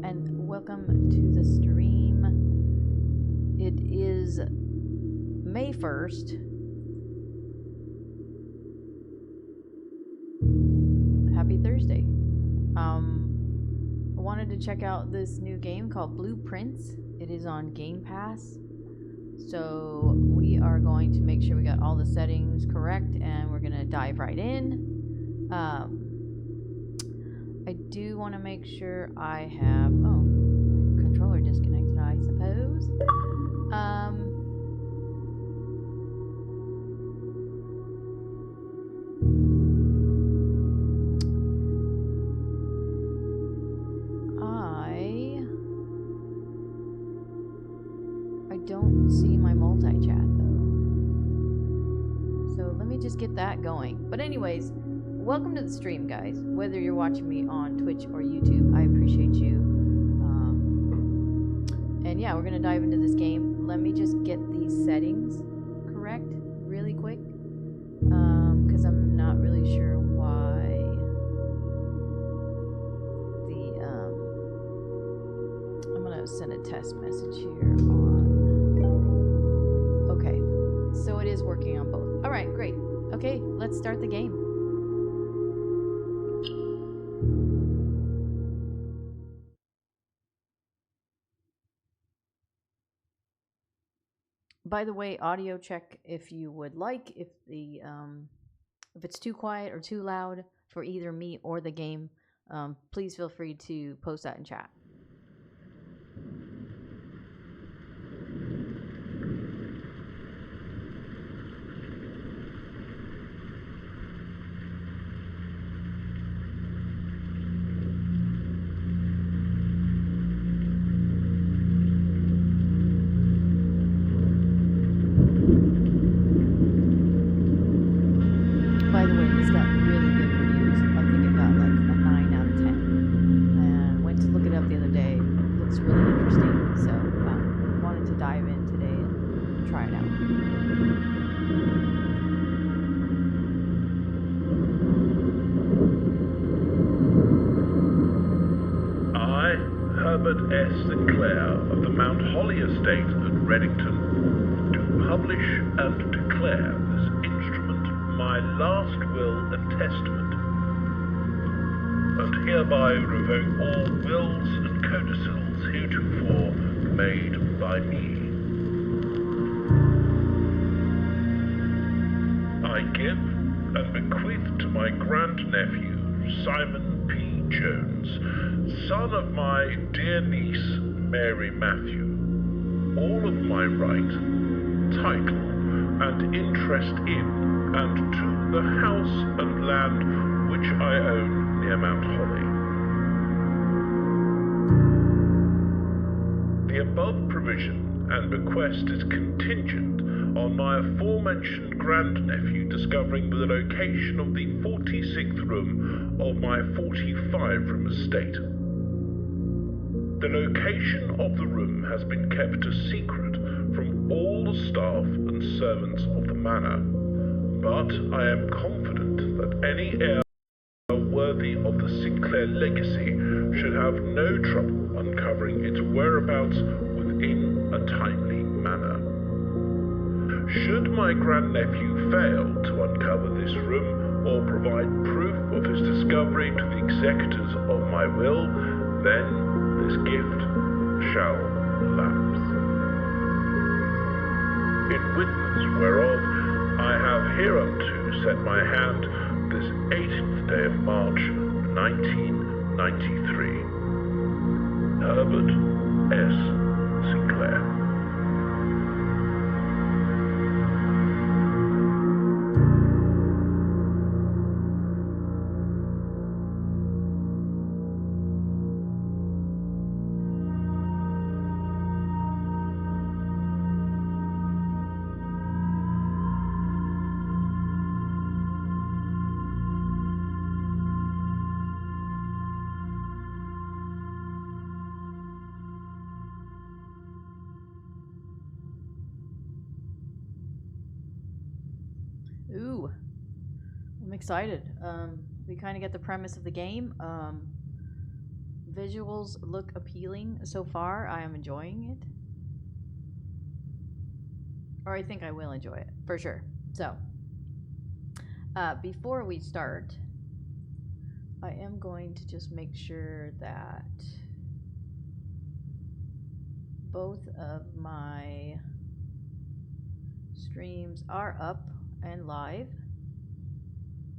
and welcome to the stream. It is May 1st. Happy Thursday. I wanted to check out this new game called Blueprints. It is on Game Pass. So we are going to make sure we got all the settings correct, and we're going to dive right in. I do want to make sure I have... Oh, my controller disconnected, I suppose. I don't see my multi-chat, though. So let me just get that going. But anyways... Welcome to the stream, guys. Whether you're watching me on Twitch or YouTube, I appreciate you. And yeah, we're gonna dive into this game. Let me just get these settings correct really quick, because I'm not really sure why the I'm gonna send a test message here on. Okay, so it is working on both. All right, great. Okay, let's start the game. By the way, audio check if you would like. If it's too quiet or too loud for either me or the game, please feel free to post that in chat. By the way, this got really good reviews. I think it got like a 9 out of 10. And went to look it up the other day. It looks really interesting. So wanted to dive in today and try it out. I, Herbert S. Sinclair of the Mount Holly Estate at Reddington, do publish and declare this instrument my last will and testament, and hereby revoke all wills and codicils heretofore made by me. I give and bequeath to my grandnephew, Simon P. Jones, son of my dear niece, Mary Matthew, all of my right, title, and interest in and to the house and land which I own near Mount Holly. The above provision and bequest is contingent on my aforementioned grandnephew discovering the location of the 46th room of my 45-room estate. The location of the room has been kept a secret from all the staff and servants of the manor, but I am confident that any heir worthy of the Sinclair legacy should have no trouble uncovering its whereabouts within a timely manner. Should my grandnephew fail to uncover this room or provide proof of his discovery to the executors of my will, then this gift shall lapse. In witness whereof I have hereunto set my hand this 18th day of March, 1993. Herbert S. Sinclair. Ooh, I'm excited. We kind of get the premise of the game. visuals look appealing so far. I am enjoying it. Or I think I will enjoy it, for sure. So, before we start, I am going to just make sure that both of my streams are up and live.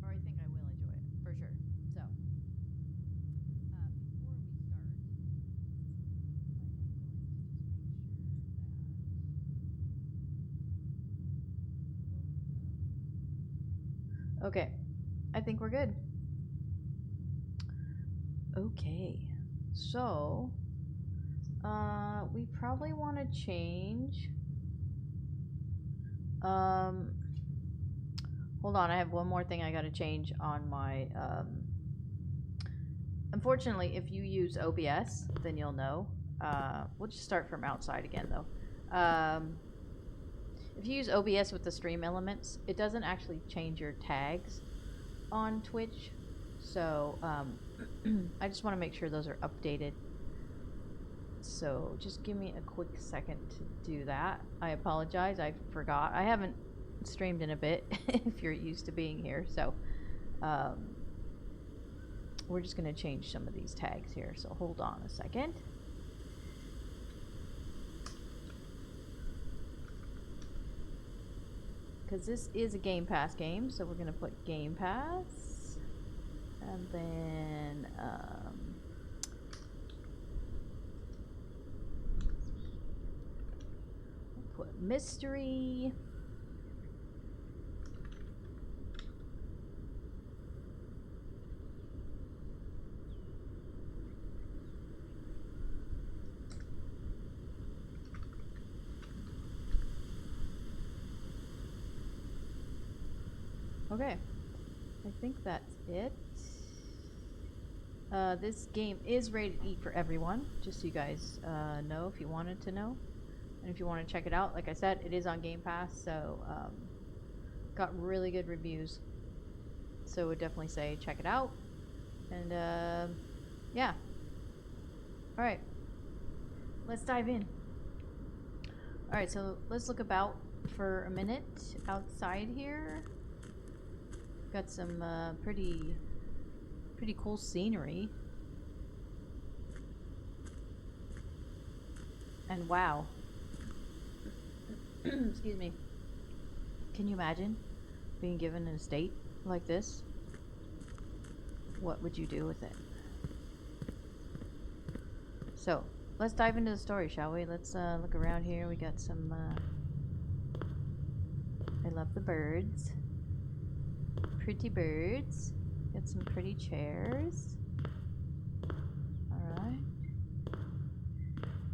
Or I think I will enjoy it, for sure. So, before we start, I am going to just make sure that okay, I think we're good. Okay, so we probably want to change. Hold on, I have one more thing I gotta change on my. Unfortunately, if you use OBS, then you'll know. We'll just start from outside again, though. If you use OBS with the stream elements, it doesn't actually change your tags on Twitch. So I just want to make sure those are updated. So just give me a quick second to do that. I apologize, I forgot. I haven't streamed in a bit if you're used to being here. So we're just going to change some of these tags here. So hold on a second. Because this is a Game Pass game, so we're going to put Game Pass. And then we'll put mystery. Okay, I think that's it. This game is rated E for everyone, just so you guys know if you wanted to know. And if you want to check it out, like I said, it is on Game Pass, so got really good reviews. So I would definitely say check it out. And yeah. Alright, let's dive in. Alright, so let's look about for a minute outside here. Got some pretty cool scenery. And wow. Excuse me. Can you imagine being given an estate like this? What would you do with it? So, let's dive into the story, shall we? Let's look around here. We got some I love the birds. Pretty birds. Got some pretty chairs. Alright.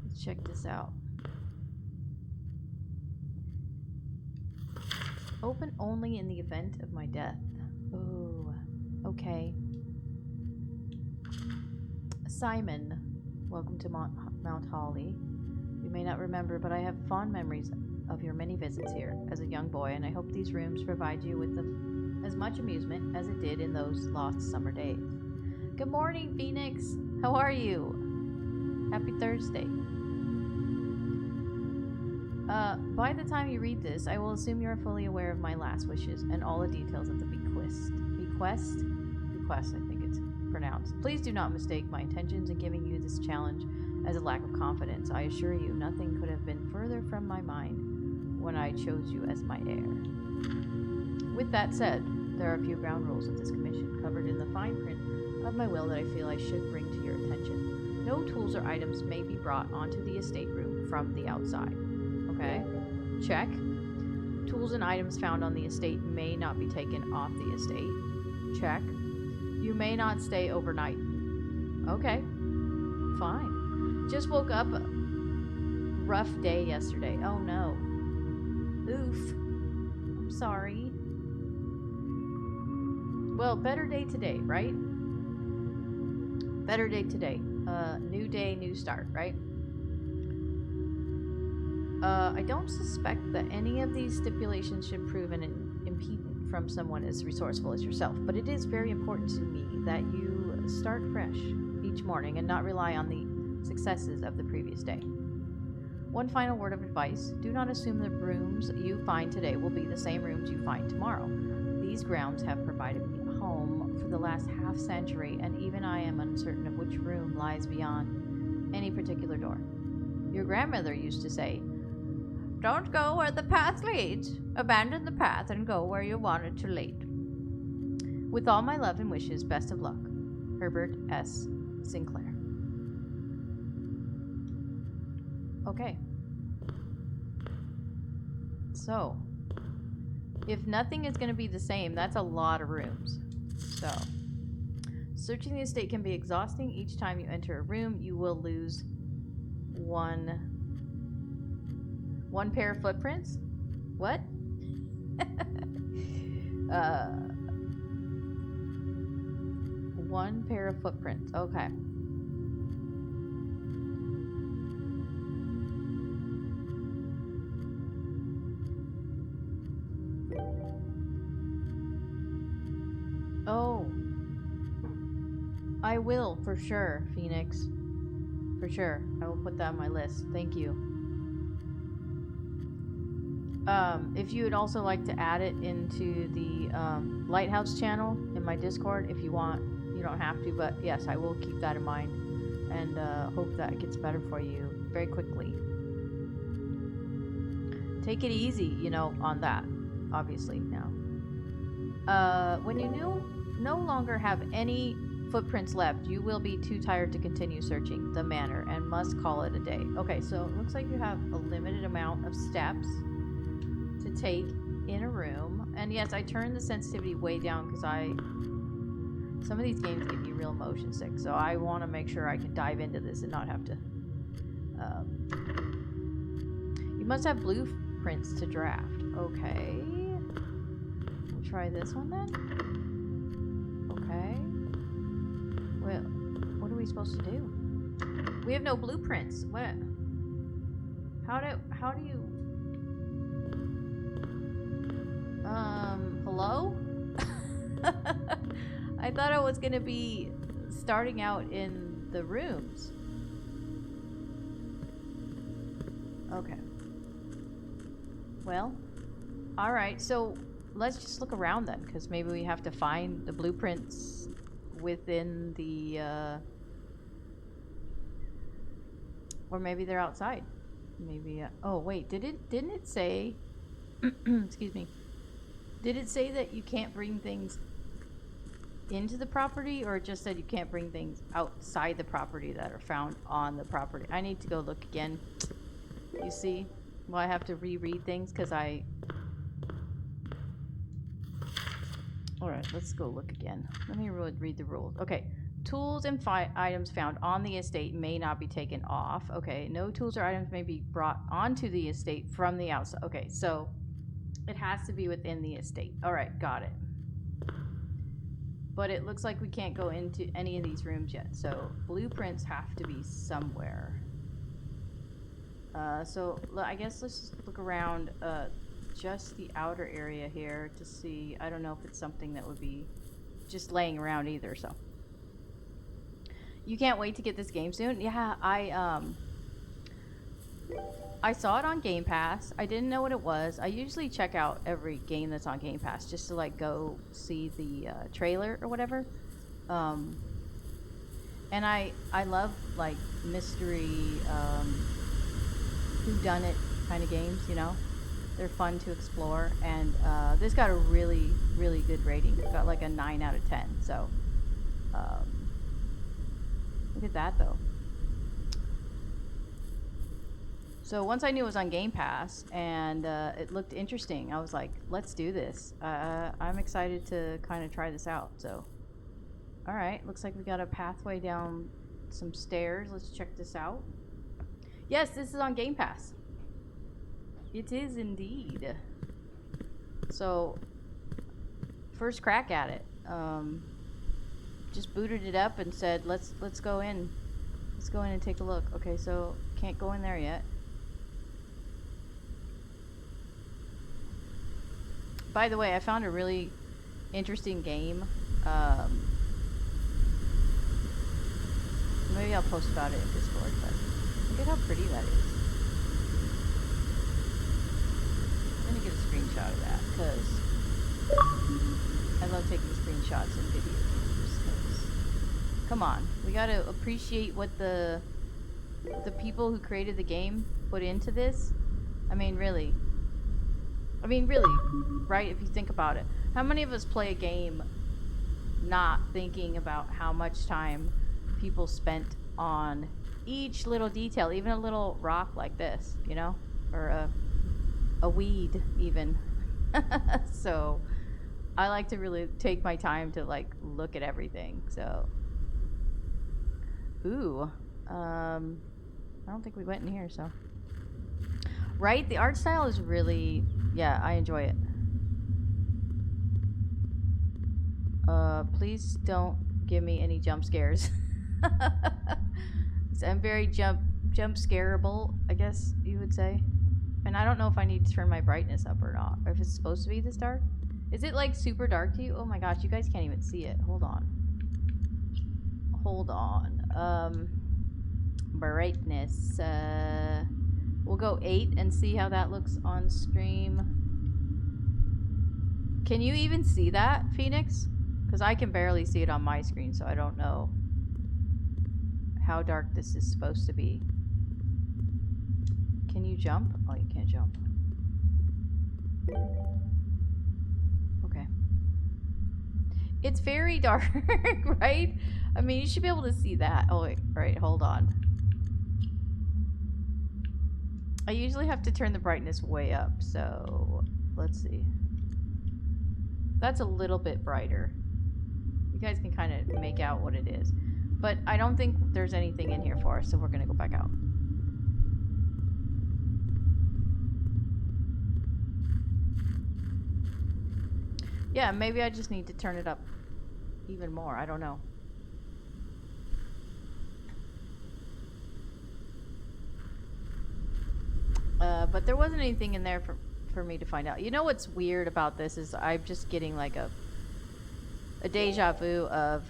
Let's check this out. Open only in the event of my death. Oh, okay. Simon, welcome to Mount Holly. You may not remember, but I have fond memories of your many visits here as a young boy, and I hope these rooms provide you with as much amusement as it did in those lost summer days. Good morning, Phoenix. How are you? Happy Thursday. By the time you read this, I will assume you are fully aware of my last wishes and all the details of the bequest, I think it's pronounced. Please do not mistake my intentions in giving you this challenge as a lack of confidence. I assure you, nothing could have been further from my mind when I chose you as my heir. With that said, there are a few ground rules of this commission covered in the fine print of my will that I feel I should bring to your attention. No tools or items may be brought onto the estate room from the outside. Okay, check. Tools and items found on the estate may not be taken off the estate. Check. You may not stay overnight. Okay, fine. Just woke up. Rough day yesterday. Oh no. Oof. I'm sorry. Well, better day today, right? Better day today. New day, new start, right? I don't suspect that any of these stipulations should prove an impediment from someone as resourceful as yourself, but it is very important to me that you start fresh each morning and not rely on the successes of the previous day. One final word of advice: do not assume the rooms you find today will be the same rooms you find tomorrow. These grounds have provided me a home for the last half century, and even I am uncertain of which room lies beyond any particular door. Your grandmother used to say, "Don't go where the path leads. Abandon the path and go where you want it to lead." With all my love and wishes, best of luck. Herbert S. Sinclair. Okay. So, if nothing is going to be the same, that's a lot of rooms. So, searching the estate can be exhausting. Each time you enter a room, you will lose one pair of footprints. What? One pair of footprints. Okay. Oh. I will, for sure, Phoenix. For sure. I will put that on my list. Thank you. If you would also like to add it into the Lighthouse channel in my Discord, if you want, you don't have to, but yes, I will keep that in mind and hope that it gets better for you very quickly. Take it easy, on that, obviously, now. When you no longer have any footprints left, you will be too tired to continue searching the manor and must call it a day. Okay, so it looks like you have a limited amount of steps to take in a room. And yes, I turned the sensitivity way down because some of these games give you real motion sick, so I want to make sure I can dive into this and not have to. You must have blueprints to draft. Okay. We'll try this one then. Okay. Well, what are we supposed to do? We have no blueprints. What? How do you... Hello? I thought I was going to be starting out in the rooms. Okay. Well, alright, so let's just look around then, because maybe we have to find the blueprints within the, or maybe they're outside. Maybe, oh wait, didn't it say, excuse me, did it say that you can't bring things into the property, or it just said you can't bring things outside the property that are found on the property? I need to go look again. You see? Well, I have to reread things because Alright, let's go look again. Let me read the rules. Okay. Tools and items found on the estate may not be taken off. Okay. No tools or items may be brought onto the estate from the outside. Okay, so it has to be within the estate. Alright, got it. But it looks like we can't go into any of these rooms yet. So blueprints have to be somewhere. So I guess let's just look around just the outer area here to see. I don't know if it's something that would be just laying around either. So you can't wait to get this game soon? Yeah, I saw it on Game Pass. I didn't know what it was. I usually check out every game that's on Game Pass just to like go see the trailer or whatever. And I love like mystery, whodunit kind of games, They're fun to explore, and this got a really, really good rating. It got like a 9 out of 10. So look at that though. So once I knew it was on Game Pass and it looked interesting, I was like, let's do this. I'm excited to kind of try this out. So, all right, looks like we got a pathway down some stairs. Let's check this out. Yes, this is on Game Pass. It is indeed. So, first crack at it. Just booted it up and said, let's go in. Let's go in and take a look. Okay, so can't go in there yet. By the way, I found a really interesting game. Maybe I'll post about it in Discord, but look at how pretty that is. I'm gonna get a screenshot of that, because I love taking screenshots in video games, 'cause come on, we gotta appreciate what the people who created the game put into this. I mean, really, right? If you think about it, how many of us play a game not thinking about how much time people spent on each little detail, even a little rock like this, you know, or a weed even. So I like to really take my time to like look at everything. So ooh, I don't think we went in here, so right, the art style is really, yeah, I enjoy it. Please don't give me any jump scares. I'm very jump scareable, I guess you would say. And I don't know if I need to turn my brightness up or not, or if it's supposed to be this dark. Is it like super dark to you? Oh my gosh, you guys can't even see it. Hold on. Brightness. We'll go 8 and see how that looks on stream. Can you even see that, Phoenix? Because I can barely see it on my screen, so I don't know how dark this is supposed to be. Can you jump? Oh, you can't jump. Okay. It's very dark, right? I mean, you should be able to see that. Oh, wait. Right, hold on. I usually have to turn the brightness way up, so let's see. That's a little bit brighter. You guys can kind of make out what it is. But I don't think there's anything in here for us, so we're going to go back out. Yeah, maybe I just need to turn it up even more. I don't know. But there wasn't anything in there for me to find out. You know what's weird about this is I'm just getting like a deja vu of,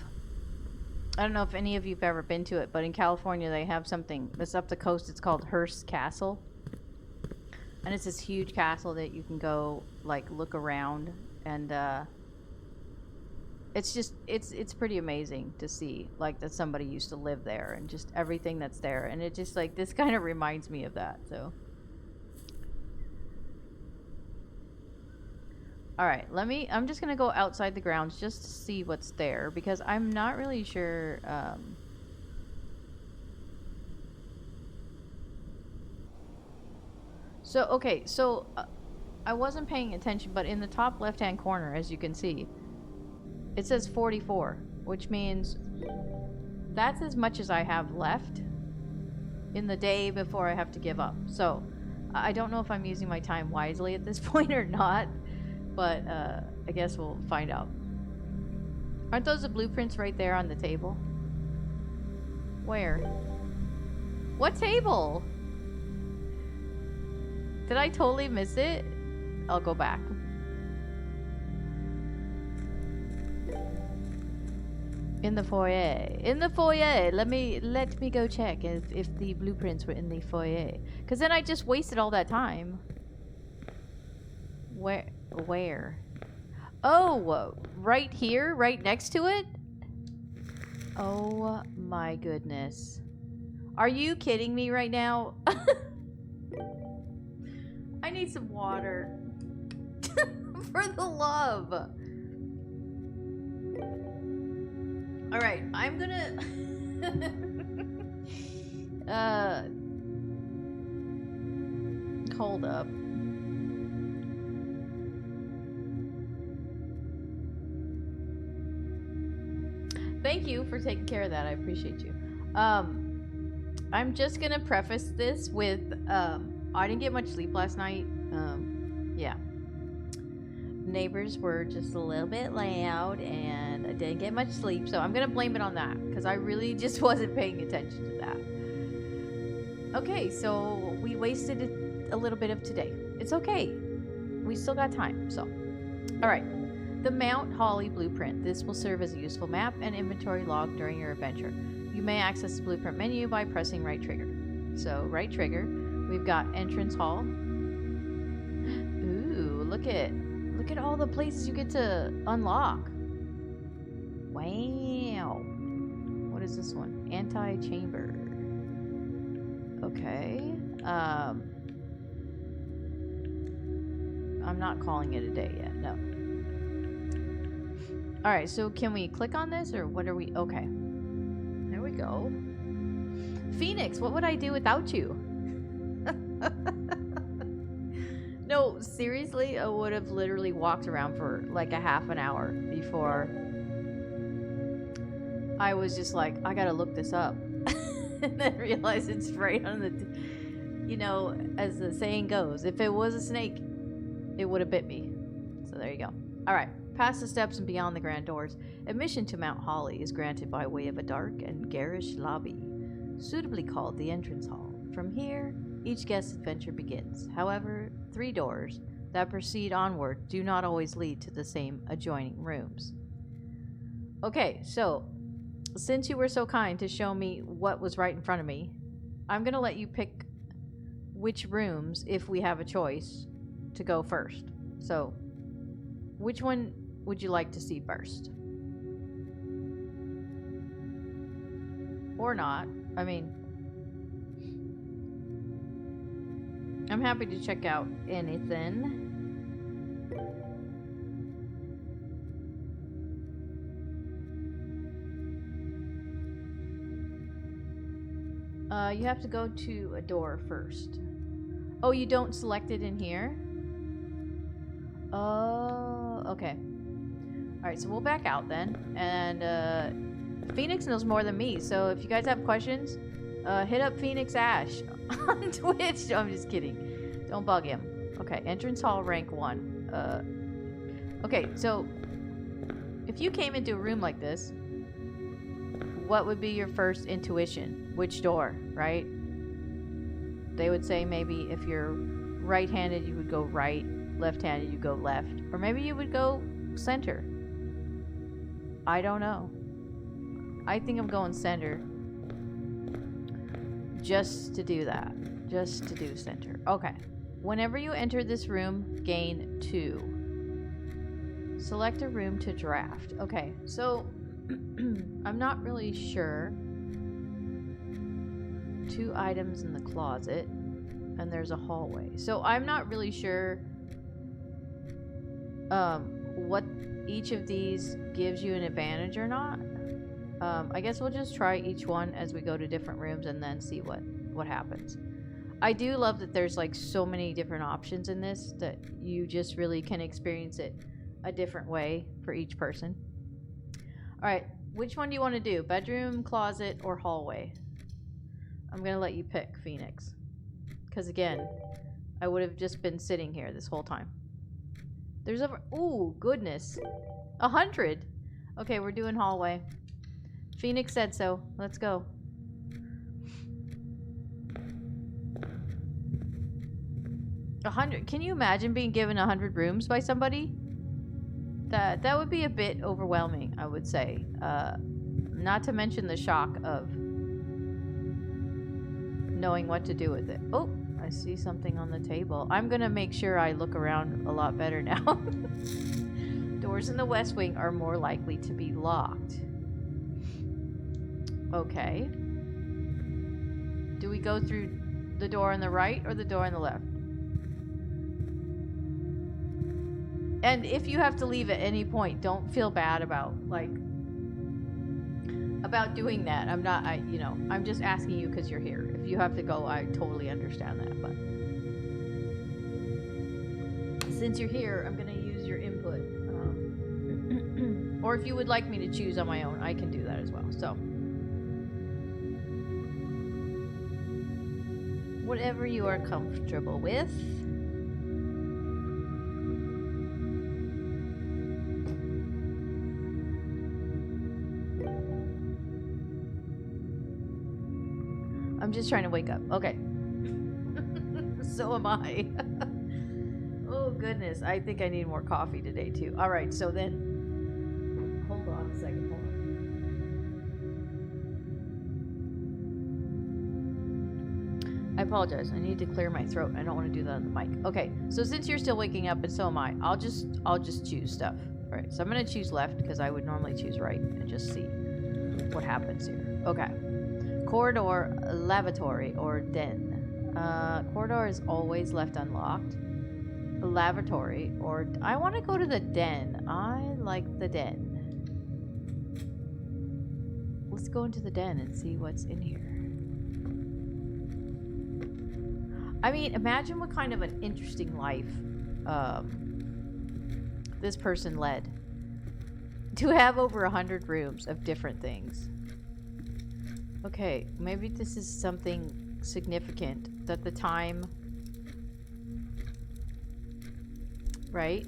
I don't know if any of you've ever been to it, but in California they have something that's up the coast. It's called Hearst Castle. And it's this huge castle that you can go like look around, and it's just it's pretty amazing to see like that somebody used to live there and just everything that's there, and it just like this kind of reminds me of that. So all right, I'm just gonna go outside the grounds just to see what's there, because I'm not really sure. So I wasn't paying attention, but in the top left-hand corner, as you can see, it says 44, which means that's as much as I have left in the day before I have to give up. So I don't know if I'm using my time wisely at this point or not, but I guess we'll find out. Aren't those the blueprints right there on the table? Where? What table? Did I totally miss it? I'll go back. In the foyer. In the foyer. Let me go check if the blueprints were in the foyer. Because then I just wasted all that time. Where? Oh, right here? Right next to it? Oh my goodness. Are you kidding me right now? I need some water. For the love. Alright, I'm gonna... Hold up. Thank you for taking care of that. I appreciate you. I'm just gonna preface this with, I didn't get much sleep last night. Yeah. Neighbors were just a little bit loud, and I didn't get much sleep, so I'm gonna blame it on that, because I really just wasn't paying attention to that. Okay, so we wasted a little bit of today. It's okay. We still got time, so. Alright. The Mount Holly Blueprint. This will serve as a useful map and inventory log during your adventure. You may access the blueprint menu by pressing right trigger. So right trigger, we've got entrance hall. Ooh, look at all the places you get to unlock. Wow. What is this one? Anti-chamber. Okay. I'm not calling it a day yet. No. All right. So can we click on this, or what are we? Okay. There we go. Phoenix, what would I do without you? No, seriously, I would have literally walked around for like a half an hour before I was just like, I gotta look this up. And then realize it's right on the, you know, as the saying goes, if it was a snake, it would have bit me. So there you go. All right, past the steps and beyond the grand doors, admission to Mount Holly is granted by way of a dark and garish lobby, suitably called the entrance hall. From here, each guest's adventure begins. However, 3 doors that proceed onward do not always lead to the same adjoining rooms. Okay, so since you were so kind to show me what was right in front of me, I'm going to let you pick which rooms, if we have a choice, to go first. So, which one would you like to see first? Or not. I mean, I'm happy to check out anything. You have to go to a door first. Oh, you don't select it in here? Oh, okay. Alright, so we'll back out then. And Phoenix knows more than me, so if you guys have questions, hit up Phoenix Ash on Twitch. No, I'm just kidding. Don't bug him. Okay, entrance hall rank 1. Okay, so if you came into a room like this, what would be your first intuition? Which door, right? They would say maybe if you're right-handed, you would go right, left-handed, you go left, or maybe you would go center. I don't know. I think I'm going center just to do that. Just to do center. Okay. Whenever you enter this room, gain 2. Select a room to draft. Okay, so I'm not really sure. 2 items in the closet, and there's a hallway. So I'm not really sure what each of these gives you an advantage or not. I guess we'll just try each one as we go to different rooms and then see what happens. I do love that there's like so many different options in this that you just really can experience it a different way for each person. All right, which one do you want to do? Bedroom, closet, or hallway? I'm going to let you pick, Phoenix. Because again, I would have just been sitting here this whole time. There's over... Ooh, goodness. 100. Okay, we're doing hallway. Phoenix said so. Let's go. $100. Can you imagine being given 100 rooms by somebody? That would be a bit overwhelming, I would say. Not to mention the shock of knowing what to do with it. Oh, I see something on the table. I'm gonna make sure I look around a lot better now. Doors in the West Wing are more likely to be locked. Okay. Do we go through the door on the right or the door on the left? And if you have to leave at any point, don't feel bad about doing that. I'm just asking you because you're here. If you have to go, I totally understand that. But since you're here, I'm going to use your input. Or if you would like me to choose on my own, I can do that as well. So whatever you are comfortable with. I'm just trying to wake up. Okay. So am I. Oh, goodness. I think I need more coffee today, too. All right. So then, hold on a second. Hold I apologize. I need to clear my throat. I don't want to do that on the mic. Okay, so since you're still waking up and so am I, I'll just choose stuff. All right, so I'm gonna choose left because I would normally choose right and just see what happens here. Okay, corridor, lavatory, or den. Corridor is always left unlocked. Lavatory, or I want to go to the den. I like the den. Let's go into the den and see what's in here. I mean, imagine what kind of an interesting life this person led. To have over 100 rooms of different things. Okay, maybe this is something significant that the time... Right?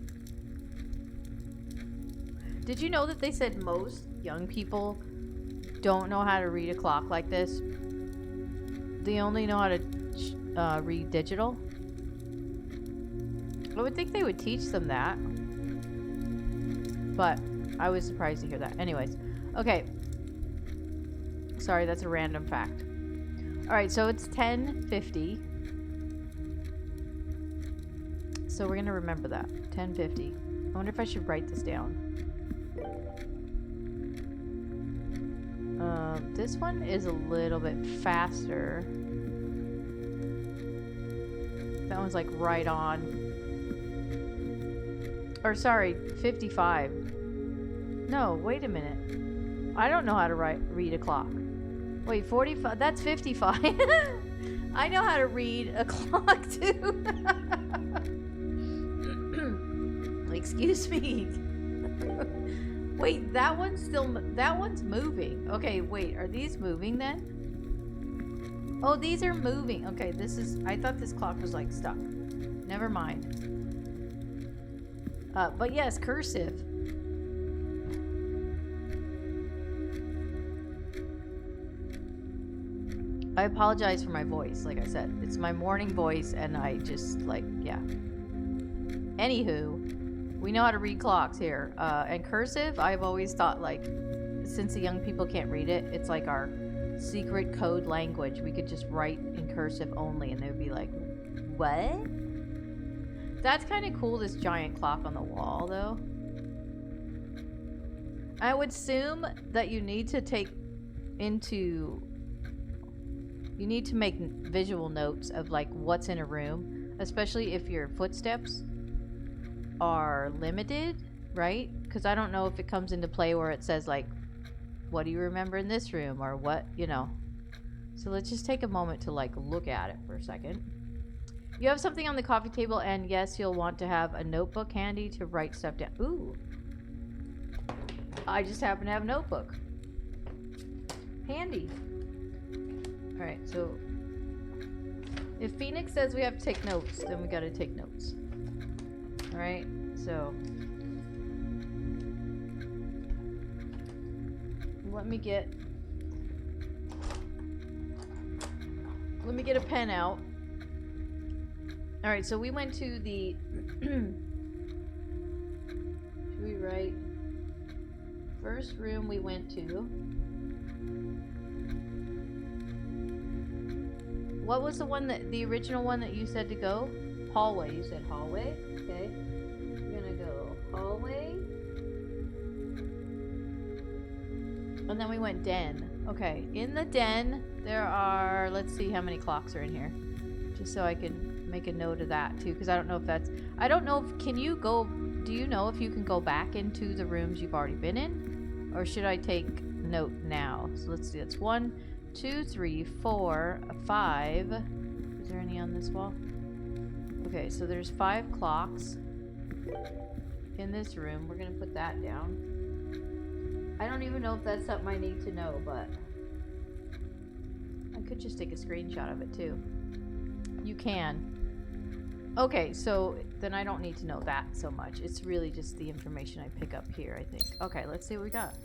Did you know that they said most young people don't know how to read a clock like this? They only know how to read digital? I would think they would teach them that. But I was surprised to hear that. Anyways, okay. Sorry, that's a random fact. Alright, so it's 10:50. So we're gonna remember that. 10:50. I wonder if I should write this down. This one is a little bit faster. That one's like right on. Or sorry, 55. No, wait a minute. I don't know how to read a clock. Wait, 45? That's 55. I know how to read a clock too. Excuse me. Wait, that one's moving. Okay, wait, are these moving then? Oh, these are moving. Okay, I thought this clock was like stuck. Never mind. But yes, cursive. I apologize for my voice, like I said. It's my morning voice, and I just, like, yeah. Anywho, we know how to read clocks here. And cursive, I've always thought, like, since the young people can't read it, it's like our secret code language. We could just write in cursive only, and they would be like, what? That's kind of cool, this giant clock on the wall, though. I would assume that you need to make visual notes of like what's in a room, especially if your footsteps are limited, right? Because I don't know if it comes into play where it says like, what do you remember in this room, or what, you know. So let's just take a moment to like look at it for a second. You have something on the coffee table, and yes, you'll want to have a notebook handy to write stuff down. Ooh, I just happen to have a notebook handy. All right, so if Phoenix says we have to take notes, then we got to take notes. All right, so let me get a pen out. All right, so we went to the should we write first room we went to? What was the original one that you said to go? Hallway. You said hallway? Okay. We're gonna go hallway. And then we went den. Okay. In the den, there are, let's see how many clocks are in here. Just so I can make a note of that too. Because I don't know if do you know if you can go back into the rooms you've already been in? Or should I take note now? So let's see. That's 1, 2, 3, 4, 5. Is there any on this wall? Okay, so there's 5 clocks in this room. We're gonna put that down. I don't even know if that's something I need to know, but I could just take a screenshot of it too. You can. Okay, so then I don't need to know that so much. It's really just the information I pick up here, I think. Okay, let's see what we got.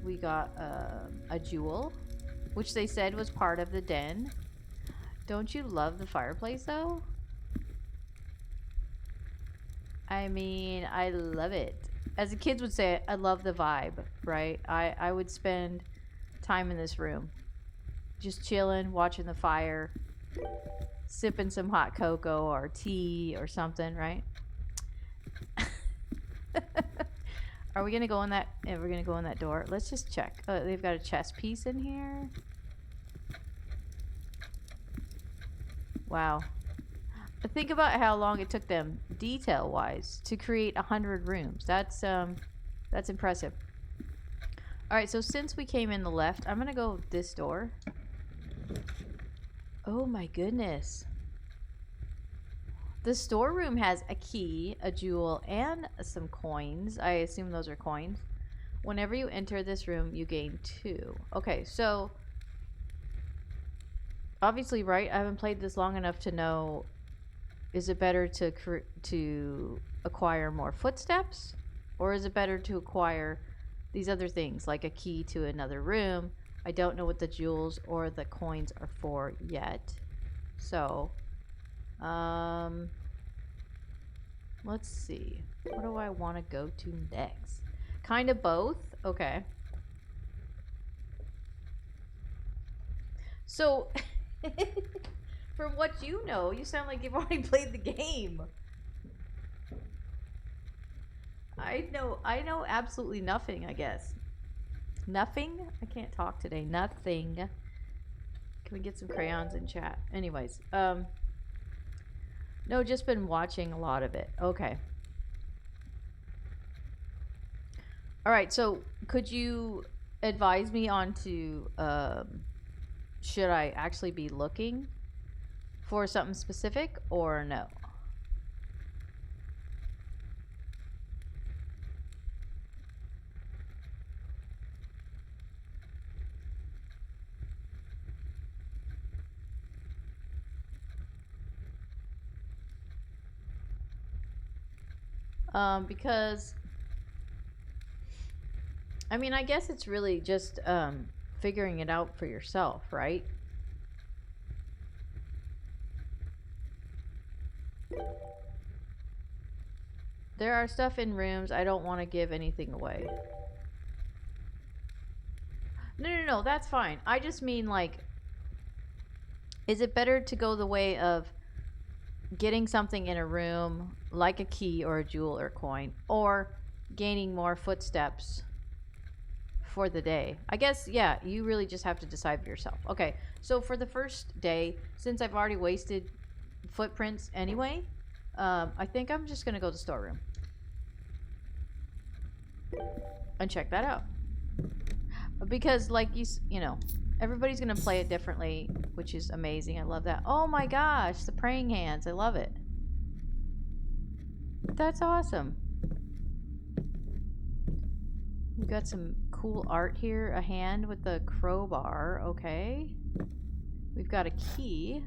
We got a jewel, which they said was part of the den. Don't you love the fireplace though? I mean, I love it. As the kids would say, I love the vibe, right? I would spend time in this room. Just chilling, watching the fire. Sipping some hot cocoa or tea or something, right? Are we gonna go in that? Yeah, we're gonna go in that door. Let's just check. They've got a chess piece in here. Wow. But think about how long it took them, detail-wise, to create 100 rooms. That's impressive. All right, so since we came in the left, I'm gonna go this door. Oh my goodness. The storeroom has a key, a jewel, and some coins. I assume those are coins. Whenever you enter this room, you gain 2. Okay, so obviously, right? I haven't played this long enough to know, is it better to acquire more footsteps, or is it better to acquire these other things like a key to another room? I don't know what the jewels or the coins are for yet. So, let's see. What do I want to go to next? Kind of both. Okay. So, from what you know, you sound like you've already played the game. I know absolutely nothing, I guess. Nothing? I can't talk today. Nothing. Can we get some crayons in chat? Anyways, no, just been watching a lot of it. Okay. All right, so could you advise me on to, should I actually be looking for something specific or no? Because I mean, I guess it's really just figuring it out for yourself, right? There are stuff in rooms. I don't want to give anything away. No, that's fine. I just mean, like, is it better to go the way of getting something in a room, like a key or a jewel or a coin, or gaining more footsteps for the day? I guess, yeah, you really just have to decide for yourself. Okay, so for the first day, since I've already wasted footprints anyway, I think I'm just gonna go to the storeroom and check that out, because like you know, everybody's gonna play it differently, which is amazing. I love that. Oh my gosh, the praying hands, I love it. That's awesome. We've got some cool art here. A hand with the crowbar. Okay. We've got a key.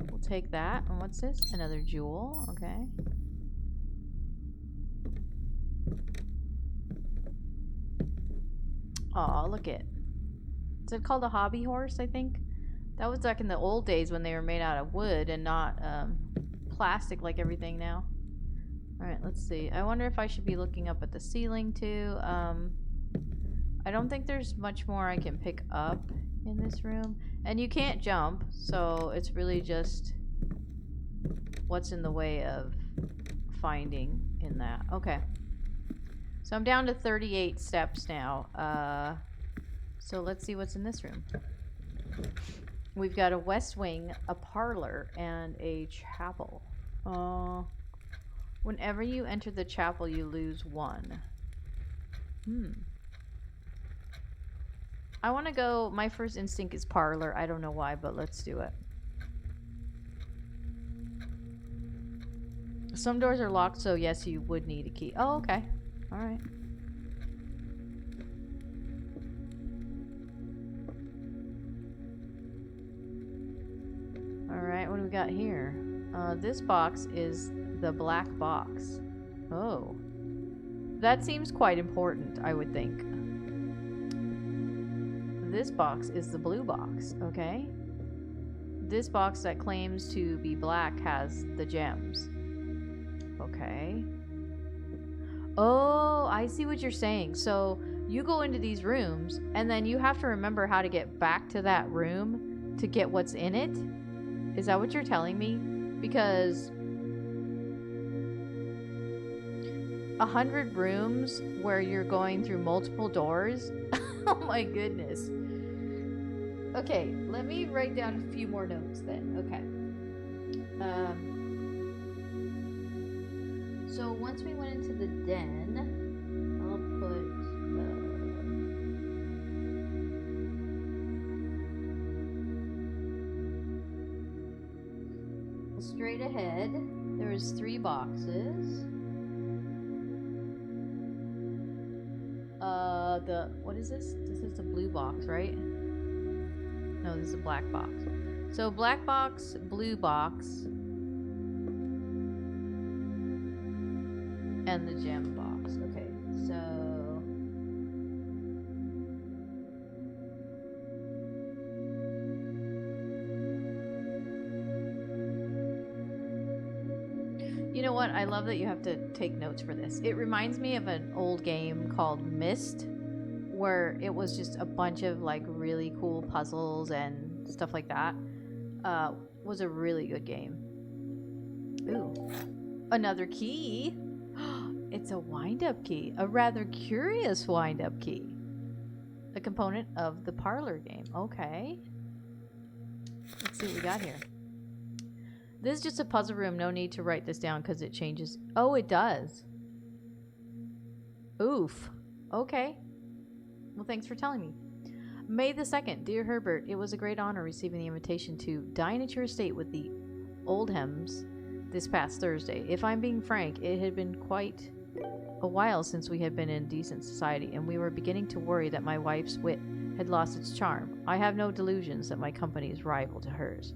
We'll take that. And what's this? Another jewel. Okay. Aw, look it. Is it called a hobby horse, I think? That was back in the old days when they were made out of wood and not plastic like everything now. Alright, let's see. I wonder if I should be looking up at the ceiling too. I don't think there's much more I can pick up in this room. And you can't jump, so it's really just what's in the way of finding in that. Okay. So I'm down to 38 steps now. So let's see what's in this room. We've got a west wing, a parlor, and a chapel. Whenever you enter the chapel, you lose 1. I want to go, my first instinct is parlor. I don't know why, but let's do it. Some doors are locked, so yes, you would need a key. Oh, okay. Alright. Alright, what do we got here? This box is the black box. Oh. That seems quite important, I would think. This box is the blue box, okay? This box that claims to be black has the gems. Okay. Oh, I see what you're saying. So you go into these rooms, and then you have to remember how to get back to that room to get what's in it? Is that what you're telling me? Because 100 rooms where you're going through multiple doors? Oh my goodness. Okay, let me write down a few more notes then. Okay. So once we went into the den, I'll put straight ahead. There was 3 boxes. What is this? This is the blue box, right? No, this is a black box. So black box, blue box, and the gem box. Okay, so you know what? I love that you have to take notes for this. It reminds me of an old game called Myst, where it was just a bunch of like really cool puzzles and stuff like that. Was a really good game. Ooh, another key. It's a wind-up key, a rather curious wind-up key. A component of the parlor game. Okay. Let's see what we got here. This is just a puzzle room. No need to write this down because it changes. Oh, it does. Oof. Okay. Well, thanks for telling me. May the 2nd. Dear Herbert, it was a great honor receiving the invitation to dine at your estate with the Oldhams this past Thursday. If I'm being frank, it had been quite a while since we had been in decent society, and we were beginning to worry that my wife's wit had lost its charm. I have no delusions that my company is rival to hers.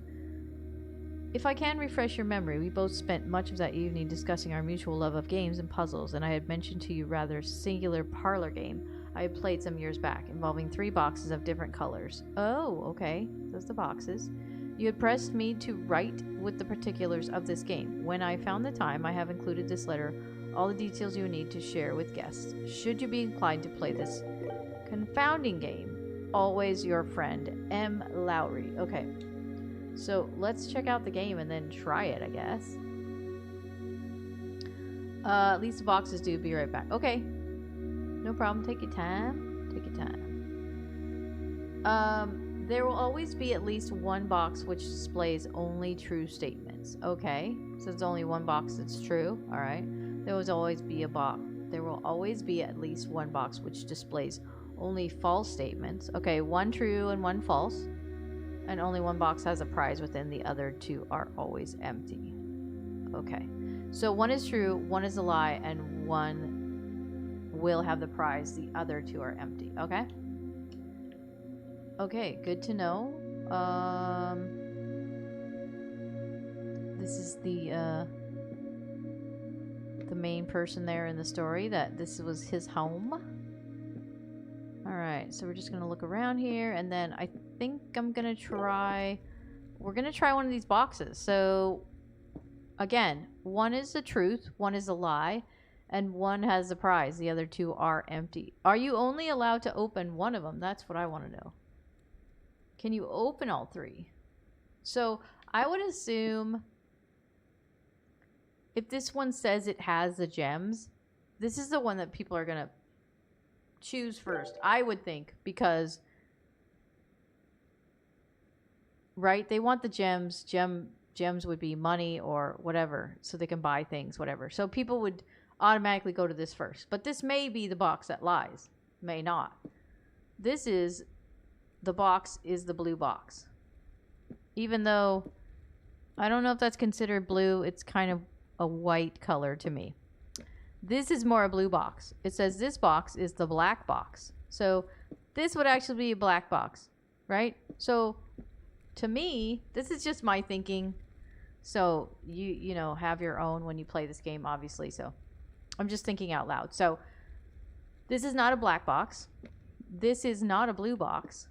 If I can refresh your memory, we both spent much of that evening discussing our mutual love of games and puzzles, and I had mentioned to you rather singular parlor game I had played some years back, involving 3 boxes of different colors. Oh, okay. Those are the boxes. You had pressed me to write with the particulars of this game. When I found the time, I have included this letter, all the details you need to share with guests, should you be inclined to play this confounding game. Always your friend, M. Lowry. Okay. So let's check out the game and then try it, I guess. At least the boxes do. Be right back. Okay. No problem. Take your time. Take your time. There will always be at least one box which displays only true statements. Okay. So it's only one box that's true. All right. There will always be a box. There will always be at least one box which displays only false statements. Okay. 1 true and 1 false. And only one box has a prize within. The other 2 are always empty. Okay. So 1 is true, 1 is a lie, and 1 will have the prize. The other 2 are empty. Okay? Okay, good to know. This is the main person there in the story, that this was his home. Alright, so we're just going to look around here, and then I think I'm going to try... We're going to try one of these boxes. So, again, 1 is the truth, 1 is a lie, and 1 has the prize. The other 2 are empty. Are you only allowed to open one of them? That's what I want to know. Can you open all 3? So, I would assume... If this one says it has the gems, this is the one that people are going to choose first, I would think, because right, they want the gems. Gems would be money or whatever, so they can buy things, whatever. So people would automatically go to this first, but this may be the box that lies, may not. This is the box, is the blue box, even though I don't know if that's considered blue. It's kind of a white color to me. This is more a blue box. It says this box is the black box. So this would actually be a black box, right? So to me, this is just my thinking. So you know, have your own when you play this game, obviously. So I'm just thinking out loud. So this is not a black box. This is not a blue box.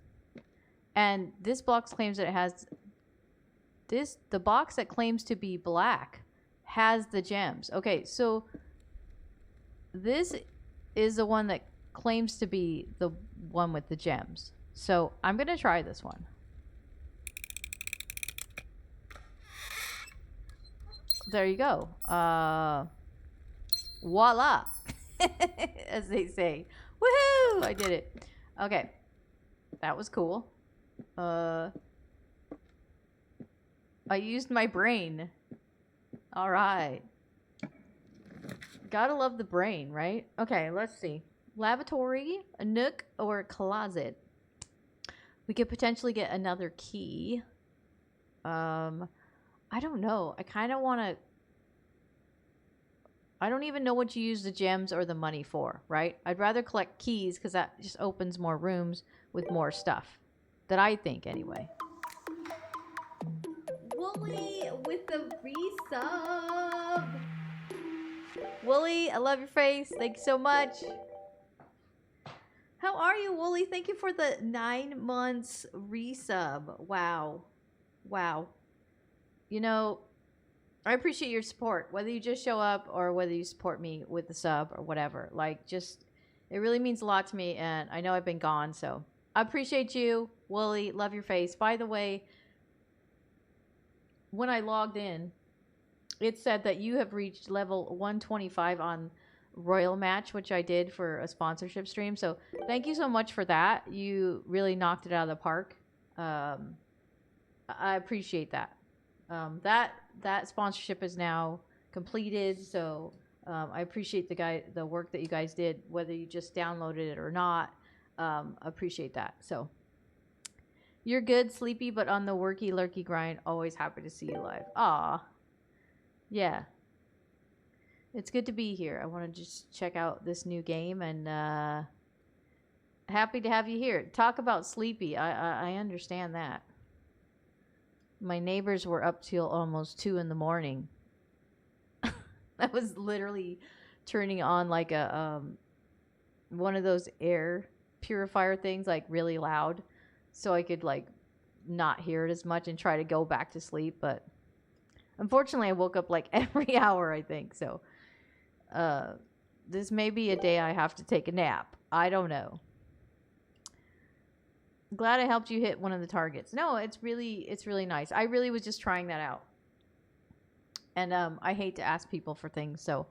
And this box claims that it has this, the box that claims to be black has the gems. Okay, so this is the one that claims to be the one with the gems. So I'm going to try this one. there you go. Voila, as they say. Woohoo! I did it. Okay, that was cool. I used my brain. All right. Gotta love the brain, right? Okay, let's see. Lavatory, a nook, or a closet. We could potentially get another key. I don't know. I kind of want to... I don't even know what you use the gems or the money for, right? I'd rather collect keys because that just opens more rooms with more stuff. That I think, anyway. Wooly with the resub. Wooly, I love your face. Thank you so much. How are you, Wooly? Thank you for the 9 months resub. Wow. Wow. You know, I appreciate your support, whether you just show up or whether you support me with the sub or whatever. Like, just, it really means a lot to me, and I know I've been gone, so I appreciate you, Wooly. Love your face. By the way, when I logged in, it said that you have reached level 125 on Royal Match, which I did for a sponsorship stream. So thank you so much for that. You really knocked it out of the park. I appreciate that. That sponsorship is now completed. So I appreciate the work that you guys did, whether you just downloaded it or not. Appreciate that. So you're good, sleepy, but on the worky lurky grind. Always happy to see you live. Aw. Yeah. It's good to be here. I want to just check out this new game, and happy to have you here. Talk about sleepy. I understand that. My neighbors were up till almost 2 in the morning. I was literally turning on like a one of those air purifier things, like really loud, so I could like not hear it as much and try to go back to sleep. But unfortunately, I woke up like every hour, I think. So this may be a day I have to take a nap. I don't know. Glad I helped you hit one of the targets. No, it's really nice. I really was just trying that out. And I hate to ask people for things, so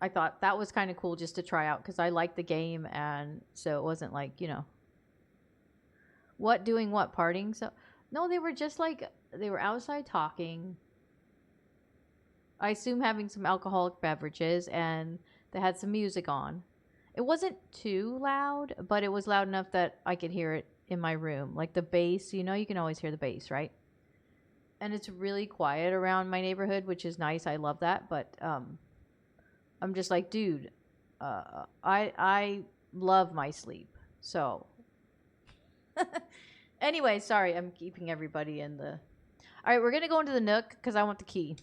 I thought that was kind of cool just to try out because I liked the game, and so it wasn't like, you know, what doing what partying. So no, they were just like, they were outside talking. I assume having some alcoholic beverages, and they had some music on. It wasn't too loud, but it was loud enough that I could hear it in my room. Like the bass, you know, you can always hear the bass, right? And it's really quiet around my neighborhood, which is nice. I love that. But I'm just like, dude, I love my sleep. So anyway, sorry, I'm keeping everybody in the... All right, we're going to go into the Nook because I want the key.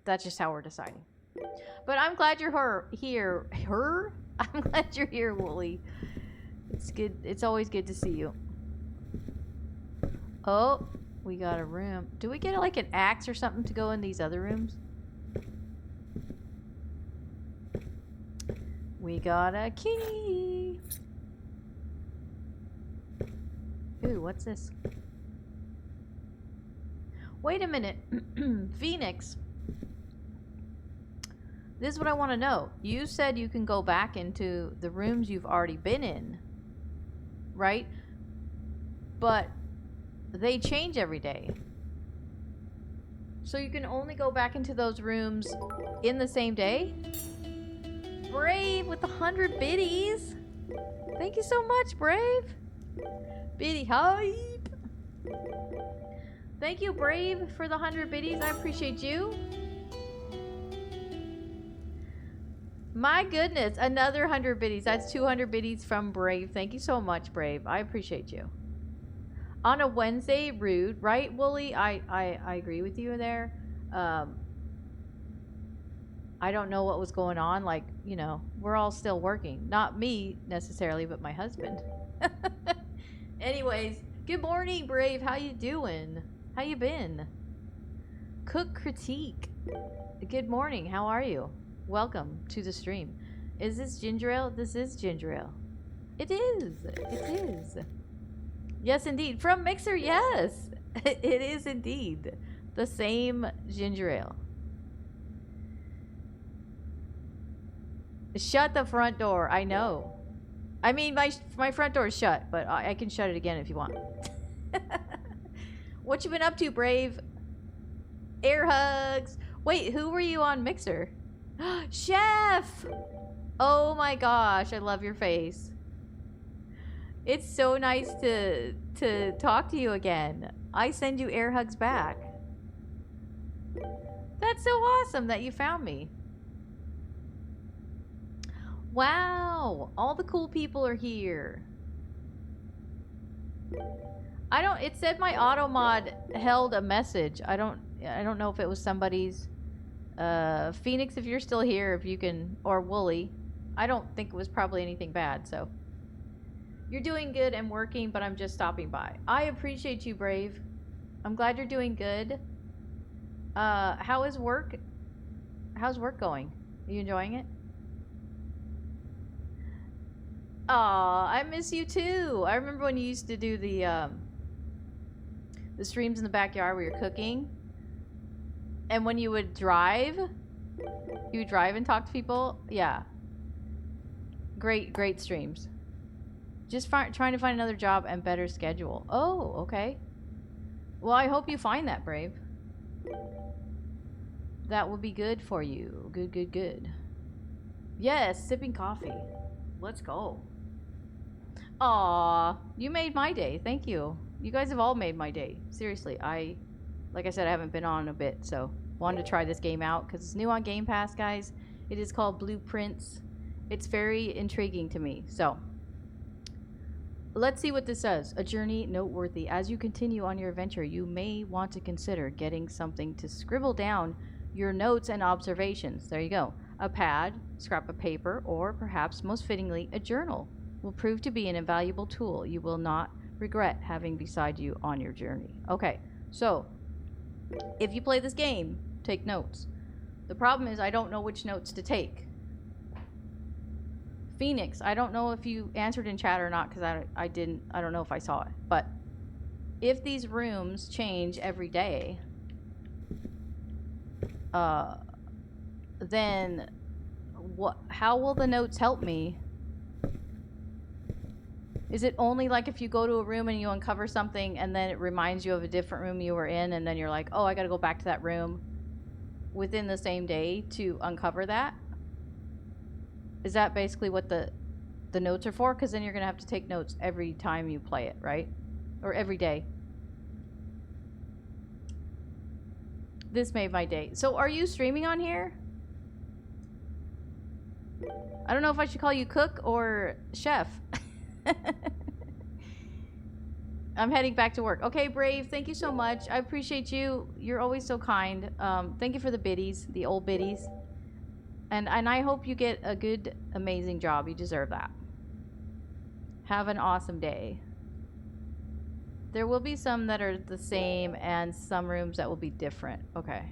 That's just how we're deciding. But I'm glad you're here. I'm glad you're here, Wooly. It's good. It's always good to see you. Oh, we got a room. Do we get like an axe or something to go in these other rooms? We got a key. Ooh, what's this? Wait a minute. Phoenix. This is what I want to know. You said you can go back into the rooms you've already been in, right? But they change every day. So you can only go back into those rooms in the same day? Brave with 100 biddies. Thank you so much, Brave. Biddy hype. Thank you, Brave, for the 100 biddies. I appreciate you. My goodness, another 100 biddies. That's 200 biddies from Brave. Thank you so much, Brave. I appreciate you. On a Wednesday, rude, right, Wooly? I agree with you there. I don't know what was going on. Like, you know, we're all still working. Not me necessarily, but my husband. Anyways, good morning, Brave. How you doing? How you been? Cook Critique. Good morning. How are you? Welcome to the stream. Is this ginger ale? This is ginger ale. It is. It is. Yes, indeed. From Mixer, yes. It is indeed. The same ginger ale. Shut the front door. I know. I mean, my front door is shut, but I can shut it again if you want. What you been up to, Brave? Air hugs. Wait, who were you on Mixer? Chef! Oh my gosh, I love your face. It's so nice to talk to you again. I send you air hugs back. That's so awesome that you found me. Wow, all the cool people are here. It said my auto mod held a message. I don't know if it was somebody's. Phoenix, if you're still here, if you can, or Wooly. I don't think it was probably anything bad, so. You're doing good and working, but I'm just stopping by. I appreciate you, Brave. I'm glad you're doing good. How is work? How's work going? Are you enjoying it? Aw, I miss you too. I remember when you used to do the streams in the backyard where you're cooking. And when you would drive and talk to people. Yeah. Great streams. Just trying to find another job and better schedule. Oh, okay. Well, I hope you find that, Brave. That will be good for you. Good. Yes, sipping coffee. Let's go. Aw, you made my day. Thank you. You guys have all made my day. Seriously, like I said, I haven't been on a bit, so wanted to try this game out because it's new on Game Pass, guys. It is called Blueprints. It's very intriguing to me, so let's see what this says. A journey noteworthy. As you continue on your adventure, you may want to consider getting something to scribble down your notes and observations. There you go. A pad, scrap of paper, or perhaps most fittingly, a journal will prove to be an invaluable tool you will not regret having beside you on your journey. Okay, so if you play this game, take notes. The problem is I don't know which notes to take. Phoenix, I don't know if you answered in chat or not because I don't know if I saw it. But if these rooms change every day, then how will the notes help me? Is it only like if you go to a room and you uncover something and then it reminds you of a different room you were in and then you're like, oh, I gotta go back to that room within the same day to uncover that? Is that basically what the notes are for? Because then you're gonna have to take notes every time you play it, right? Or every day. This made my day. So are you streaming on here? I don't know if I should call you cook or chef. I'm heading back to work. Okay, Brave, thank you so much. I appreciate you. You're always so kind. Thank you for the biddies, the old biddies. And I hope you get a good, amazing job. You deserve that. Have an awesome day. There will be some that are the same and some rooms that will be different. Okay.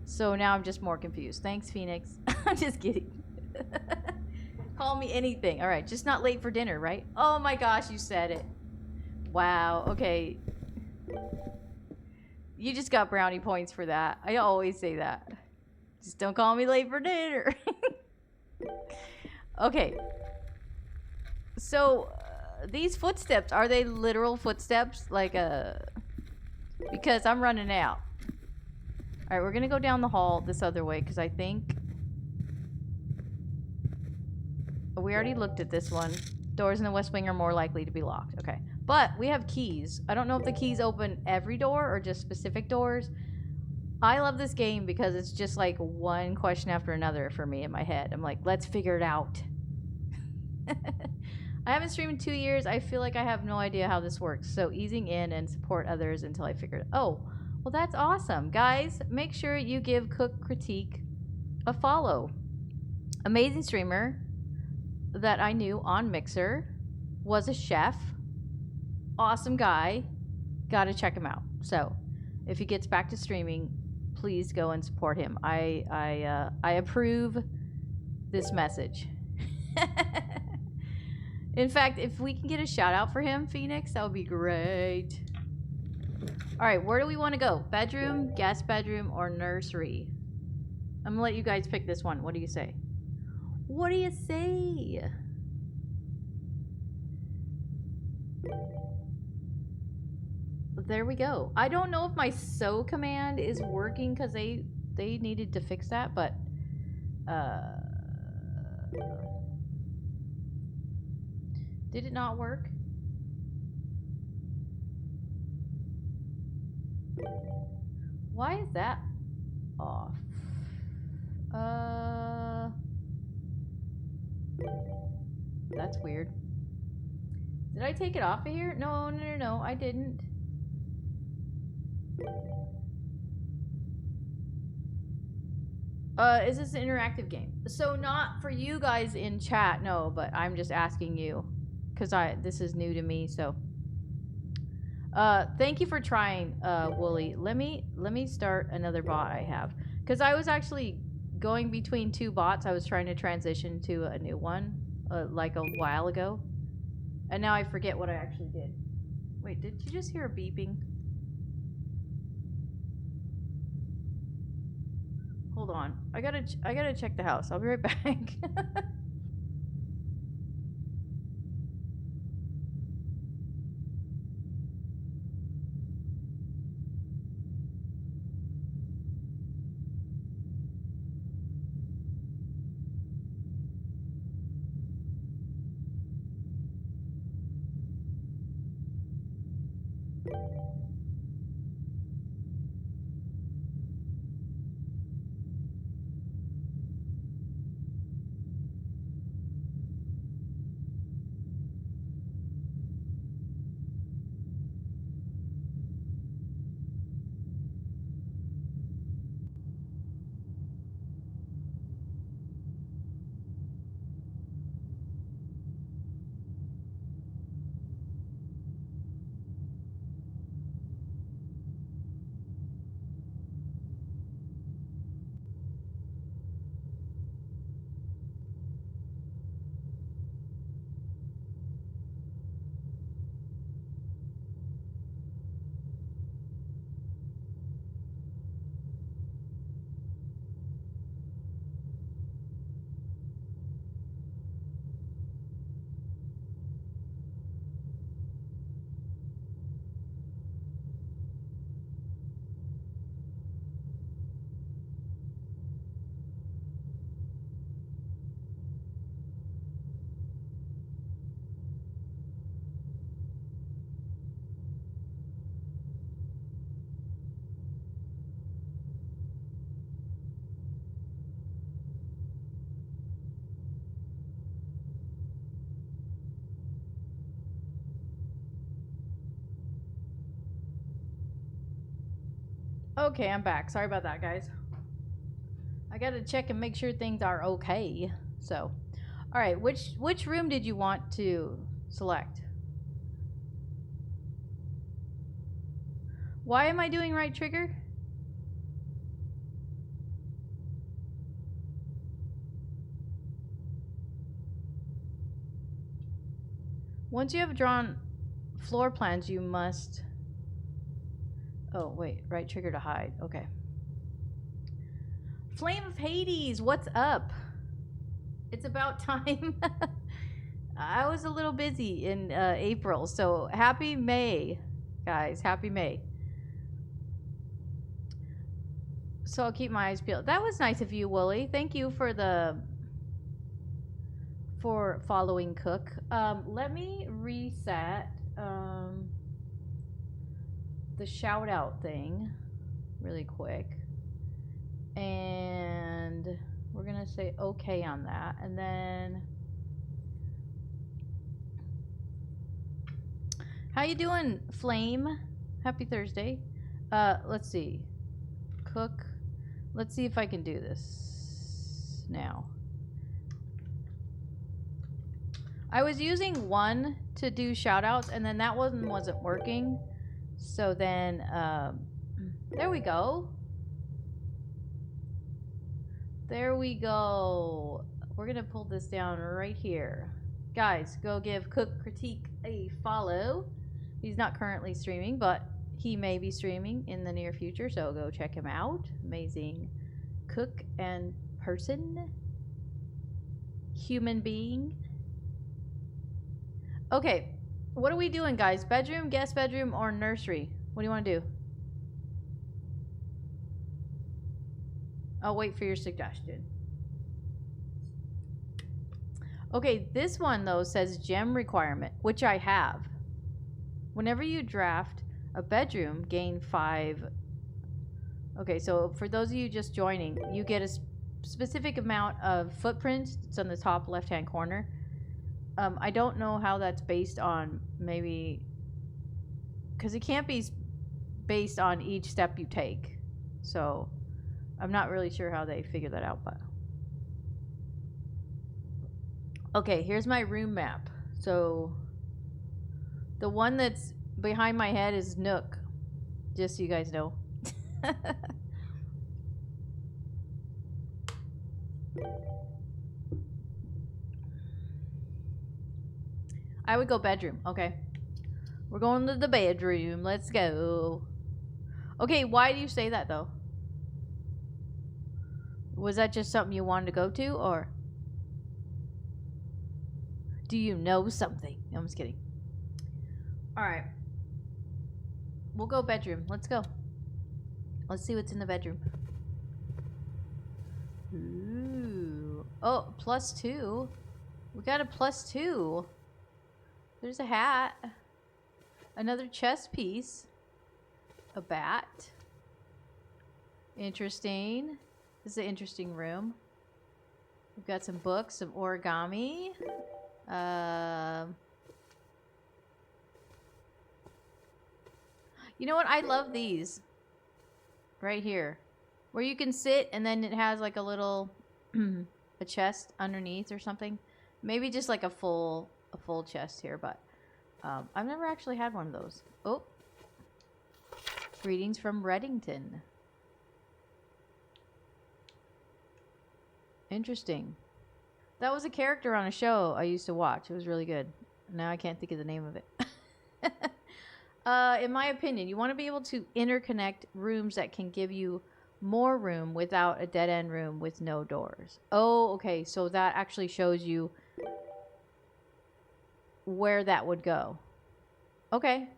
So now I'm just more confused. Thanks, Phoenix. I'm just kidding. Call me anything. All right, just not late for dinner, right? Oh my gosh, you said it. Wow, okay. You just got brownie points for that. I always say that. Just don't call me late for dinner. Okay. So, these footsteps, are they literal footsteps? Like, because I'm running out. All right, we're going to go down the hall this other way because I think we already looked at this one. Doors in the West Wing are more likely to be locked. Okay. But we have keys. I don't know if the keys open every door or just specific doors. I love this game because it's just like one question after another for me in my head. I'm like, let's figure it out. I haven't streamed in 2 years. I feel like I have no idea how this works. So easing in and support others until I figure it out. Oh, well, that's awesome. Guys, make sure you give Cook Critique a follow. Amazing streamer that I knew on Mixer, was a chef, awesome guy, gotta check him out. So if he gets back to streaming, please go and support him. I approve this message. In fact, if we can get a shout out for him, Phoenix, that would be great. All right, where do we want to go? Bedroom, guest bedroom, or nursery? I'm gonna let you guys pick this one. What do you say? What do you say? There we go. I don't know if my sew command is working because they needed to fix that, but did it not work? Why is that off? That's weird. Did I take it off of here? No, I didn't. Is this an interactive game? So not for you guys in chat, no, but I'm just asking you because this is new to me, so thank you for trying, Wooly. Let me start another bot I have because I was actually going between two bots. I was trying to transition to a new one like a while ago, and now I forget what I actually did. Wait, did you just hear a beeping? Hold on, I gotta check the house. I'll be right back. Okay, I'm back. Sorry about that, guys. I gotta check and make sure things are okay. So, all right, which room did you want to select? Why am I doing right trigger? Once you have drawn floor plans, you must... Oh, wait, right trigger to hide. Okay. Flame of Hades, what's up? It's about time. I was a little busy in April, so happy May, guys. Happy May. So I'll keep my eyes peeled. That was nice of you, Wooly. Thank you for following Cook. Let me reset the shout out thing really quick, and we're gonna say okay on that, and then how you doing, Flame? Happy Thursday. Let's see, Cook. Let's see if I can do this now. I was using one to do shout outs, and then that one wasn't working. So then, there we go. There we go. We're going to pull this down right here. Guys, go give Cook Critique a follow. He's not currently streaming, but He may be streaming in the near future, so go check him out. Amazing cook and person. Human being. Okay, what are we doing, guys? Bedroom, guest bedroom, or nursery? What do you want to do? I'll wait for your suggestion. Okay, this one, though, says gem requirement, which I have. Whenever you draft a bedroom, gain 5. Okay, so for those of you just joining, you get a specific amount of footprints. It's on the top left-hand corner. I don't know how that's based on, maybe, because it can't be based on each step you take. So I'm not really sure how they figure that out, but okay, here's my room map. So the one that's behind my head is Nook, just so you guys know. I would go bedroom. Okay, we're going to the bedroom. Let's go. Okay, why do you say that, though? Was that just something you wanted to go to, or do you know something? No, I'm just kidding. All right, we'll go bedroom. Let's go. Let's see what's in the bedroom. Ooh. Oh, +2. We got a +2. There's a hat. Another chess piece. A bat. Interesting. This is an interesting room. We've got some books, some origami. You know what? I love these. Right here. Where you can sit and then it has like a little a chest underneath or something. Maybe just like a full chest here, but I've never actually had one of those. Oh. Greetings from Reddington. Interesting. That was a character on a show I used to watch. It was really good. Now I can't think of the name of it. In my opinion, you want to be able to interconnect rooms that can give you more room without a dead-end room with no doors. Oh, okay. So that actually shows you where that would go. Okay.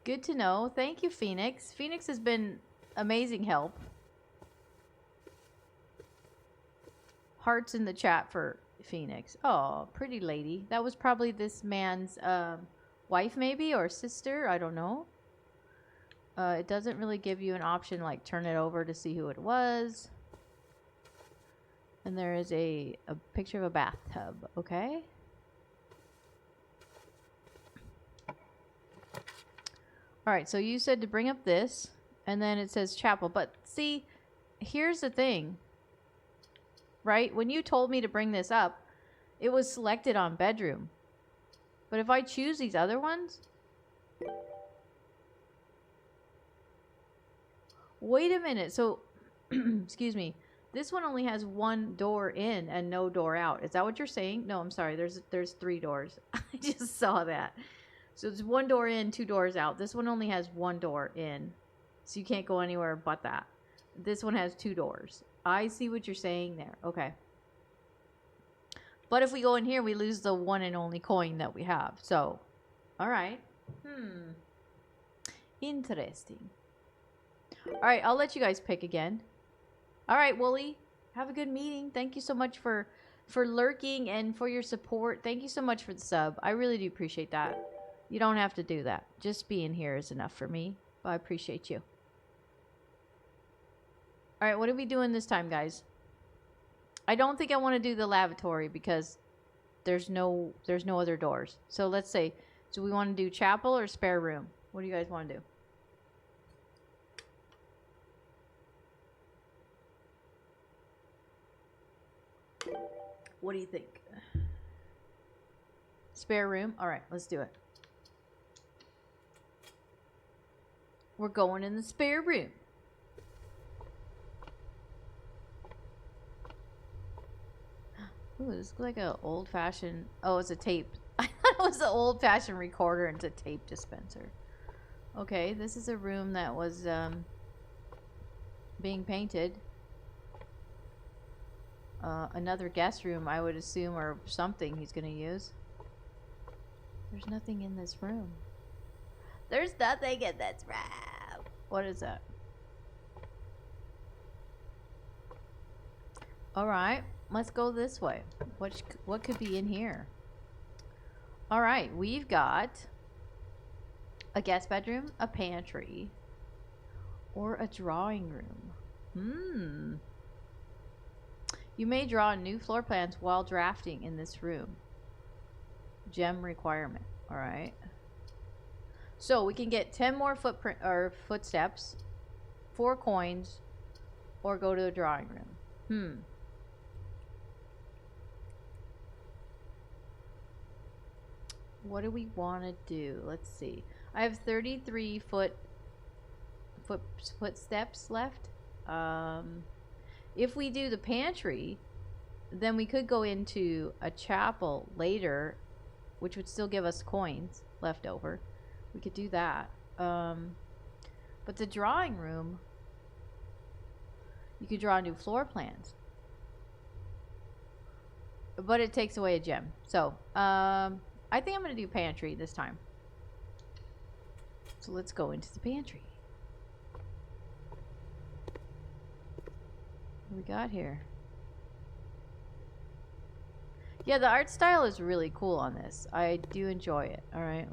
Good to know. Thank you, Phoenix. Phoenix has been amazing help. Hearts in the chat for Phoenix. Oh, pretty lady. That was probably this man's wife, maybe, or sister. I don't know. It doesn't really give you an option like turn it over to see who it was. And there is a picture of a bathtub. Okay. All right, so you said to bring up this, and then it says chapel. But see, here's the thing, right? When you told me to bring this up, it was selected on bedroom. But if I choose these other ones, wait a minute. So, excuse me. This one only has one door in and no door out. Is that what you're saying? No, I'm sorry. There's 3 doors. I just saw that. So it's 1 door in, 2 doors out. This one only has 1 door in. So you can't go anywhere but that. This one has 2 doors. I see what you're saying there. Okay. But if we go in here, we lose the one and only coin that we have. So, all right. Interesting. All right, I'll let you guys pick again. All right, Wooly. Have a good meeting. Thank you so much for lurking and for your support. Thank you so much for the sub. I really do appreciate that. You don't have to do that. Just being here is enough for me. But I appreciate you. All right, what are we doing this time, guys? I don't think I want to do the lavatory because there's no other doors. So let's say, do we want to do chapel or spare room? What do you guys want to do? What do you think? Spare room? All right, let's do it. We're going in the spare room. Ooh, this looks like an old-fashioned... Oh, it's a tape. I thought it was an old-fashioned recorder and it's a tape dispenser. Okay, this is a room that was being painted. Another guest room, I would assume, or something he's gonna use. There's nothing in this room. There's nothing in this room. What is that? Alright, let's go this way. What could be in here? Alright, we've got a guest bedroom, a pantry, or a drawing room. You may draw new floor plans while drafting in this room. Gem requirement. Alright. So we can get 10 more footsteps, 4 coins, or go to the drawing room. What do we want to do? Let's see. I have 33 footsteps left. If we do the pantry, then we could go into a chapel later, which would still give us coins left over. We could do that. But the drawing room, you could draw new floor plans. But it takes away a gem. So, I think I'm going to do pantry this time. So let's go into the pantry. What do we got here? Yeah, the art style is really cool on this. I do enjoy it. Alright,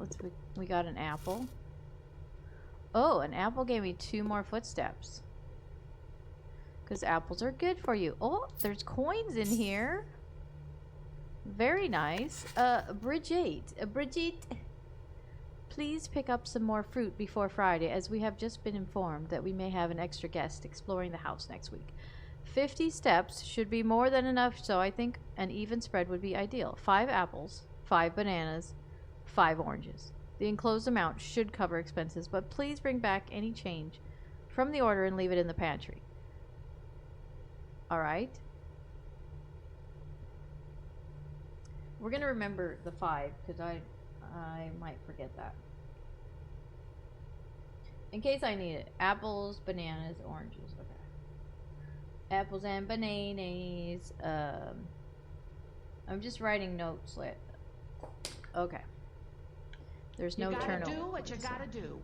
we got an apple. Oh, an apple gave me 2 more footsteps. Because apples are good for you. Oh, there's coins in here. Very nice. Bridget, please pick up some more fruit before Friday, as we have just been informed that we may have an extra guest exploring the house next week. 50 steps should be more than enough, so I think an even spread would be ideal. 5 apples, 5 bananas, 5 oranges. The enclosed amount should cover expenses, but please bring back any change from the order and leave it in the pantry. Alright. We're going to remember the 5, because I might forget that. In case I need it. Apples, bananas, oranges. Okay. Apples and bananas. I'm just writing notes. Okay. There's no turnover. You gotta do what you gotta do.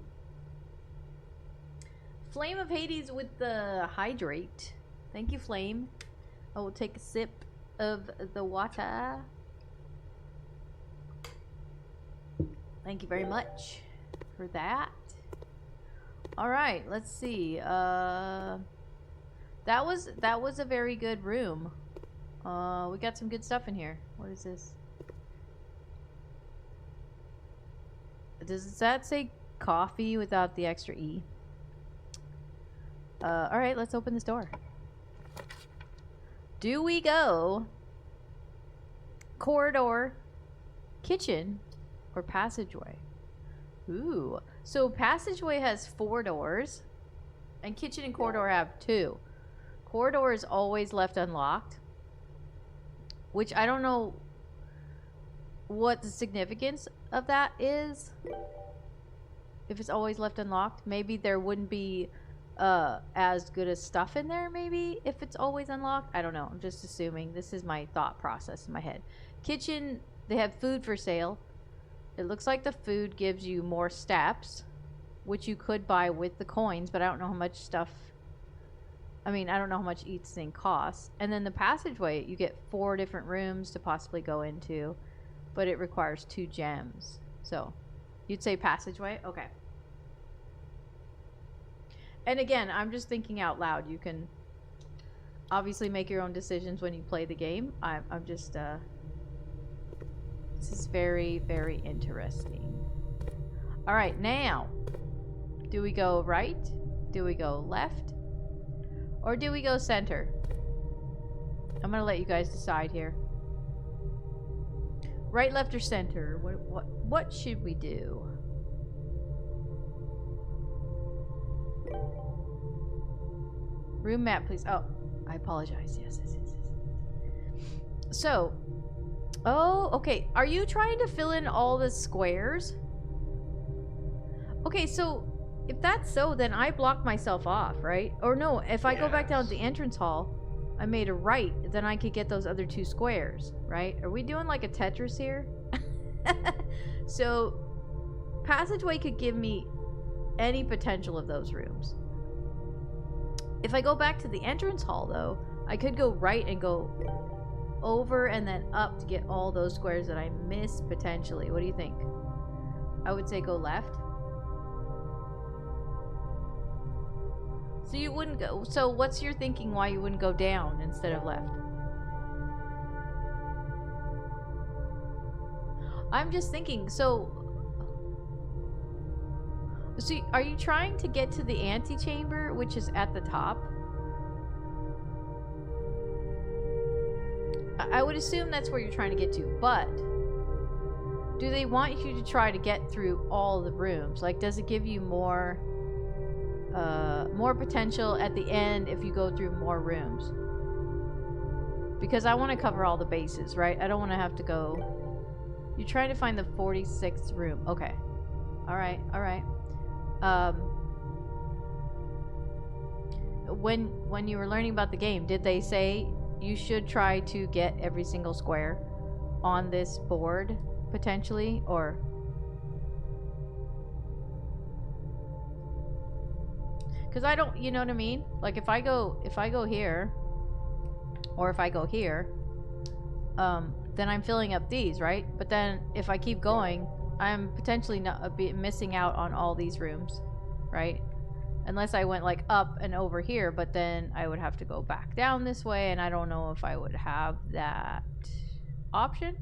Flame of Hades with the hydrate. Thank you, Flame. I will take a sip of the water. Thank you very much for that. Alright, let's see. That was a very good room. We got some good stuff in here. What is this? Does that say coffee without the extra E? Alright, let's open this door. Do we go corridor, kitchen, or passageway? Ooh. So passageway has 4 doors, and kitchen and corridor have 2. Corridor is always left unlocked, which I don't know what the significance of that is. If it's always left unlocked, maybe there wouldn't be as good as stuff in there, maybe, if it's always unlocked. I don't know. I'm just assuming. This is my thought process in my head. Kitchen, they have food for sale. It looks like the food gives you more steps, which you could buy with the coins, but I don't know how much stuff... I mean, I don't know how much each thing costs. And then the passageway, you get 4 different rooms to possibly go into, but it requires 2 gems. So, you'd say passageway? Okay. And again, I'm just thinking out loud. You can obviously make your own decisions when you play the game. I'm just... This is very, very interesting. Alright, now, do we go right? Do we go left? Or do we go center? I'm gonna let you guys decide here. Right, left, or center? What should we do? Room map, please. Oh, I apologize. Yes. So, oh, okay. Are you trying to fill in all the squares? Okay, so If that's so, then I blocked myself off, right? Or no, if I go back down to the entrance hall, I made a right, then I could get those other 2 squares, right? Are we doing like a Tetris here? So, passageway could give me any potential of those rooms. If I go back to the entrance hall, though, I could go right and go over and then up to get all those squares that I missed potentially. What do you think? I would say go left. So you wouldn't go. So what's your thinking why you wouldn't go down instead of left? I'm just thinking, so are you trying to get to the antechamber, which is at the top? I would assume that's where you're trying to get to, but do they want you to try to get through all the rooms? Like, does it give you more potential at the end if you go through more rooms? Because I want to cover all the bases, right? I don't want to have to go... You're trying to find the 46th room. Okay. Alright, alright. When you were learning about the game, did they say you should try to get every single square on this board, potentially? Or... Because I don't, you know what I mean? Like, if I go here, or if I go here, then I'm filling up these, right? But then if I keep going, I'm potentially not missing out on all these rooms, right? Unless I went like up and over here, but then I would have to go back down this way, and I don't know if I would have that option.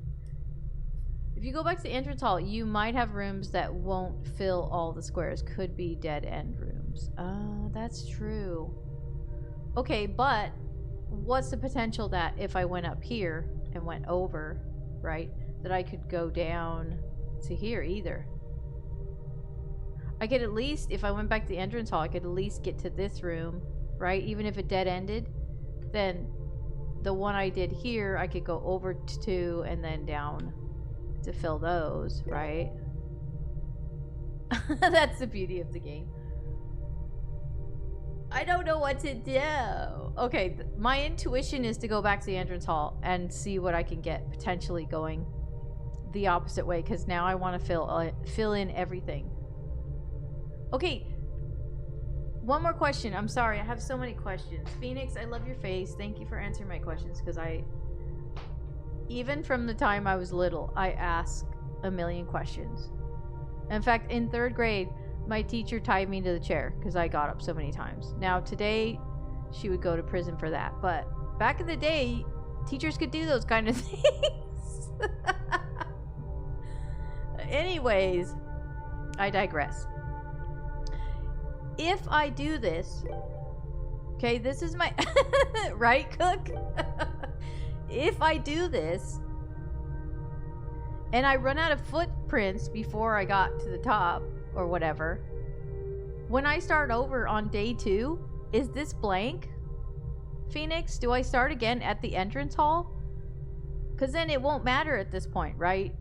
If you go back to the entrance hall, you might have rooms that won't fill all the squares. Could be dead end rooms. That's true. Okay, but what's the potential that if I went up here and went over, right, that I could go down to here either? I could at least, if I went back to the entrance hall, I could at least get to this room, right? Even if it dead ended, then the one I did here, I could go over to and then down to fill those, right? That's the beauty of the game. I don't know what to do. Okay, my intuition is to go back to the entrance hall and see what I can get, potentially going the opposite way, because now I want to fill in everything. Okay, one more question. I'm sorry, I have so many questions. Phoenix, I love your face. Thank you for answering my questions, because even from the time I was little, I ask a million questions. In fact, in 3rd grade, my teacher tied me to the chair because I got up so many times. Now, today, she would go to prison for that. But back in the day, teachers could do those kind of things. Anyways, I digress. If I do this, okay, this is my... right, Cook? If I do this, and I run out of footprints before I got to the top, or whatever, when I start over on day 2, is this blank? Phoenix, do I start again at the entrance hall? Because then it won't matter at this point, right?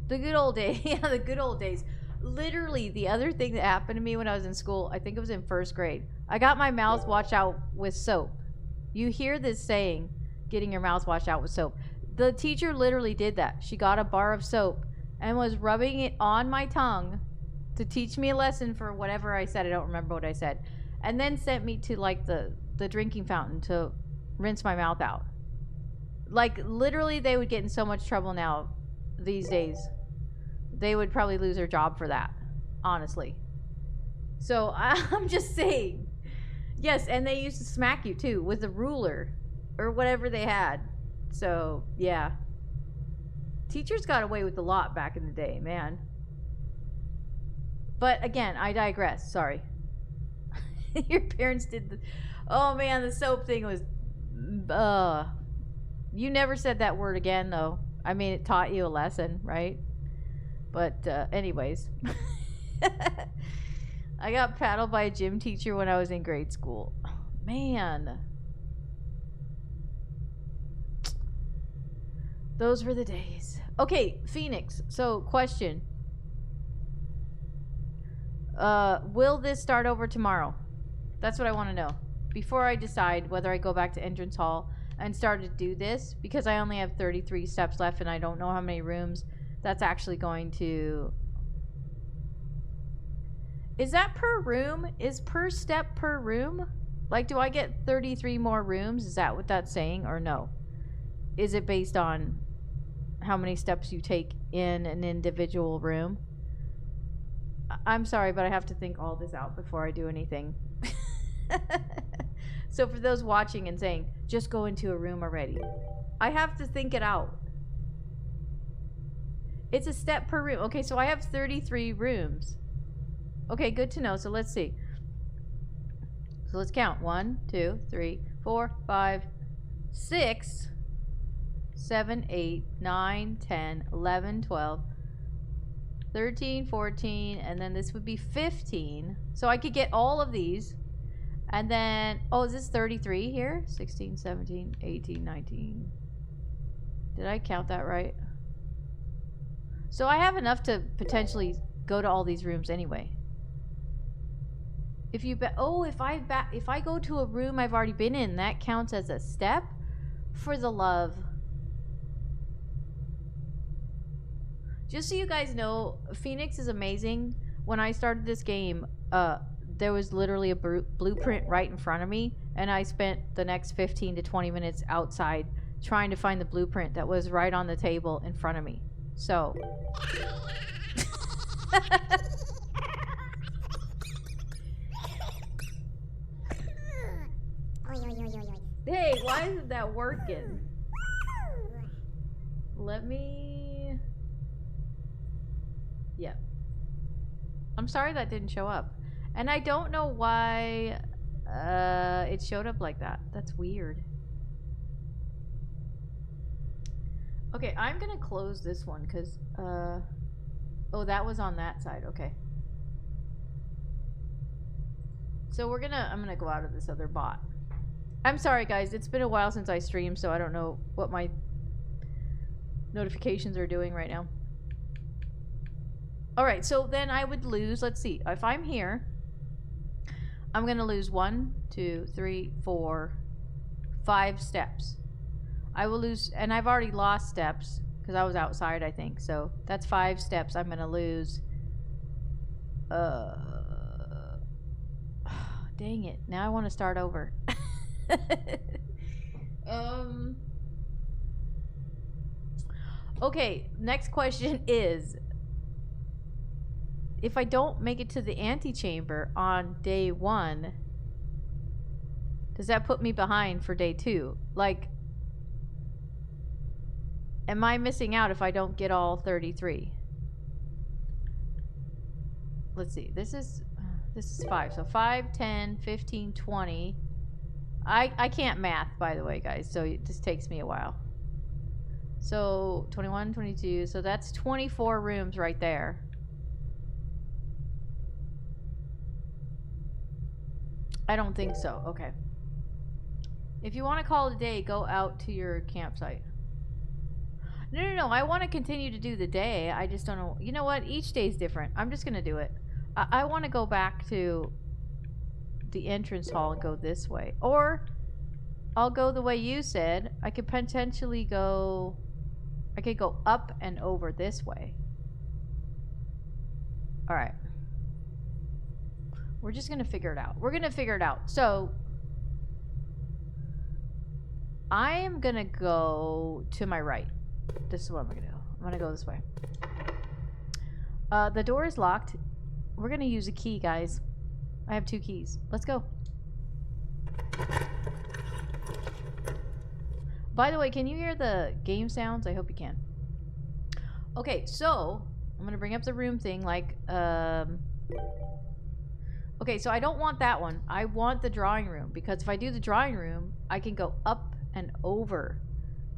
The good old days. Yeah, the good old days. Literally, the other thing that happened to me when I was in school, I think it was in 1st grade, I got my mouth washed out with soap. You hear this saying, getting your mouth washed out with soap. The teacher literally did that. She got a bar of soap and was rubbing it on my tongue to teach me a lesson for whatever I said. I don't remember what I said. And then sent me to like the drinking fountain to rinse my mouth out. Like, literally, they would get in so much trouble now these days. They would probably lose their job for that, honestly. So I'm just saying. Yes, and they used to smack you too with a ruler or whatever they had. So, yeah. Teachers got away with a lot back in the day, man. But again, I digress. Sorry. Your parents did the... Oh, man, the soap thing was... You never said that word again, though. I mean, it taught you a lesson, right? But, anyways. I got paddled by a gym teacher when I was in grade school. Man. Those were the days. Okay, Phoenix. So, question. Will this start over tomorrow? That's what I want to know. Before I decide whether I go back to entrance hall and start to do this, because I only have 33 steps left and I don't know how many rooms that's actually going to... Is that per room? Is per step per room? Like, do I get 33 more rooms? Is that what that's saying, or no? Is it based on how many steps you take in an individual room? I'm sorry, but I have to think all this out before I do anything. So for those watching and saying, just go into a room already, I have to think it out. It's a step per room. Okay, so I have 33 rooms. Okay, good to know. So let's see. So let's count. 1, 2, 3, 4, 5, 6, 7, 8, 9, 10, 11, 12, 13, 14, and then this would be 15. So I could get all of these. And then, oh, is this 33 here? 16, 17, 18, 19. Did I count that right? So I have enough to potentially go to all these rooms anyway. If you if I go to a room I've already been in, that counts as a step? For the love. Just so you guys know, Phoenix is amazing. When I started this game, there was literally a blueprint right in front of me, and I spent the next 15 to 20 minutes outside trying to find the blueprint that was right on the table in front of me. So... Hey, why isn't that working? Let me... Yeah. I'm sorry that didn't show up. And I don't know why it showed up like that. That's weird. Okay, I'm gonna close this one because oh, that was on that side. Okay. So I'm gonna go out of this other bot. I'm sorry guys, it's been a while since I streamed, so I don't know what my notifications are doing right now. Alright, so then I would lose, let's see, if I'm here, I'm gonna lose 1, 2, 3, 4, 5 steps. I will lose, and I've already lost steps because I was outside, I think. So that's 5 steps I'm gonna lose. Dang it! Now I want to start over. Okay. Next question is: if I don't make it to the antechamber on day 1, does that put me behind for day 2? Like, am I missing out if I don't get all 33? Let's see. This is 5. So 5, 10, 15, 20. I can't math, by the way, guys, so it just takes me a while. So 21, 22. So that's 24 rooms right there. I don't think so. Okay. If you want to call it a day, go out to your campsite. No. I want to continue to do the day. I just don't know. You know what? Each day is different. I'm just going to do it. I want to go back to the entrance hall and go this way. Or I'll go the way you said. I could potentially go... I could go up and over this way. Alright. We're just going to figure it out. We're going to figure it out. So, I am going to go to my right. This is what I'm going to do. I'm going to go this way. The door is locked. We're going to use a key, guys. I have 2 keys. Let's go. By the way, can you hear the game sounds? I hope you can. Okay, so I'm going to bring up the room thing like... Okay, so I don't want that one. I want the drawing room, because if I do the drawing room, I can go up and over.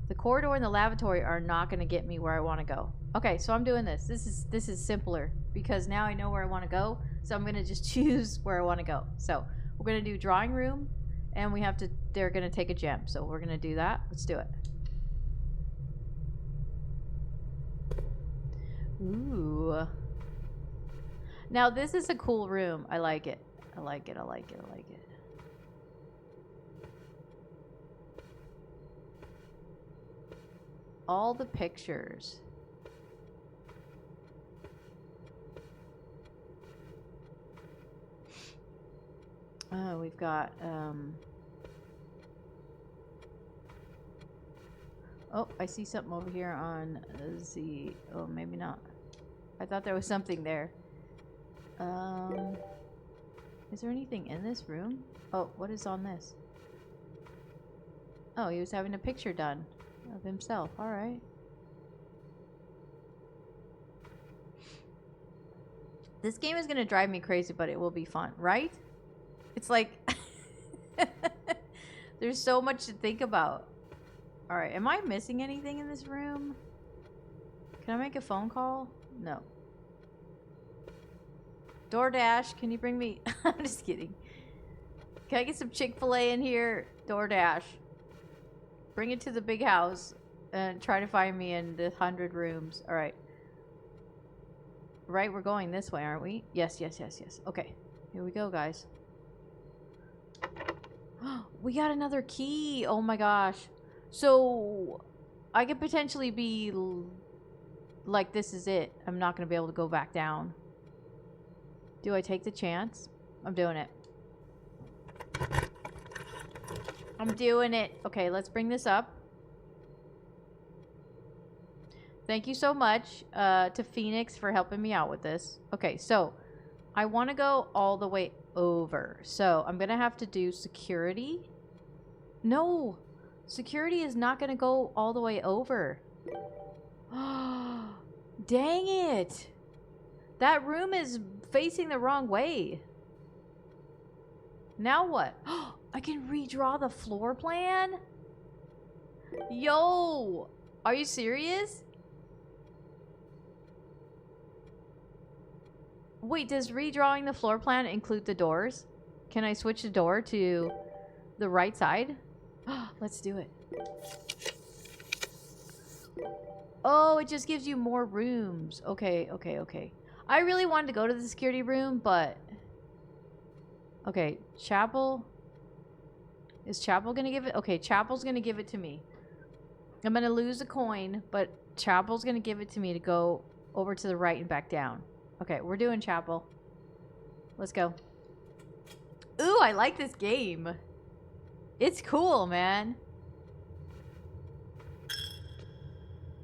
The corridor and the lavatory are not going to get me where I want to go. Okay, so I'm doing this. This is simpler because now I know where I want to go. So I'm going to just choose where I want to go. So we're going to do drawing room, and they're going to take a gem. So we're going to do that. Let's do it. Ooh. Now this is a cool room. I like it. I like it. I like it. I like it. All the pictures. Oh, we've got oh, I see something over here on Z. Oh, maybe not. I thought there was something there. Is there anything in this room? Oh, what is on this? Oh, he was having a picture done of himself. All right. This game is going to drive me crazy, but it will be fun, right? It's like there's so much to think about. All right, am I missing anything in this room? Can I make a phone call? No. DoorDash, can you bring me... I'm just kidding. Can I get some Chick-fil-A in here? DoorDash. Bring it to the big house and try to find me in the 100 rooms. All right. Right, we're going this way, aren't we? Yes, yes, yes, yes. Okay, here we go, guys. We got another key. Oh my gosh. So I could potentially be like, this is it. I'm not going to be able to go back down. Do I take the chance? I'm doing it. I'm doing it. Okay, let's bring this up. Thank you so much to Phoenix for helping me out with this. Okay, so I want to go all the way over. So I'm going to have to do security. No, security is not going to go all the way over. Dang it. That room is facing the wrong way. Now what? I can redraw the floor plan? Yo, are you serious? Wait, does redrawing the floor plan include the doors? Can I switch the door to the right side? Let's do it. Oh, it just gives you more rooms. Okay, okay, okay. I really wanted to go to the security room, but... Okay, Chapel... Is Chapel gonna give it? Okay, Chapel's gonna give it to me. I'm gonna lose a coin, but Chapel's gonna give it to me to go over to the right and back down. Okay, we're doing Chapel. Let's go. Ooh, I like this game. It's cool, man.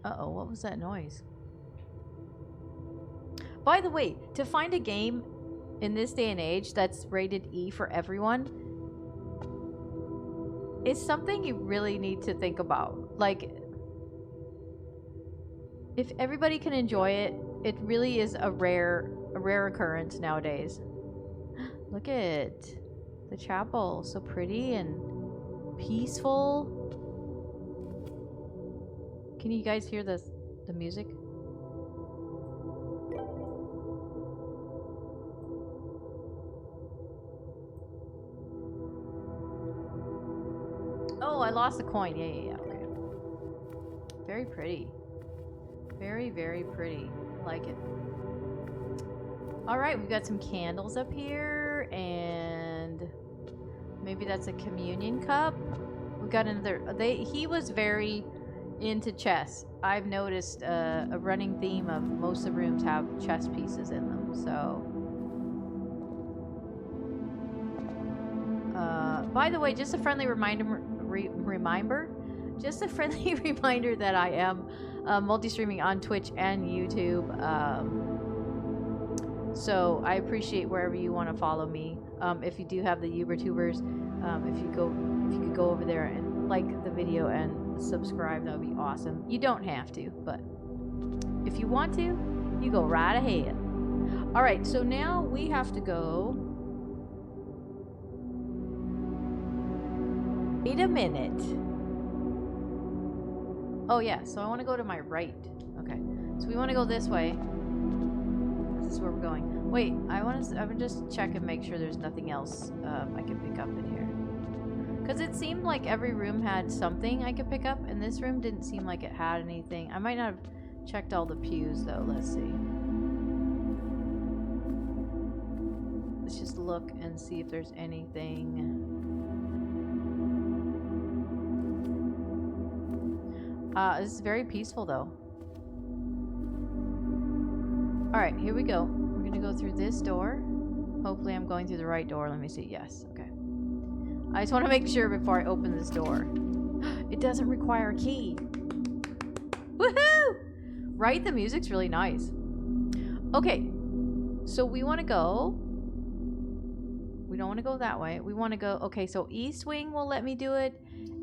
Uh-oh, what was that noise? By the way, to find a game in this day and age that's rated E for everyone, it's something you really need to think about. Like, if everybody can enjoy it, it really is a rare occurrence nowadays. Look at the chapel, so pretty and peaceful. Can you guys hear the music? Oh, I lost a coin. Yeah, okay. Very pretty. Very, very pretty. Like it. Alright, we've got some candles up here, and maybe that's a communion cup. We've got another... He was very into chess. I've noticed a running theme of most of the rooms have chess pieces in them, so... by the way, just a friendly reminder... Just a friendly reminder that I am multi-streaming on Twitch and YouTube. So I appreciate wherever you want to follow me. If you do have the YouTubers, if you could go over there and like the video and subscribe, that would be awesome. You don't have to, but if you want to, you go right ahead. All right, so now we have to go. Wait a minute. Oh yeah, so I want to go to my right. Okay, so we want to go this way. This is where we're going. Wait, I would just check and make sure there's nothing else I can pick up in here. Because it seemed like every room had something I could pick up, and this room didn't seem like it had anything. I might not have checked all the pews though. Let's see. look and see if there's anything. This is very peaceful though. Alright, here we go. We're gonna go through this door. Hopefully I'm going through the right door. Let me see. Yes, okay. I just want to make sure before I open this door. It doesn't require a key. Woohoo! Right? The music's really nice. Okay, so we want to go. We don't want to go that way. We want to go. Okay, so East Wing will let me do it.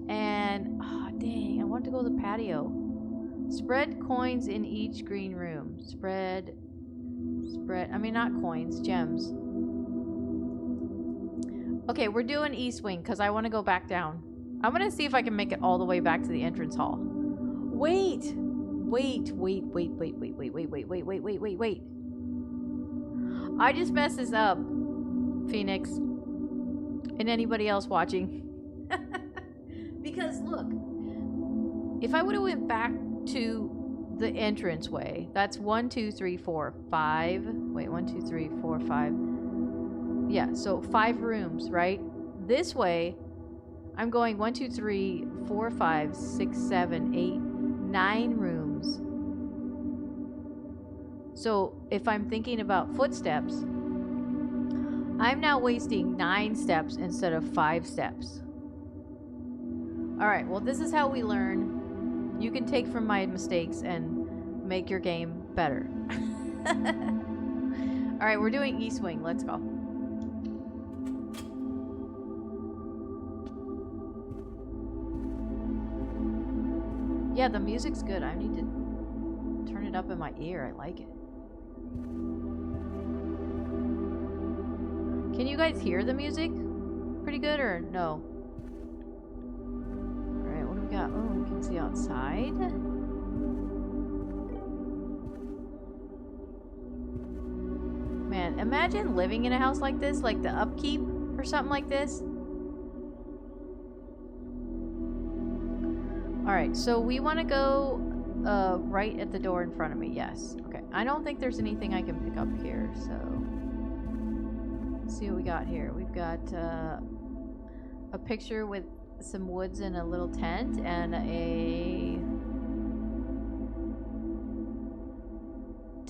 And, oh, dang, I want to go to the patio. Spread coins in each green room. Spread, I mean, not coins, gems. Okay, we're doing East Wing because I want to go back down. I'm going to see if I can make it all the way back to the entrance hall. Wait. I just messed this up, Phoenix. And anybody else watching. Because, look. If I would have went back to the entranceway, that's 1, 2, 3, 4, 5. Wait, 1, 2, 3, 4, 5. Yeah, so 5 rooms, right? This way, I'm going 1, 2, 3, 4, 5, 6, 7, 8, 9 rooms. So if I'm thinking about footsteps, I'm now wasting 9 steps instead of 5 steps. Alright, well, this is how we learn. You can take from my mistakes and make your game better. Alright, we're doing East Wing. Let's go. Yeah, the music's good. I need to turn it up in my ear. I like it. Can you guys hear the music pretty good or no? Alright, what do we got? Oh, we can see outside. Man, imagine living in a house like this, like the upkeep or something like this. Alright, so we want to go right at the door in front of me. Yes. Okay. I don't think there's anything I can pick up here, so... Let's see what we got here. We've got a picture with some woods and a little tent and a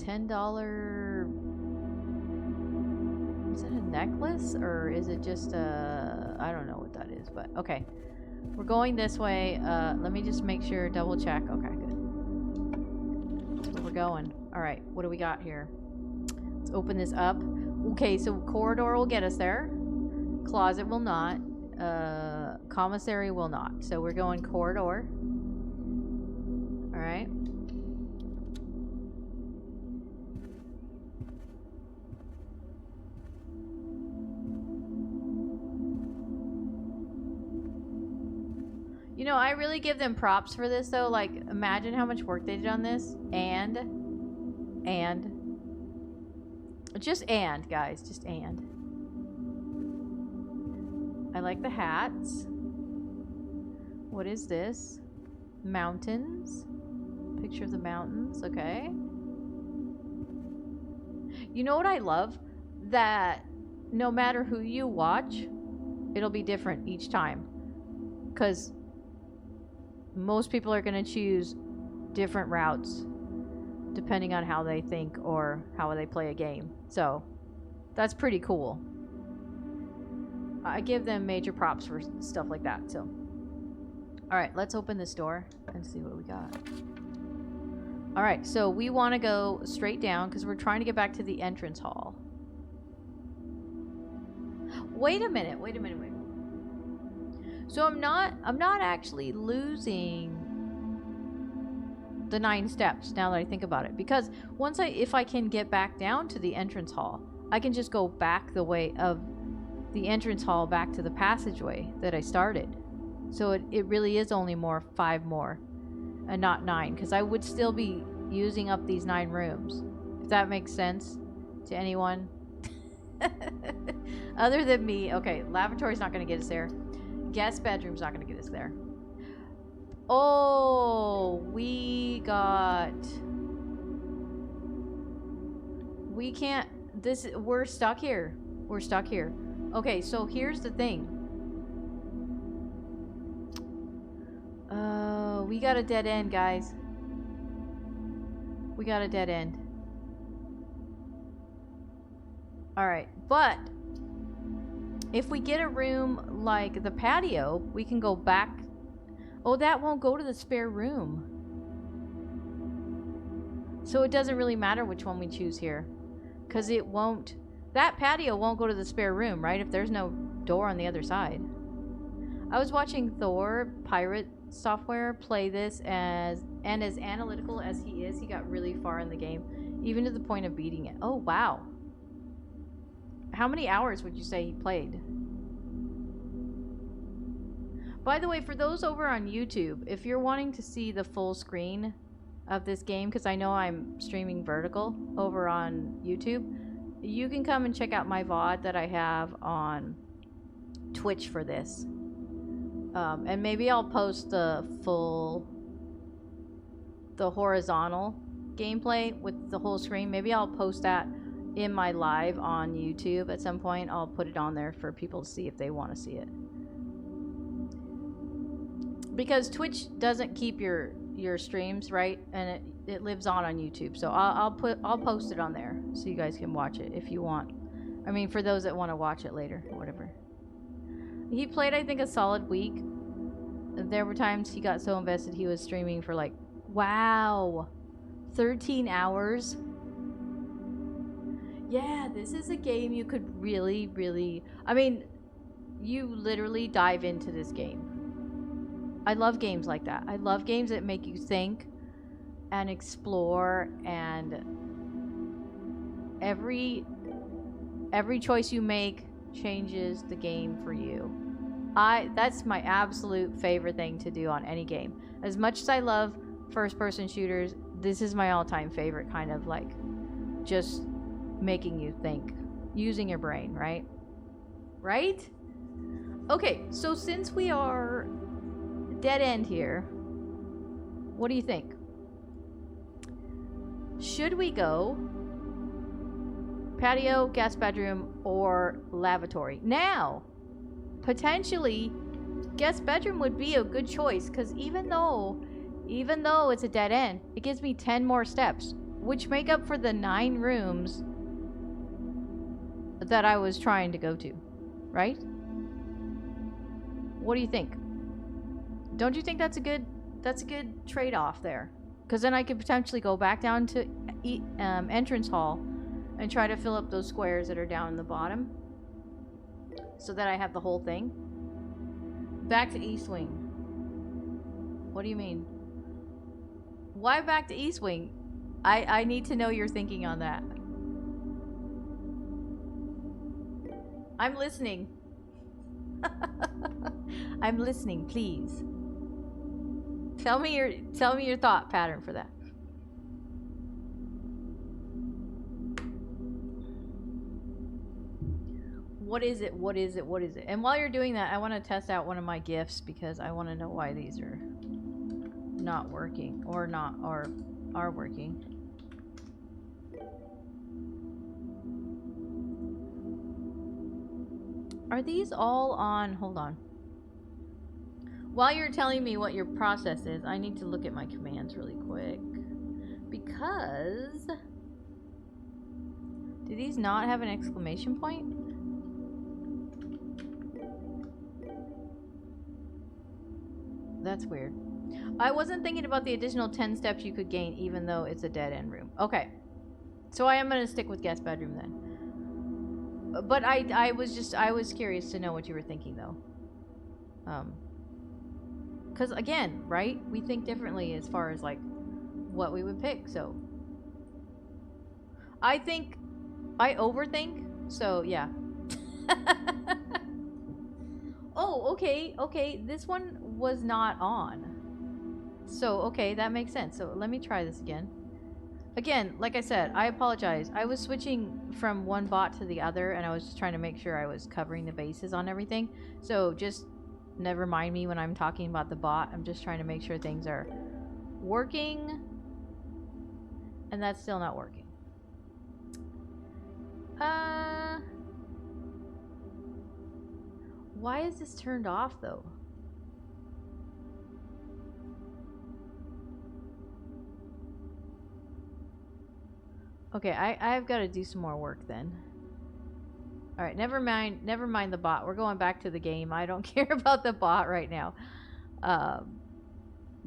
$10... Is it a necklace or is it just a... I don't know what that is, but okay. We're going this way. Let me just make sure, double check. Okay, good. That's where we're going. Alright, what do we got here? Let's open this up. Okay, so corridor will get us there. Closet will not. Commissary will not. So we're going corridor. Alright. You know, I really give them props for this, though. Like, imagine how much work they did on this. Just guys. Just and. I like the hats. What is this? Mountains. Picture of the mountains. Okay. You know what I love? That no matter who you watch, it'll be different each time. Because... most people are going to choose different routes depending on how they think or how they play a game. So that's pretty cool. I give them major props for stuff like that. So, all right, let's open this door and see what we got. All right, so we want to go straight down because we're trying to get back to the entrance hall. Wait a minute. So I'm not actually losing the 9 steps now that I think about it, because if I can get back down to the entrance hall, I can just go back the way of the entrance hall back to the passageway that I started. So it really is only 5 more and not 9, because I would still be using up these 9 rooms, if that makes sense to anyone. Other than me. Okay, lavatory's not going to get us there. Guest bedroom's not going to get us there. Oh, we can't, we're stuck here. We're stuck here. Okay, so here's the thing. We got a dead end, guys. We got a dead end. Alright, but if we get a room like the patio, we can go back. Oh, that won't go to the spare room. So it doesn't really matter which one we choose here. Because it won't... That patio won't go to the spare room, right? If there's no door on the other side. I was watching Thor, Pirate Software, play this as analytical as he is, he got really far in the game. Even to the point of beating it. Oh, wow. How many hours would you say he played? By the way, for those over on YouTube, if you're wanting to see the full screen of this game, because I know I'm streaming vertical over on YouTube, you can come and check out my VOD that I have on Twitch for this. And maybe I'll post the horizontal gameplay with the whole screen. Maybe I'll post that in my live on YouTube at some point. I'll put it on there for people to see if they want to see it. Because Twitch doesn't keep your streams, right? And it lives on YouTube. So I'll post it on there so you guys can watch it if you want. I mean, for those that want to watch it later, whatever. He played, I think, a solid week. There were times he got so invested he was streaming for like, wow, 13 hours. Yeah, this is a game you could really, really... I mean, you literally dive into this game. I love games like that. I love games that make you think and explore, and every choice you make changes the game for you. That's my absolute favorite thing to do on any game. As much as I love first-person shooters, this is my all-time favorite, kind of like just making you think, using your brain, right? Right? Okay, so since we are dead end here, what do you think? Should we go patio, guest bedroom, or lavatory? Now, potentially, guest bedroom would be a good choice, because even though it's a dead end, it gives me 10 more steps, which make up for the 9 rooms that I was trying to go to, right? What do you think? Don't you think that's a good trade-off there? Because then I could potentially go back down to entrance hall and try to fill up those squares that are down in the bottom, so that I have the whole thing. Back to East Wing. What do you mean? Why back to East Wing? I need to know your thinking on that. I'm listening. I'm listening, please. Tell me your thought pattern for that. What is it? What is it? What is it? And while you're doing that, I want to test out one of my gifts, because I want to know why these are not working, or are working. Are these all on? Hold on. While you're telling me what your process is, I need to look at my commands really quick. Because... do these not have an exclamation point? That's weird. I wasn't thinking about the additional 10 steps you could gain, even though it's a dead-end room. Okay. So I am going to stick with guest bedroom then. But I was curious to know what you were thinking, though. Because, again, right? We think differently as far as, like, what we would pick, so. I overthink, so, yeah. Oh, okay. This one was not on. So, okay, that makes sense. So, let me try this again. Again, like I said, I apologize. I was switching from one bot to the other, and I was just trying to make sure I was covering the bases on everything. So, just never mind me when I'm talking about the bot. I'm just trying to make sure things are working. And that's still not working. Why is this turned off though? Okay, I've got to do some more work then. All right, never mind the bot. We're going back to the game. I don't care about the bot right now.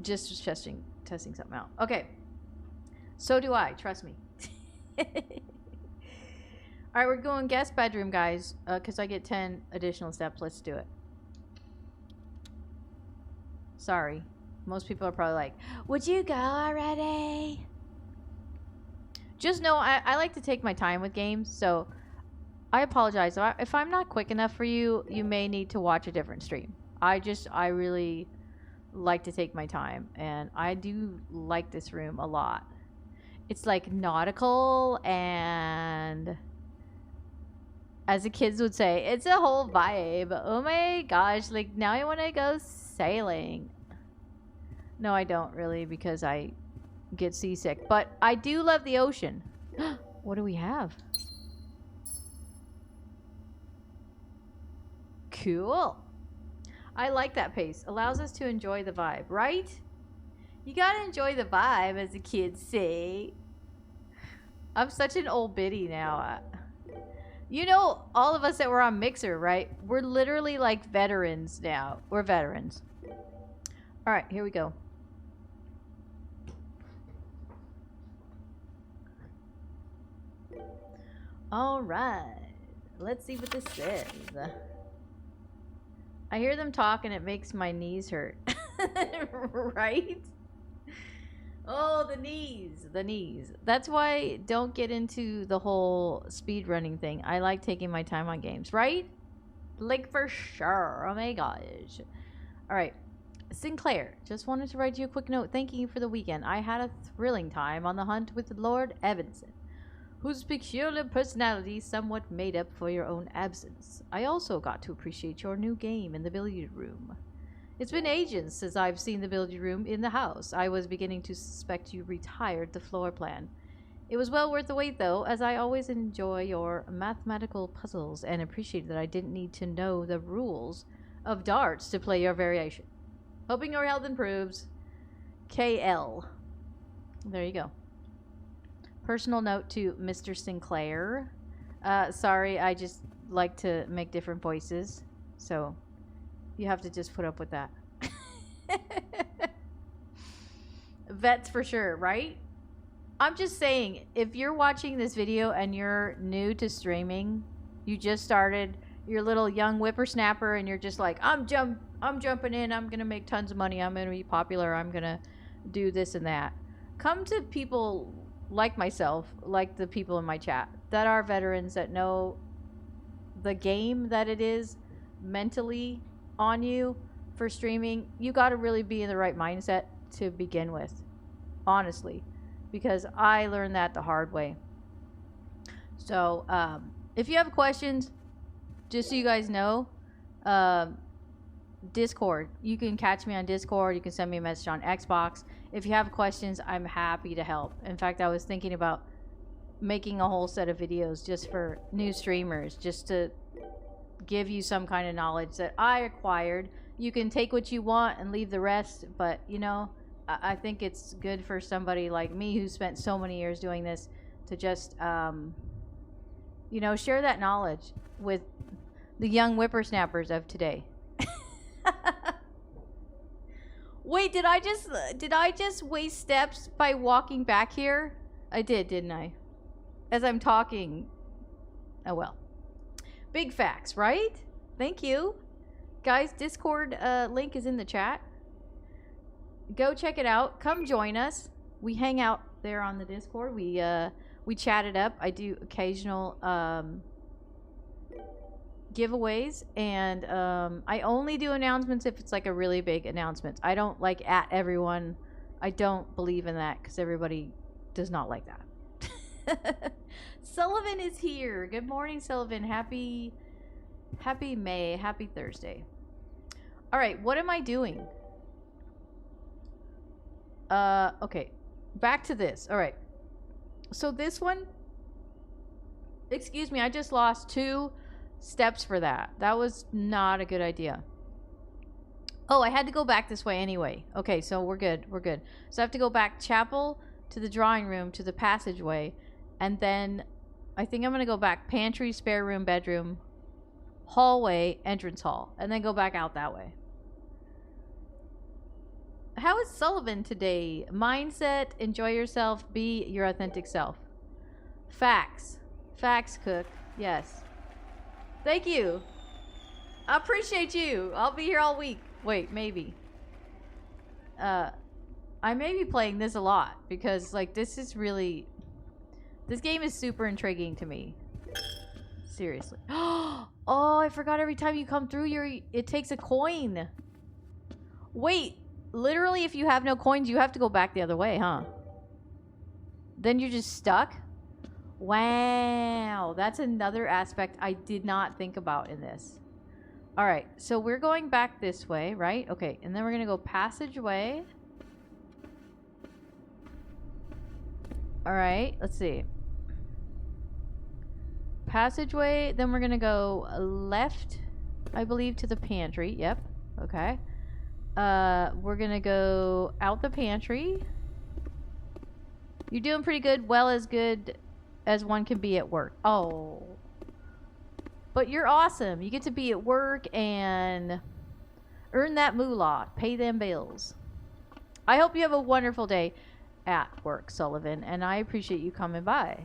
Just testing something out. Okay. So do I, trust me. All right, we're going guest bedroom, guys, because I get 10 additional steps. Let's do it. Sorry. Most people are probably like, would you go already? Just know I like to take my time with games, so I apologize. If I'm not quick enough for you, you may need to watch a different stream. I really like to take my time, and I do like this room a lot. It's like nautical, and as the kids would say, it's a whole vibe. Oh my gosh, like now I want to go sailing. No, I don't really, because I get seasick, but I do love the ocean. What do we have? Cool. I like that pace. Allows us to enjoy the vibe, right? You gotta enjoy the vibe, as the kids say. I'm such an old biddy now. You know, all of us that were on Mixer, right? We're literally like veterans now. We're veterans. All right, here we go. All right. Let's see what this says. I hear them talk and it makes my knees hurt. Right? Oh, the knees. That's why don't get into the whole speed running thing. I like taking my time on games, right? Like for sure. Oh my gosh. All right. Sinclair, just wanted to write you a quick note thanking you for the weekend. I had a thrilling time on the hunt with Lord Evanson, whose peculiar personality somewhat made up for your own absence. I also got to appreciate your new game in the billiard room. It's been ages since I've seen the billiard room in the house. I was beginning to suspect you retired the floor plan. It was well worth the wait, though, as I always enjoy your mathematical puzzles and appreciate that I didn't need to know the rules of darts to play your variation. Hoping your health improves. KL. There you go. Personal note to Mr. Sinclair. Sorry, I just like to make different voices, so you have to just put up with that. Vets for sure, right? I'm just saying, if you're watching this video and you're new to streaming, you just started, you're a little young whippersnapper, and you're just like, I'm jumping in, I'm gonna make tons of money, I'm gonna be popular, I'm gonna do this and that. Come to people like myself, like the people in my chat, that are veterans, that know the game that it is mentally on you for streaming. You got to really be in the right mindset to begin with, honestly, because I learned that the hard way. So if you have questions, just so you guys know, Discord, you can catch me on Discord. You can send me a message on Xbox. If you have questions, I'm happy to help. In fact, I was thinking about making a whole set of videos just for new streamers, just to give you some kind of knowledge that I acquired. You can take what you want and leave the rest, but you know, I think it's good for somebody like me who spent so many years doing this to just you know, share that knowledge with the young whippersnappers of today. Wait, did I just waste steps by walking back here? I did, didn't I? As I'm talking. Oh well. Big facts, right? Thank you. Guys, Discord link is in the chat. Go check it out. Come join us. We hang out there on the Discord. We chat it up. I do occasional giveaways, and I only do announcements if it's like a really big announcement. I don't like at everyone. I don't believe in that because everybody does not like that. Sullivan is here. Good morning, Sullivan. Happy May. Happy Thursday. All right, what am I doing? Okay. Back to this. All right. So this one, excuse me, I just lost 2 steps for that. That was not a good idea. Oh, I had to go back this way anyway. Okay, so we're good. We're good. So I have to go back chapel to the drawing room to the passageway. And then I think I'm going to go back pantry, spare room, bedroom, hallway, entrance hall. And then go back out that way. How is Sullivan today? Mindset, enjoy yourself, be your authentic self. Facts. Facts, Cook. Yes. Thank you. I appreciate you. I'll be here all week. Wait, maybe. I may be playing this a lot because, like, this game is super intriguing to me. Seriously. Oh, I forgot every time you come through, it takes a coin. Wait, literally, if you have no coins, you have to go back the other way, huh? Then you're just stuck? Wow, that's another aspect I did not think about in this. All right, so we're going back this way, right? Okay, and then we're going to go passageway. All right, let's see. Passageway, then we're going to go left, I believe, to the pantry. Yep, okay. We're going to go out the pantry. You're doing pretty good, well as good as one can be at work. Oh. But you're awesome. You get to be at work and earn that moolah. Pay them bills. I hope you have a wonderful day at work, Sullivan, and I appreciate you coming by.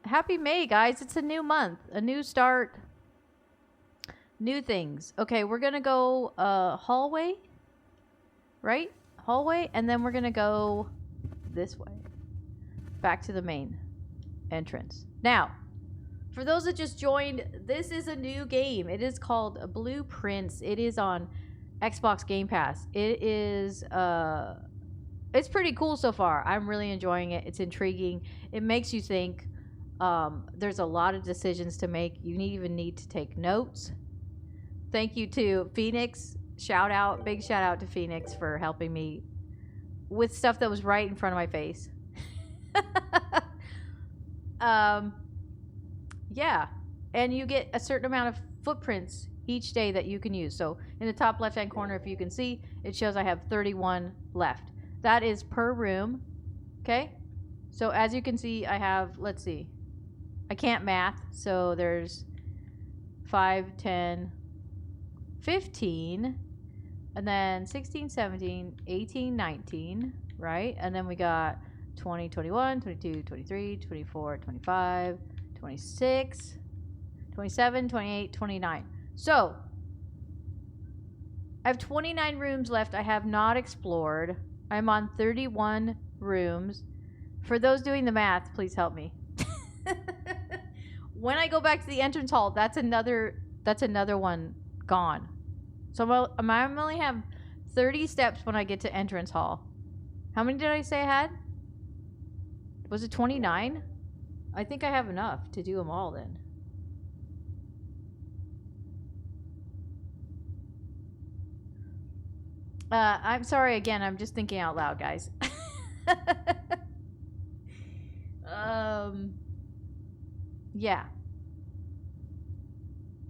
Happy May, guys. It's a new month. A new start. New things. Okay, we're going to go hallway. Right? Hallway. And then we're going to go this way. Back to the main entrance. Now, for those that just joined, this is a new game. It is called Blueprints. It is on Xbox Game Pass. It is it's pretty cool so far. I'm really enjoying it. It's intriguing. It makes you think. There's a lot of decisions to make. You even need to take notes. Thank you to Phoenix. Big shout out to Phoenix for helping me with stuff that was right in front of my face. Yeah, and you get a certain amount of footprints each day that you can use. So in the top left hand corner, if you can see, it shows I have 31 left. That is per room. Okay, so as you can see, I have, let's see, I can't math, so there's 5, 10, 15, and then 16, 17, 18, 19, right? And then we got 20, 21, 22, 23, 24, 25, 26, 27, 28, 29. So, I have 29 rooms left I have not explored. I'm on 31 rooms. For those doing the math, please help me. When I go back to the entrance hall, that's another one gone. So I only have 30 steps when I get to entrance hall. How many did I say I had? Was it 29? I think I have enough to do them all then. I'm sorry again. I'm just thinking out loud, guys. Yeah.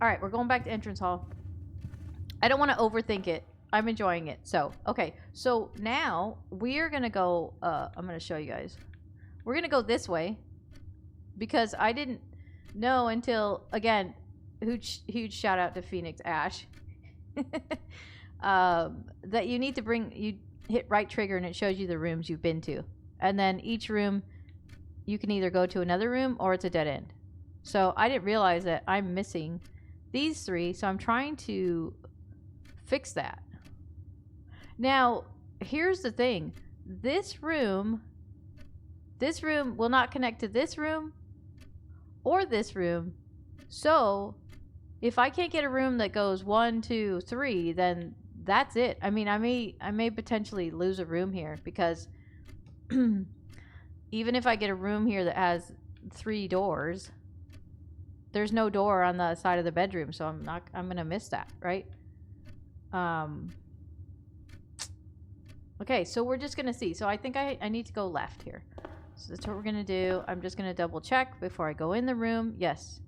All right, we're going back to entrance hall. I don't want to overthink it. I'm enjoying it. So, okay. So now we're going to go, I'm going to show you guys. We're going to go this way because I didn't know until, again, huge shout out to Phoenix Ash. That you need to you hit right trigger and it shows you the rooms you've been to. And then each room, you can either go to another room or it's a dead end. So I didn't realize that I'm missing these 3. So I'm trying to fix that. Now, here's the thing. This room will not connect to this room or this room. So if I can't get a room that goes 1, 2, 3, then that's it. I mean, I may potentially lose a room here because even if I get a room here that has 3 doors, there's no door on the side of the bedroom, so I'm going to miss that, right? Okay, so we're just going to see. So I think I need to go left here. So that's what we're going to do. I'm just going to double check before I go in the room. Yes.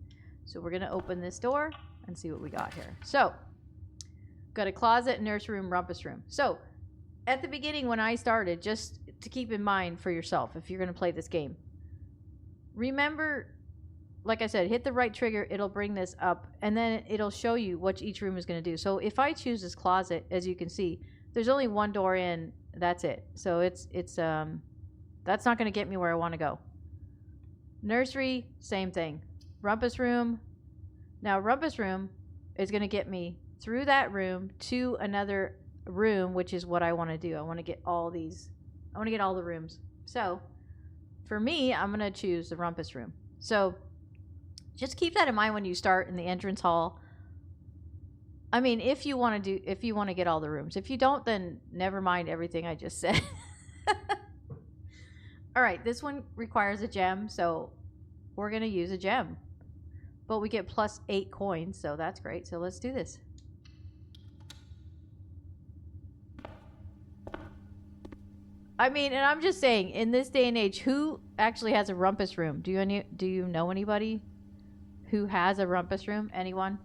So we're going to open this door and see what we got here. So, got a closet, nursery room, rumpus room. So, at the beginning when I started, just to keep in mind for yourself if you're going to play this game, remember, like I said, hit the right trigger, it'll bring this up, and then it'll show you what each room is going to do. So if I choose this closet, as you can see, there's only one door in, that's it. So it's that's not going to get me where I want to go. Nursery, same thing. Rumpus room. Now rumpus room is going to get me through that room to another room, which is what I want to do. I want to get all these, I want to get all the rooms. So for me, I'm going to choose the rumpus room. So just keep that in mind when you start in the entrance hall. I mean, if you want to get all the rooms. If you don't, then never mind everything I just said. All right, this one requires a gem, so we're going to use a gem. But we get plus 8 coins, so that's great. So let's do this. I mean, and I'm just saying, in this day and age, who actually has a rumpus room? Do you know anybody who has a rumpus room? Anyone?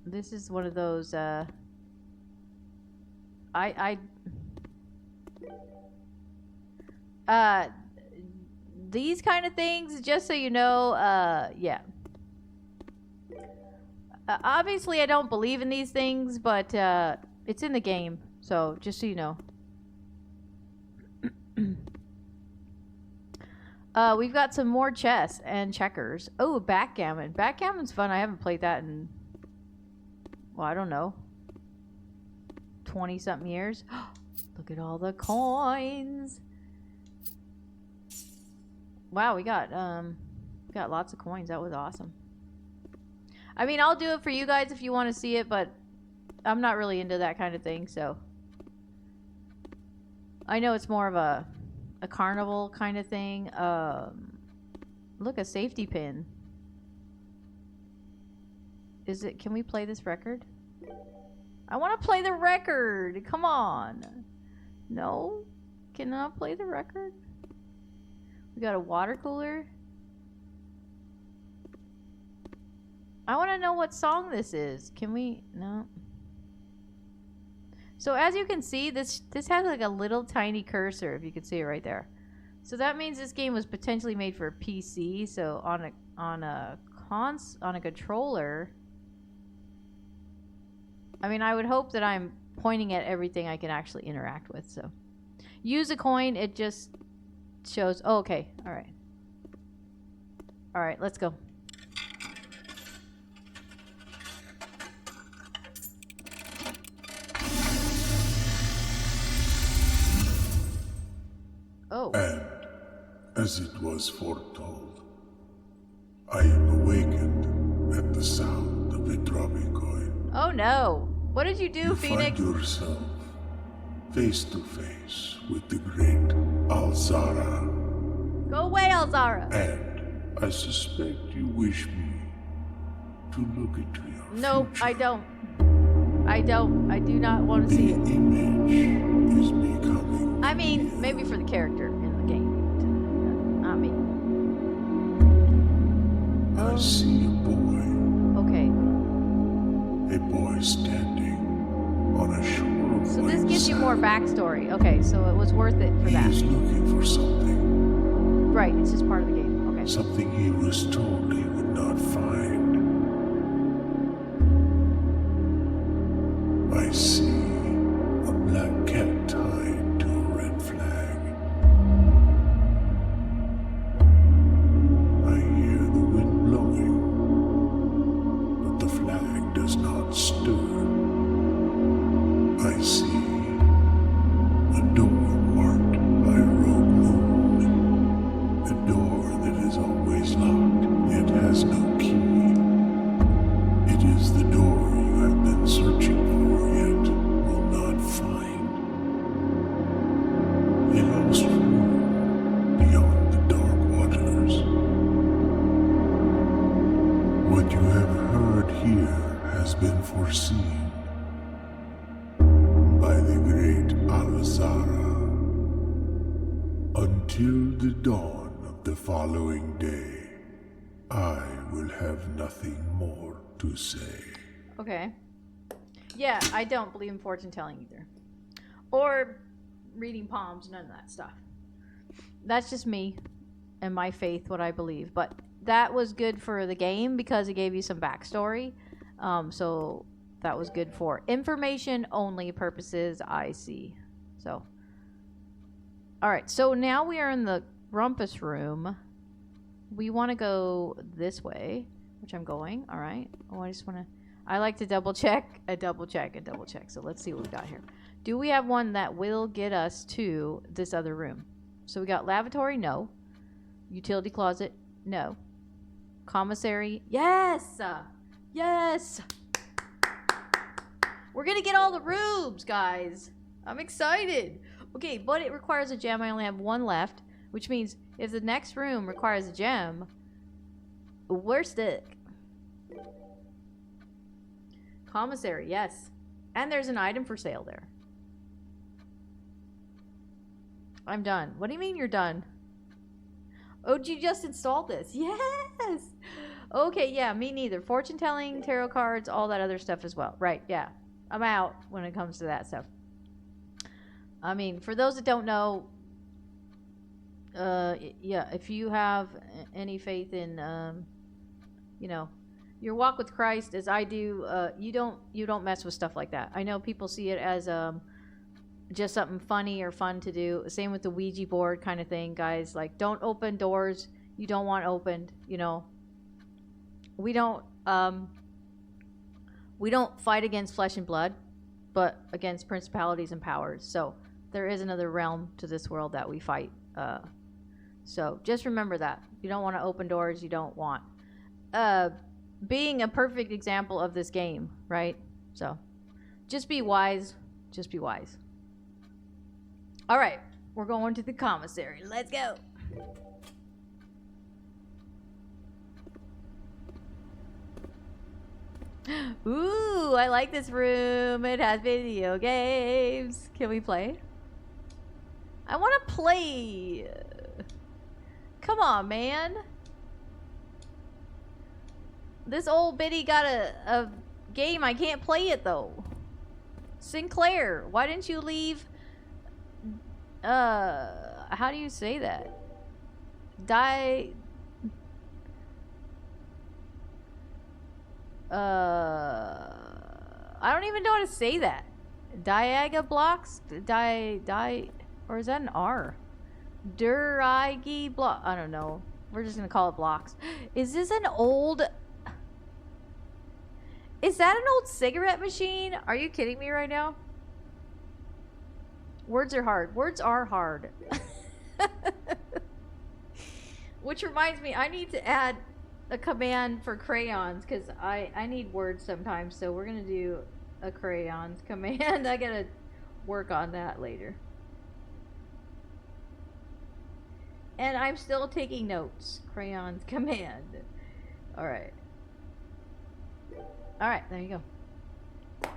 This is one of those these kind of things, just so you know, yeah. Obviously I don't believe in these things, but it's in the game, so just so you know. We've got some more chess and checkers. Oh, backgammon. Backgammon's fun. I haven't played that in, well, I don't know, 20-something years. Look at all the coins. Wow, we got lots of coins. That was awesome. I mean, I'll do it for you guys if you want to see it, but I'm not really into that kind of thing, so. I know it's more of a carnival kind of thing. Look, a safety pin. Can we play this record? I want to play the record. Come on. No? Cannot play the record? We got a water cooler. I want to know what song this is. Can we? No. So as you can see, this has like a little tiny cursor, if you can see it right there. So that means this game was potentially made for a PC. So on a controller, I mean, I would hope that I'm pointing at everything I can actually interact with. So use a coin. It just shows. Oh, okay. All right. All right. Let's go. Oh. And as it was foretold, I am awakened at the sound of a dropping coin. Oh no. What did you do, You Phoenix? find yourself face to face with the great Alzara. Go away, Alzara. And I suspect you wish me to look into your Nope, future. I don't. I don't. I do not want to The see it. image is becoming I mean, maybe for the character in the game. Not me. I see a boy. Okay. A boy standing on a shore of So white this gives you more sand. backstory. Okay, so it was worth it for He that. is looking for something. Right, it's just part of the game. Okay. Something he was told he would not find. I see a black cat tied to a red flag. I hear the wind blowing, but the flag does not stir. I see a door marked by a rogue moon. A door that is always locked, yet has no key. It is the door you have been searching for, yet will not find. A lost room beyond the dark waters. What you have heard here has been foreseen by the great Alzara. Until the dawn of the following day, I will have nothing more to say. Okay. Yeah, I don't believe in fortune telling either. Or reading palms, none of that stuff. That's just me and my faith, what I believe. But that was good for the game because it gave you some backstory. So that was good for information only purposes, I see. So, all right. So now we are in the rumpus room. We want to go this way, which I'm going. All right. Oh, I just want to. I like to double check, double check. So let's see what we got here. Do we have one that will get us to this other room? So we got lavatory, no. Utility closet, no. Commissary, yes! Yes! We're gonna get all the rooms, guys. I'm excited. Okay, but it requires a gem. I only have one left, which means if the next room requires a gem, we're stuck. Commissary, yes. And there's an item for sale there. I'm done. What do you mean you're done? Oh, you just installed this? Yes! Okay, yeah, me neither. Fortune telling, tarot cards, all that other stuff as well. Right, yeah. I'm out when it comes to that stuff. I mean, for those that don't know, yeah, if you have any faith in, you know, your walk with Christ, as I do, you don't mess with stuff like that. I know people see it as just something funny or fun to do. Same with the Ouija board kind of thing, guys. Like, don't open doors you don't want opened. You know, we don't fight against flesh and blood, but against principalities and powers. So there is another realm to this world that we fight. So just remember that you don't want to open doors you don't want. Being a perfect example of this game, right? So just be wise. Just be wise. All right, we're going to the commissary. Let's go. Ooh, I like this room. It has video games. Can we play? I want to play. Come on, man. This old biddy got a game. I can't play it, though. Sinclair, why didn't you leave... how do you say that? I don't even know how to say that. Diaga blocks? Or is that an R? Duragi block. I don't know. We're just gonna call it blocks. Is this an old... Is that an old cigarette machine? Are you kidding me right now? Words are hard. Words are hard. Which reminds me, I need to add a command for crayons because I need words sometimes. So we're going to do a crayons command. I got to work on that later. And I'm still taking notes. Crayons command. All right. All right, there you go.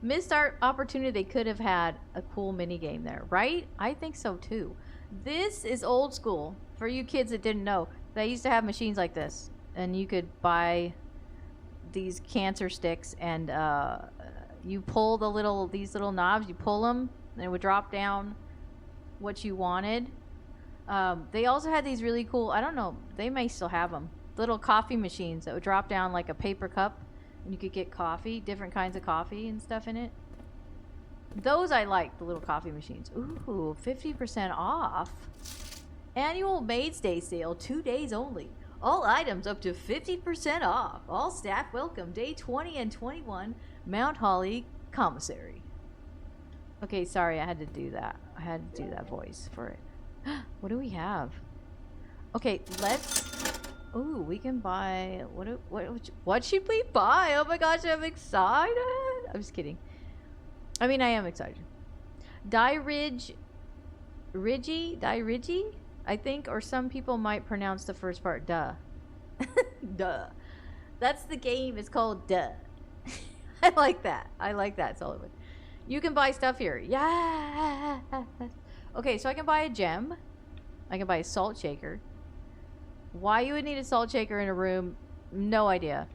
Missed our opportunity. They could have had a cool mini game there, right? I think so too. This is old school. For you kids that didn't know, they used to have machines like this, and you could buy these cancer sticks, and you pull these little knobs. You pull them, and it would drop down what you wanted. They also had these really cool. I don't know. They may still have them. Little coffee machines that would drop down like a paper cup, and you could get coffee, different kinds of coffee and stuff in it. Those I like, the little coffee machines. Ooh, 50% off. Annual Maid's Day sale, 2 days only. All items up to 50% off. All staff welcome. Day 20 and 21, Mount Holly Commissary. Okay, sorry, I had to do that. I had to do that voice for it. What do we have? Okay, let's... Ooh, we can buy... What should we buy? Oh my gosh, I'm excited. I'm just kidding. I mean, I am excited. Ridgy, I think, or some people might pronounce the first part duh. Duh. That's the game. It's called Duh. I like that. I like that, Sullivan. You can buy stuff here. Yeah. Okay, so I can buy a gem. I can buy a salt shaker. Why you would need a salt shaker in a room, no idea.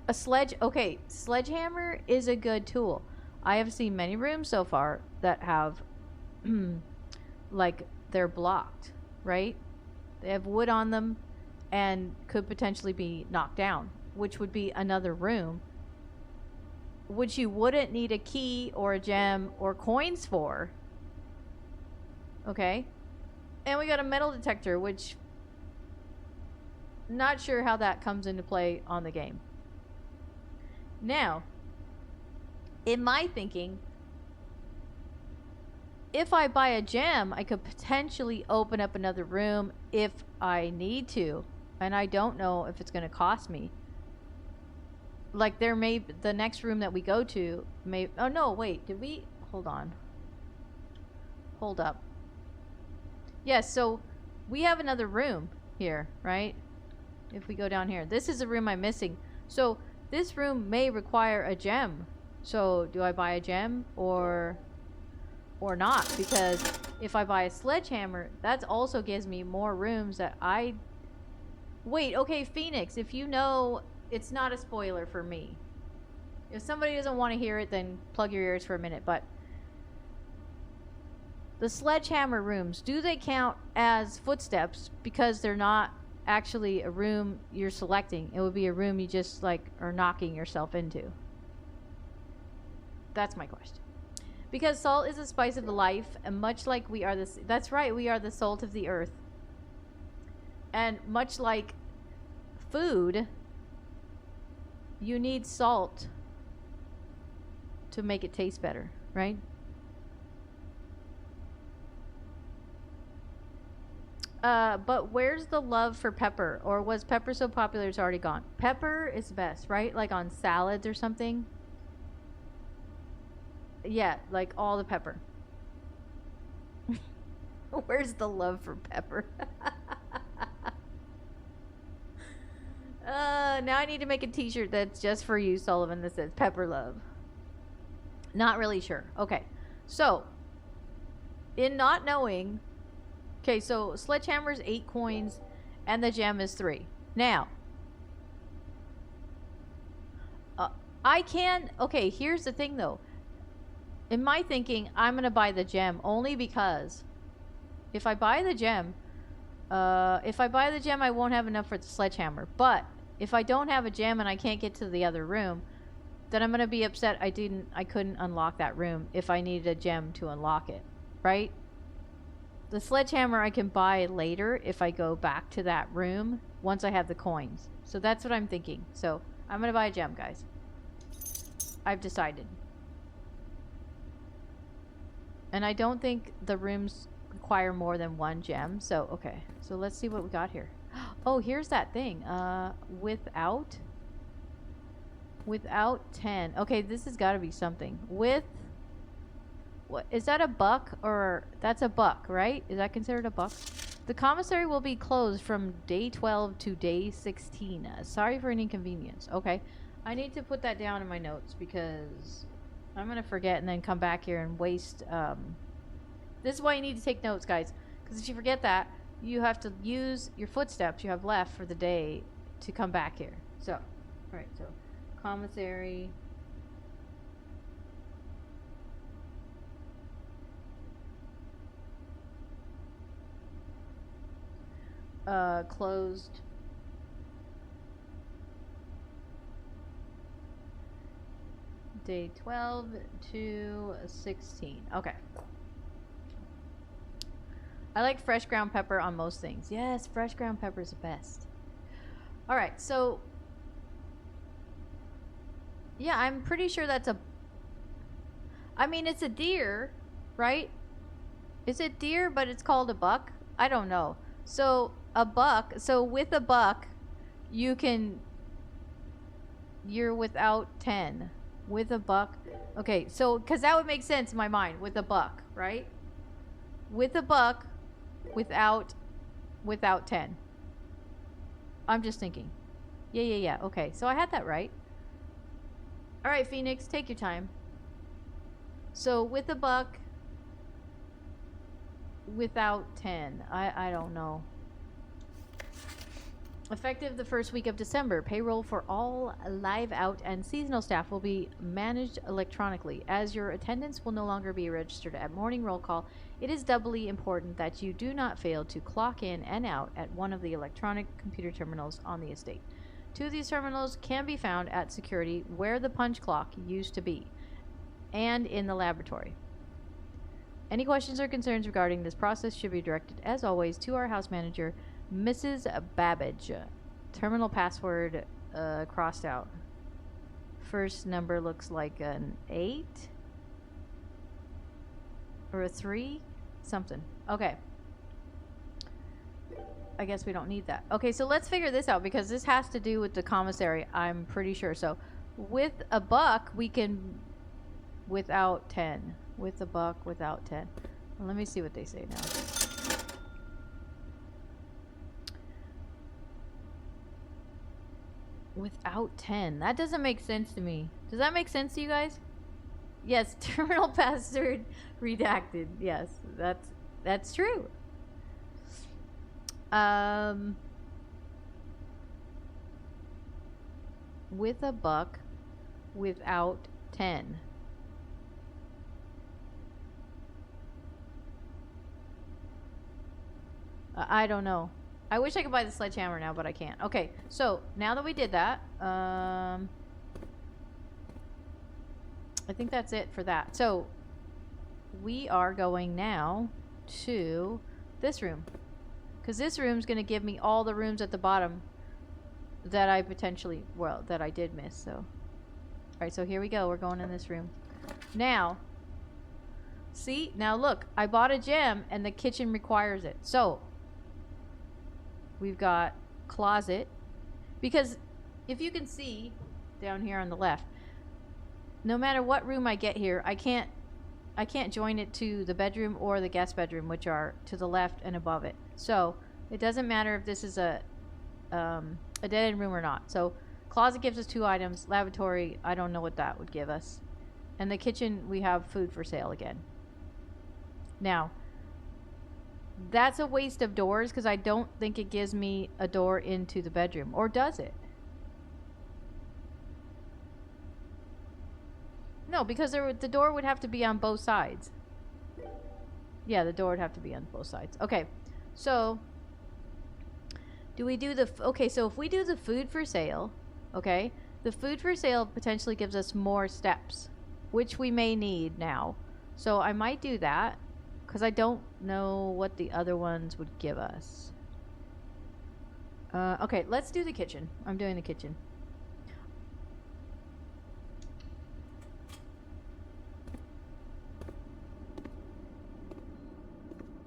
A sledgehammer is a good tool. I have seen many rooms so far that have, like, they're blocked, right? They have wood on them and could potentially be knocked down, which would be another room, which you wouldn't need a key or a gem or coins for. Okay? And we got a metal detector, which, not sure how that comes into play on the game. Now, in my thinking, if I buy a gem, I could potentially open up another room if I need to. And I don't know if it's going to cost me. Like, the next room that we go to may, oh no, wait, did we, hold on. Hold up. Yes, so we have another room here, right? If we go down here. This is a room I'm missing. So this room may require a gem. So do I buy a gem or not? Because if I buy a sledgehammer, that also gives me more rooms that I... Wait, okay, Phoenix, if you know, it's not a spoiler for me. If somebody doesn't want to hear it, then plug your ears for a minute. But the sledgehammer rooms, do they count as footsteps because they're not actually a room you're selecting? It would be a room you just, like, are knocking yourself into. That's my question. Because salt is the spice of the life, and much like we are that's right, we are the salt of the earth. And much like food, you need salt to make it taste better, right? But where's the love for pepper? Or was pepper so popular it's already gone? Pepper is best, right? Like on salads or something. Yeah, like all the pepper. Where's the love for pepper? Now I need to make a t-shirt that's just for you, Sullivan, that says pepper love. Not really sure. Okay, so in not knowing... Okay, so sledgehammer is 8 coins, and the gem is 3. Now, I can... Okay, here's the thing, though. In my thinking, I'm going to buy the gem only because if I buy the gem, I won't have enough for the sledgehammer. But if I don't have a gem and I can't get to the other room, then I'm going to be upset I couldn't unlock that room if I needed a gem to unlock it, right? The sledgehammer I can buy later if I go back to that room once I have the coins. So that's what I'm thinking. So I'm going to buy a gem, guys. I've decided. And I don't think the rooms require more than 1 gem. So, okay. So let's see what we got here. Oh, here's that thing. Without 10. Okay, this has got to be something. With... What is that, a buck? Or that's a buck, right? Is that considered a buck? The commissary will be closed from day 12 to day 16. Sorry for any inconvenience. Okay, I need to put that down in my notes because I'm gonna forget and then come back here and waste. This is why you need to take notes, guys, because if you forget that, you have to use your footsteps you have left for the day to come back here. So, all right, so commissary. Closed day 12 to 16. Okay. I like fresh ground pepper on most things. Yes, fresh ground pepper is the best. All right, so yeah, I'm pretty sure that's a... I mean, it's a deer, right? Is it deer, but it's called a buck? I don't know. So a buck, so with a buck, you're without 10. With a buck, okay, so, because that would make sense in my mind, with a buck, right? With a buck, without 10. I'm just thinking. Yeah, okay, so I had that right. All right, Phoenix, take your time. So with a buck, without 10? I don't know. Effective the first week of December, payroll for all live out and seasonal staff will be managed electronically. As your attendance will no longer be registered at morning roll call, it is doubly important that you do not fail to clock in and out at one of the electronic computer terminals on the estate. 2 of these terminals can be found at security where the punch clock used to be, and in the laboratory. Any questions or concerns regarding this process should be directed, as always, to our house manager, Mrs. Babbage. Terminal password crossed out. First number looks like an 8 or a 3, something. Okay. I guess we don't need that. Okay, so let's figure this out because this has to do with the commissary, I'm pretty sure. So with a buck, we can without 10. With a buck, without 10. Well, let me see what they say now. Without 10. That doesn't make sense to me. Does that make sense to you guys? Yes, terminal password redacted. Yes, that's true. With a buck, without 10. I don't know. I wish I could buy the sledgehammer now, but I can't. Okay, so now that we did that, I think that's it for that. So we are going now to this room, because this room's going to give me all the rooms at the bottom that I potentially, well, that I did miss. So, all right, so here we go. We're going in this room now. See, now look, I bought a gem and the kitchen requires it. So we've got closet, because if you can see down here on the left, no matter what room I get here, I can't join it to the bedroom or the guest bedroom, which are to the left and above it. So it doesn't matter if this is a dead end room or not. So closet gives us 2 items. Lavatory, I don't know what that would give us. And the kitchen, we have food for sale again. Now, that's a waste of doors because I don't think it gives me a door into the bedroom. Or does it? No, because the door would have to be on both sides. Yeah, the door would have to be on both sides. Okay, so do we do the... Okay, so if we do the food for sale, okay, the food for sale potentially gives us more steps, which we may need now. So I might do that, because I don't know what the other ones would give us. Okay, let's do the kitchen. I'm doing the kitchen.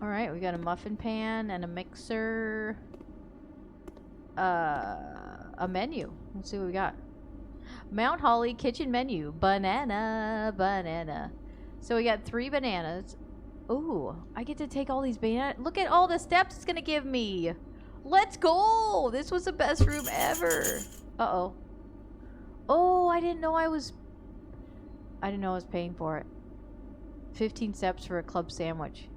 Alright, we got a muffin pan and a mixer. A menu. Let's see what we got. Mount Holly kitchen menu. Banana. So we got 3 bananas. Ooh, I get to take all these bananas. Look at all the steps it's gonna give me. Let's go. This was the best room ever. Uh-oh. Oh, I didn't know I was paying for it. 15 steps for a club sandwich.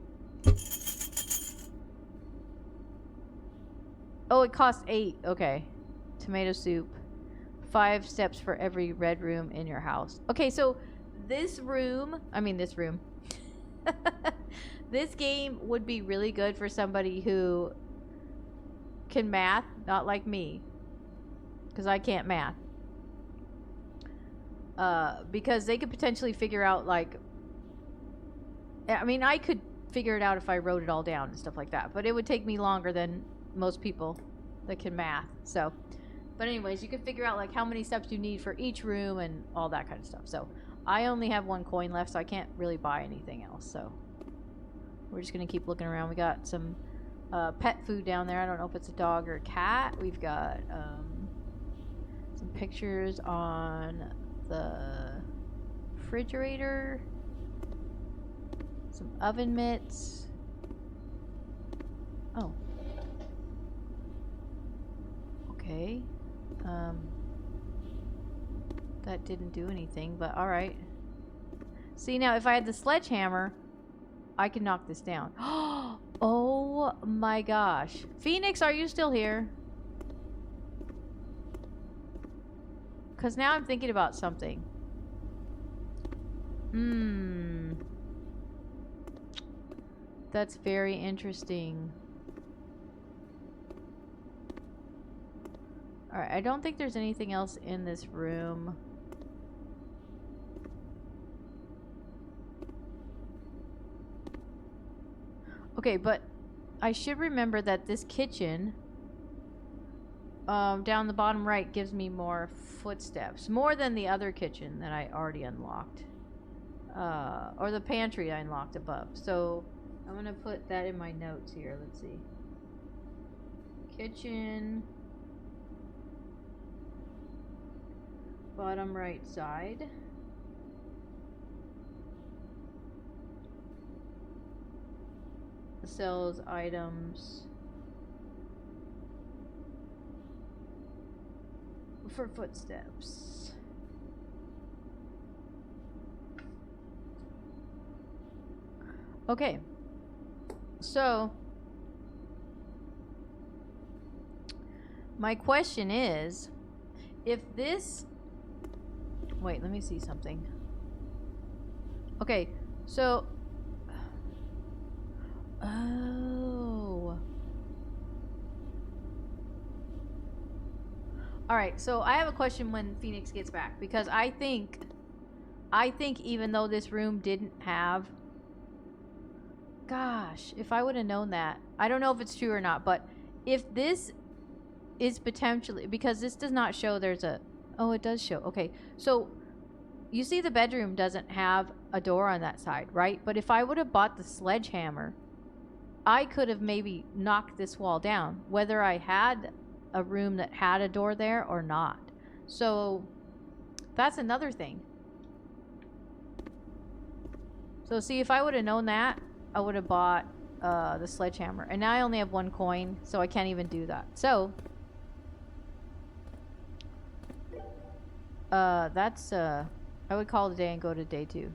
Oh, it costs 8. Okay. Tomato soup. 5 steps for every red room in your house. Okay, so this room. This game would be really good for somebody who can math, not like me, because I can't math. Because they could potentially figure out, like, I mean, I could figure it out if I wrote it all down and stuff like that, but it would take me longer than most people that can math. So, but anyways, you can figure out like how many steps you need for each room and all that kind of stuff. So I only have 1 coin left, so I can't really buy anything else. So we're just gonna keep looking around. We got some pet food down there. I don't know if it's a dog or a cat. We've got some pictures on the refrigerator, some oven mitts. Oh, okay. That didn't do anything, but alright. See, now if I had the sledgehammer, I could knock this down. Oh my gosh. Phoenix, are you still here? Because now I'm thinking about something. That's very interesting. Alright, I don't think there's anything else in this room. Okay, but I should remember that this kitchen down the bottom right gives me more footsteps. More than the other kitchen that I already unlocked. Or the pantry I unlocked above. So I'm going to put that in my notes here. Let's see. Kitchen. Bottom right side. Sells items for footsteps. Okay. So my question is, if this... Wait, let me see something. Okay, so... Oh. Alright, so I have a question when Phoenix gets back. Because I think even though this room didn't have... Gosh, if I would have known that. I don't know if it's true or not, but if this is potentially... Because this does not show there's a... Oh, it does show. Okay, so you see the bedroom doesn't have a door on that side, right? But if I would have bought the sledgehammer, I could have maybe knocked this wall down, whether I had a room that had a door there or not. So that's another thing. So see, if I would have known that, I would have bought the sledgehammer. And now I only have 1 coin, so I can't even do that. So that's I would call it a day and go to day 2.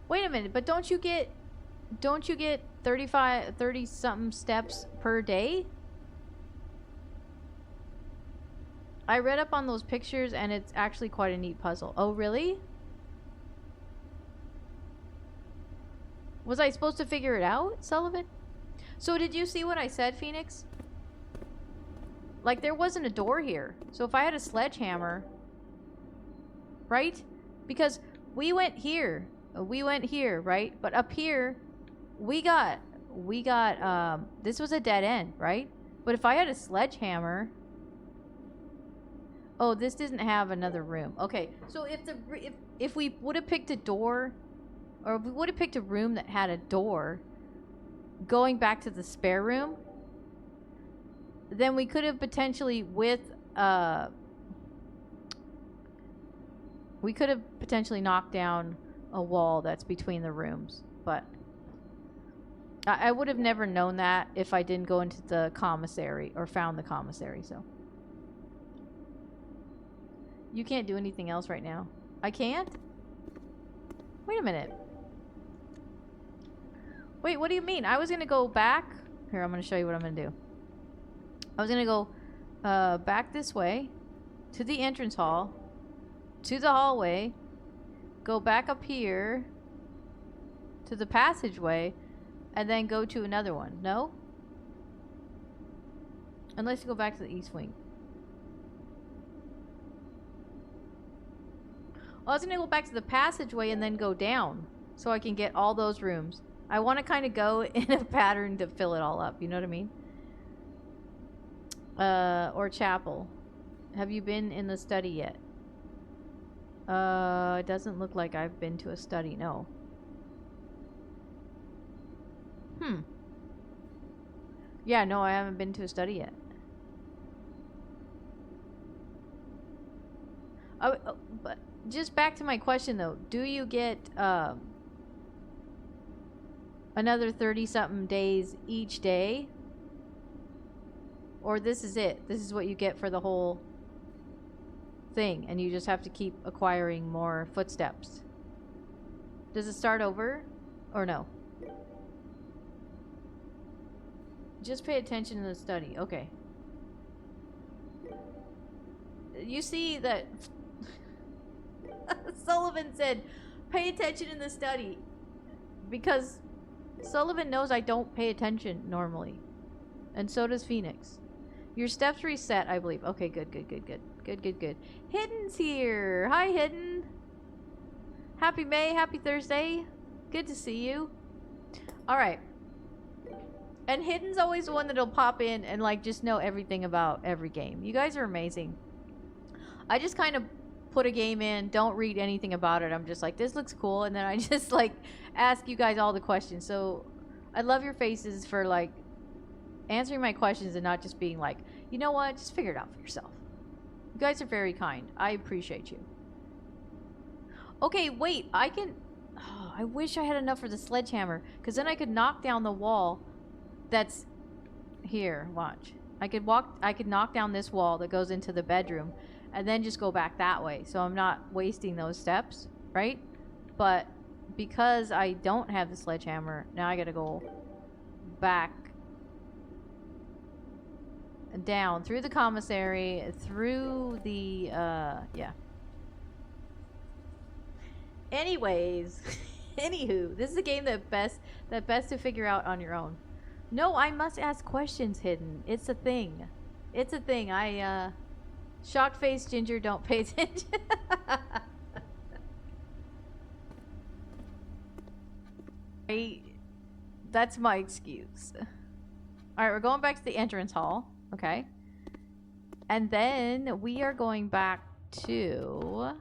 Wait a minute, but don't you get 30 something steps per day? I read up on those pictures and it's actually quite a neat puzzle. Oh, really? Was I supposed to figure it out, Sullivan? So did you see what I said, Phoenix? Like, there wasn't a door here. So if I had a sledgehammer, right? Because we went here, right? But up here, we got this was a dead end, right? But if I had a sledgehammer... Oh, this doesn't have another room. Okay, so if we would have picked a door, or if we would have picked a room that had a door, going back to the spare room, then we could have potentially we could have potentially knocked down a wall that's between the rooms, but I would have never known that if I didn't go into the commissary or found the commissary. So you can't do anything else right now. I can't? Wait a minute. Wait, what do you mean? I was gonna go back. Here, I'm gonna show you what I'm gonna do. I was gonna go back this way to the entrance hall, to the hallway, go back up here to the passageway, and then go to another one. No? Unless you go back to the east wing. Well, I was gonna go back to the passageway and then go down so I can get all those rooms. I want to kind of go in a pattern to fill it all up. You know what I mean? Or chapel. Have you been in the study yet? It doesn't look like I've been to a study. No. Yeah, no, I haven't been to a study yet. But just back to my question though. Do you get another 30-something days each day? Or this is it? This is what you get for the whole thing, and you just have to keep acquiring more footsteps. Does it start over? Or no? Just pay attention in the study. Okay. You see that Sullivan said, pay attention in the study. Because Sullivan knows I don't pay attention normally. And so does Phoenix. Your steps reset, I believe. Okay, good. Hidden's here. Hi, Hidden. Happy May. Happy Thursday. Good to see you. Alright. And Hidden's always the one that'll pop in and, like, just know everything about every game. You guys are amazing. I just kind of put a game in, don't read anything about it. I'm just like, this looks cool. And then I just, like, ask you guys all the questions. So, I love your faces for, like, answering my questions and not just being like, you know what, just figure it out for yourself. You guys are very kind. I appreciate you. Okay, wait, I can... Oh, I wish I had enough for the sledgehammer, because then I could knock down the wall that's here. Watch. I could knock down this wall that goes into the bedroom, and then just go back that way, so I'm not wasting those steps, right? But because I don't have the sledgehammer, now I gotta go back down through the commissary, through the yeah. Anyways, anywho, this is a game that best to figure out on your own. No, I must ask questions, Hidden. It's a thing. It's a thing. I shocked face Ginger, don't pay attention. That's my excuse. Alright, we're going back to the entrance hall. Okay. And then we are going back to...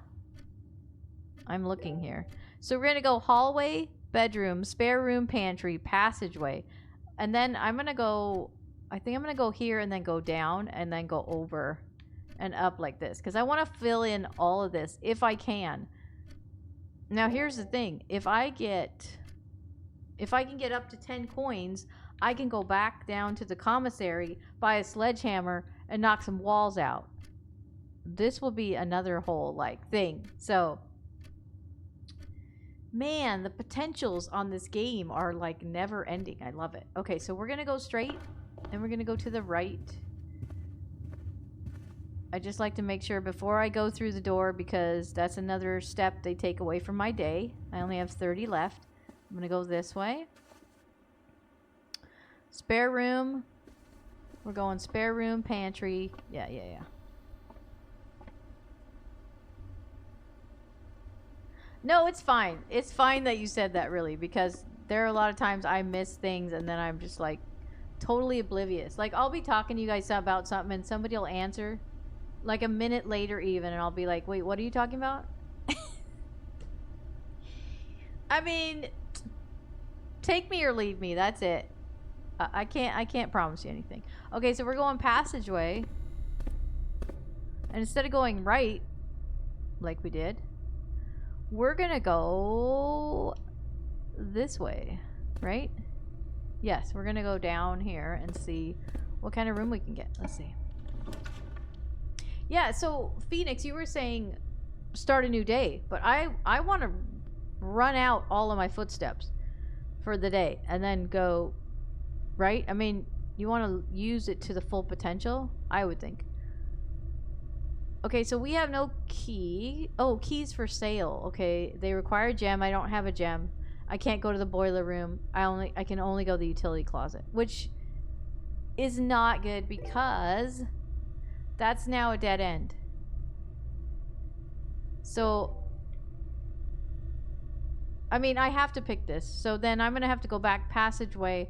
I'm looking here. So we're going to go hallway, bedroom, spare room, pantry, passageway. And then I'm going to go... I think I'm going to go here and then go down and then go over and up like this. Because I want to fill in all of this if I can. Now here's the thing. If I can get up to 10 coins... I can go back down to the commissary, buy a sledgehammer, and knock some walls out. This will be another whole, like, thing. So, man, the potentials on this game are, like, never ending. I love it. Okay, so we're going to go straight, and we're going to go to the right. I just like to make sure before I go through the door, because that's another step they take away from my day. I only have 30 left. I'm going to go this way. Spare room. We're going spare room, pantry. Yeah. No, it's fine. It's fine that you said that, really, because there are a lot of times I miss things and then I'm just, like, totally oblivious. Like, I'll be talking to you guys about something and somebody will answer, like, a minute later even, and I'll be like, wait, what are you talking about? I mean, take me or leave me. That's it. I can't promise you anything. Okay, so we're going passageway. And instead of going right, like we did, we're gonna go this way, right? Yes, we're gonna go down here and see what kind of room we can get. Let's see. Yeah, so Phoenix, you were saying start a new day, but I want to run out all of my footsteps for the day and then go... Right? I mean, you want to use it to the full potential? I would think. Okay, so we have no key. Oh, keys for sale. Okay, they require a gem. I don't have a gem. I can't go to the boiler room. I can only go to the utility closet, which is not good because that's now a dead end. So, I mean, I have to pick this. So then I'm going to have to go back passageway,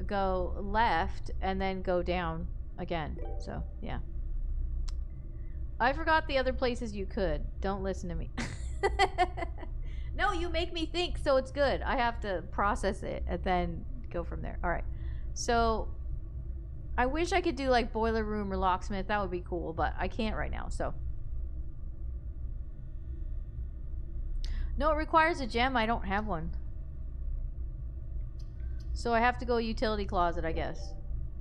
go left, and then go down again. So, yeah. I forgot the other places you could. Don't listen to me. No, you make me think, so it's good. I have to process it and then go from there. Alright. So, I wish I could do, like, boiler room or locksmith. That would be cool, but I can't right now, so. No, it requires a gem. I don't have one. So I have to go utility closet, I guess.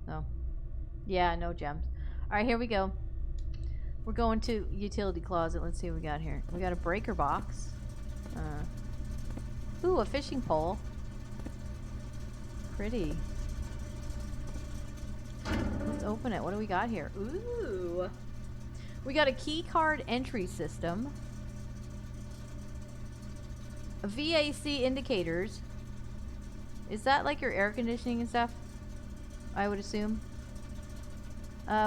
No. Yeah, no gems. Alright, here we go. We're going to utility closet. Let's see what we got here. We got a breaker box. Ooh, a fishing pole. Pretty. open it. What do we got here? Ooh. We got a key card entry system. VAC indicators. Is that like your air conditioning and stuff? I would assume.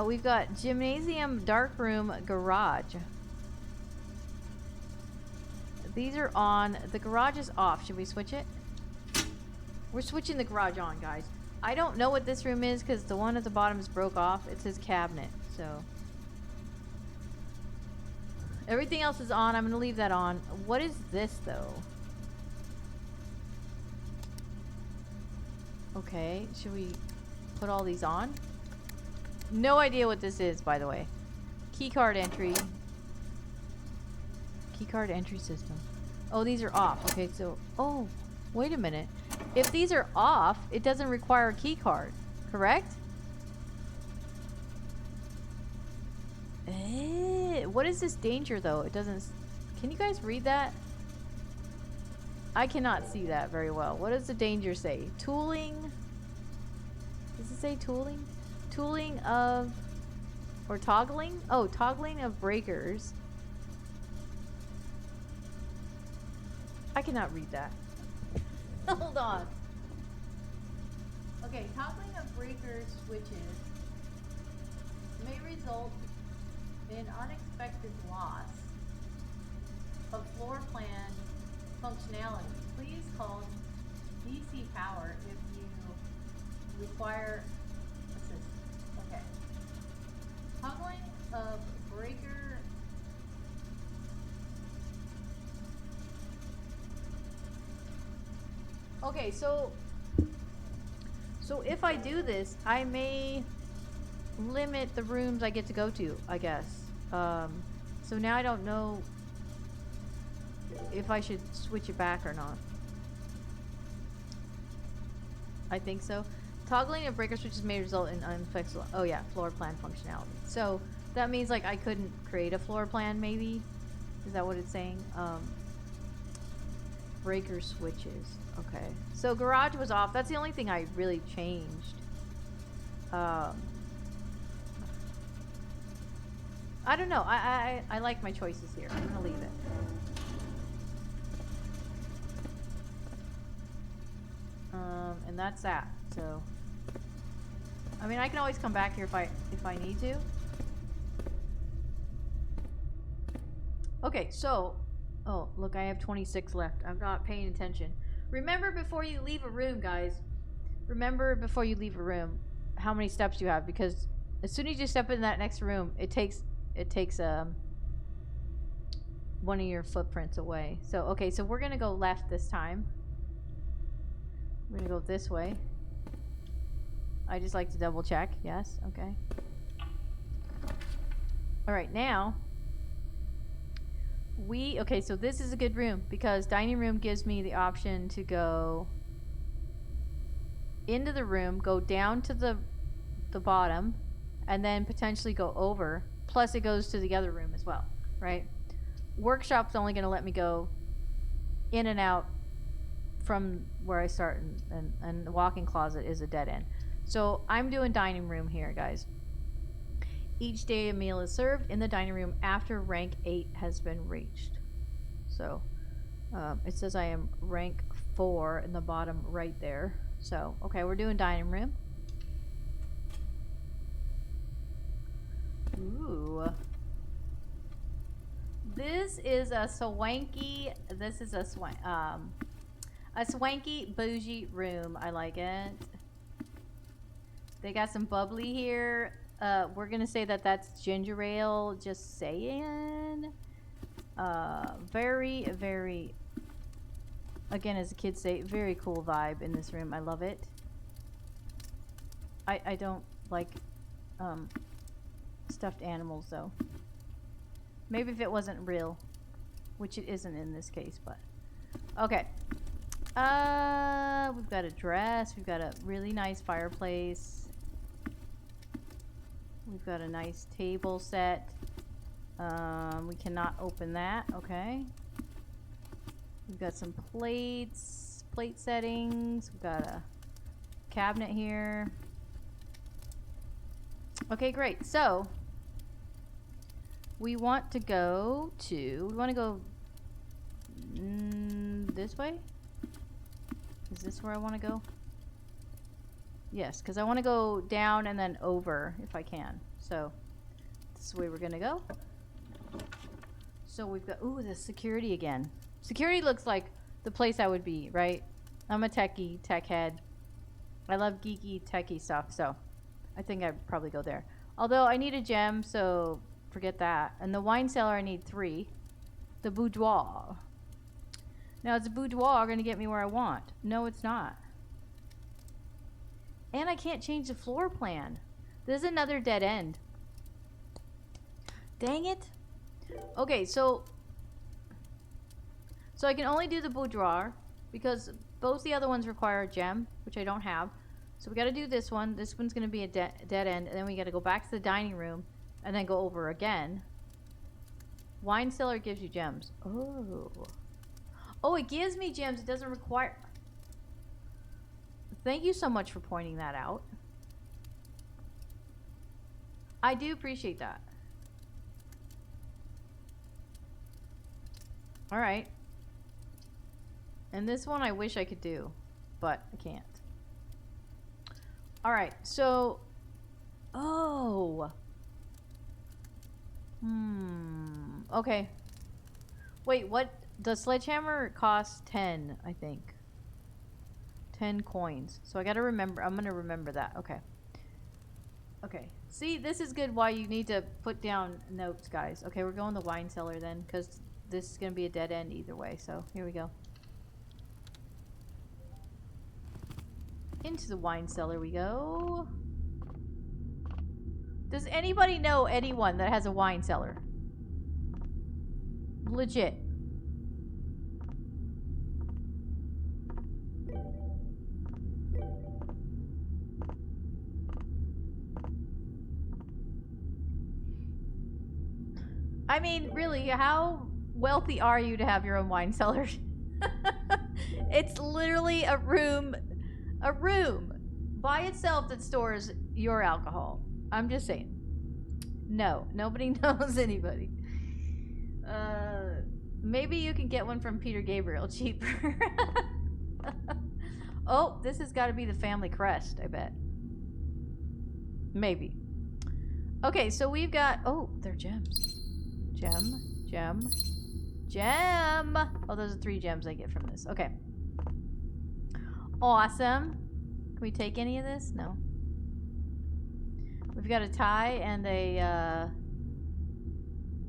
We've got gymnasium, dark room, garage. These are on. The garage is off. Should we switch it? We're switching the garage on, guys. I don't know what this room is because the one at the bottom is broke off. It says cabinet, so. Everything else is on. I'm going to leave that on. What is this, though? Okay, should we put all these on? No idea what this is, by the way. Keycard entry. Keycard entry system. Oh, these are off. Okay, so... Oh, wait a minute. If these are off, it doesn't require a keycard, correct? What is this danger, though? It doesn't... Can you guys read that? I cannot see that very well. What does the danger say? Tooling? Does it say tooling? Tooling of... Or toggling? Oh, toggling of breakers. I cannot read that. Hold on. Okay, toggling of breaker switches may result in unexpected loss of floor plan functionality. Please call DC Power if you require assistance. Okay. Toggling of breaker. Okay, so if I do this, I may limit the rooms I get to go to, I guess. So now I don't know if I should switch it back or not. I think so. Toggling of breaker switches may result in unfixable. Oh yeah, floor plan functionality. So that means like I couldn't create a floor plan, maybe. Is that what it's saying? Breaker switches. Okay. So garage was off. That's the only thing I really changed. I don't know. I like my choices here. I'm gonna leave it. And that's that. So, I mean, I can always come back here if I need to. Okay, so, oh, look, I have 26 left. I'm not paying attention. Remember before you leave a room, guys. Remember before you leave a room how many steps you have, because as soon as you step in that next room, it takes one of your footprints away. So, okay, so we're gonna go left this time. We're gonna go this way. I just like to double check. Yes, okay. Alright, now okay, so this is a good room because dining room gives me the option to go into the room, go down to the bottom, and then potentially go over. Plus it goes to the other room as well, right? Workshop's only going to let me go in and out from where I start, and the walk-in closet is a dead end. So I'm doing dining room here, guys. Each day a meal is served in the dining room after rank 8 has been reached. So it says I am rank 4 in the bottom right there. So, okay, we're doing dining room. Ooh. This is a swanky bougie room. I like it. They got some bubbly here. We're gonna say that that's ginger ale. Just saying. Very, very, again, as the kids say, very cool vibe in this room. I love it. I don't like stuffed animals though. Maybe if it wasn't real, which it isn't in this case, but okay. We've got a dress. We've got a really nice fireplace. We've got a nice table set. We cannot open that. Okay. We've got some plates, plate settings. We've got a cabinet here. Okay, great. So we want to go this way? Is this where I want to go? Yes, because I want to go down and then over if I can. So this is the way we're going to go. So we've got, ooh, the security again. Security looks like the place I would be, right? I'm a techie, tech head. I love geeky, techie stuff, so I think I'd probably go there. Although I need a gem, so forget that. And the wine cellar, I need 3. The boudoir. Now, is the boudoir going to get me where I want? No, it's not. And I can't change the floor plan. This is another dead end. Dang it. Okay, so I can only do the boudoir because both the other ones require a gem, which I don't have. So we got to do this one. This one's going to be a dead end, and then we got to go back to the dining room and then go over again. Wine cellar gives you gems. Oh, it gives me gems. It doesn't require. Thank you so much for pointing that out. I do appreciate that. All right. And this one I wish I could do, but I can't. All right, so, okay. Wait, what? The sledgehammer costs 10, I think. 10 coins. So I gotta remember, I'm gonna remember that. Okay. Okay. See, this is good why you need to put down notes, guys. Okay, we're going to the wine cellar then, because this is gonna be a dead end either way, so here we go. Into the wine cellar we go. Does anybody know anyone that has a wine cellar? Legit. I mean, really, how wealthy are you to have your own wine cellar? It's literally a room by itself that stores your alcohol. I'm just saying. No, nobody knows anybody. Maybe you can get one from Peter Gabriel cheaper. Oh, this has got to be the family crest, I bet. Maybe. Okay, so we've got, oh, they're gems. Gem. Oh, those are 3 gems I get from this. Okay. Awesome. Can we take any of this? No. We've got a tie and a,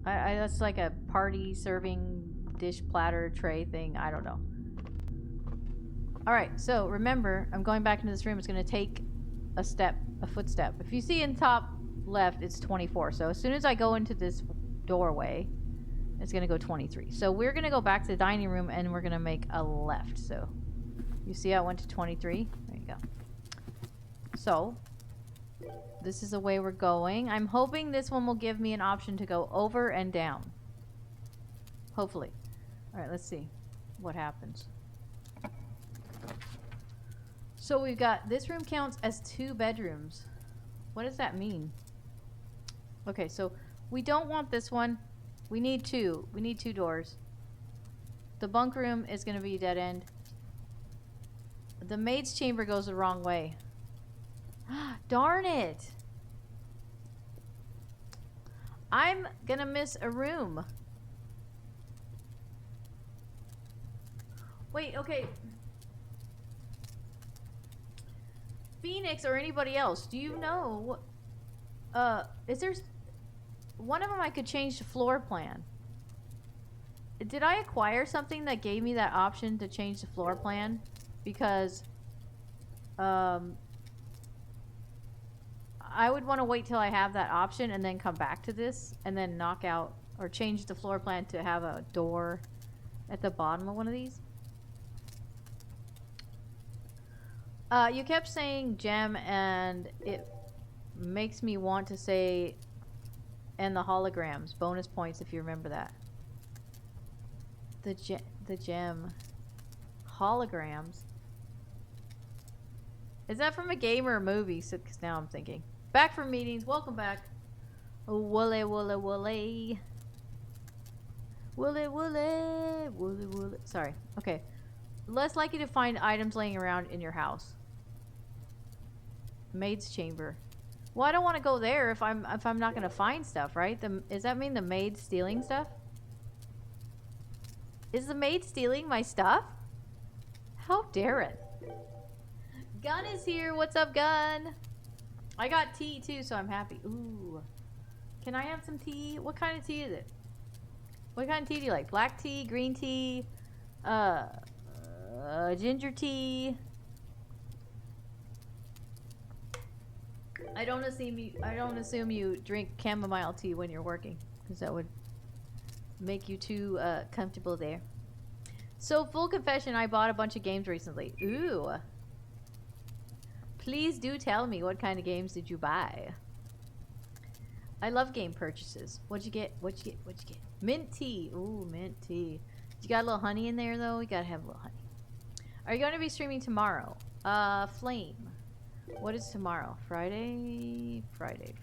that's like a party serving dish platter tray thing. I don't know. Alright, so remember, I'm going back into this room. It's going to take a footstep. If you see in the top left, it's 24. So as soon as I go into this doorway, it's going to go 23. So we're going to go back to the dining room and we're going to make a left. So you see how it went to 23? There you go. So this is the way we're going. I'm hoping this one will give me an option to go over and down. Hopefully. All right, let's see what happens. So we've got, this room counts as 2 bedrooms. What does that mean? Okay, so we don't want this one. We need 2. We need 2 doors. The bunk room is going to be dead end. The maid's chamber goes the wrong way. Darn it. I'm going to miss a room. Wait, okay. Phoenix or anybody else, do you know, is there, one of them I could change the floor plan. Did I acquire something that gave me that option to change the floor plan? Because, I would want to wait till I have that option and then come back to this and then knock out or change the floor plan to have a door at the bottom of one of these. You kept saying gem and it makes me want to say and the holograms. Bonus points if you remember that. The gem. Holograms. Is that from a game or a movie? Because now I'm thinking. Back from meetings. Welcome back. Wooly, wooly, wooly. Wooly, wooly, wooly, wooly. Sorry. Okay. Less likely to find items laying around in your house. Maid's chamber. Well, I don't want to go there if I'm not gonna find stuff, right? Does that mean the maid's stealing stuff? Is the maid stealing my stuff? How dare it? Gun is here. What's up, Gun? I got tea too, so I'm happy. Ooh. Can I have some tea? What kind of tea is it? What kind of tea do you like? Black tea, green tea, ginger tea. I don't assume you drink chamomile tea when you're working, because that would make you too comfortable there. So, full confession, I bought a bunch of games recently. Ooh. Please do tell me, what kind of games did you buy? I love game purchases. What'd you get? What'd you get? What'd you get? Mint tea. Ooh, mint tea. You got a little honey in there, though? You gotta have a little honey. Are you going to be streaming tomorrow? Flame. What is tomorrow? Friday? Friday.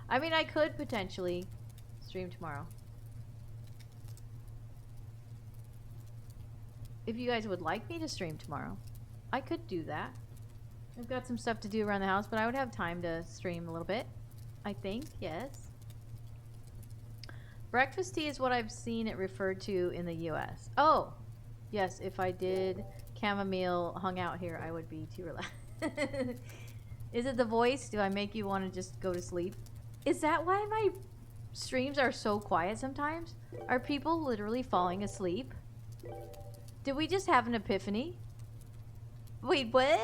I mean, I could potentially stream tomorrow. If you guys would like me to stream tomorrow, I could do that. I've got some stuff to do around the house, but I would have time to stream a little bit. I think, yes. Breakfast tea is what I've seen it referred to in the US. Oh, yes, if I did chamomile hung out here, I would be too relaxed. Is it the voice? Do I make you want to just go to sleep? Is that why my streams are so quiet sometimes? Are people literally falling asleep? Did we just have an epiphany? Wait, what?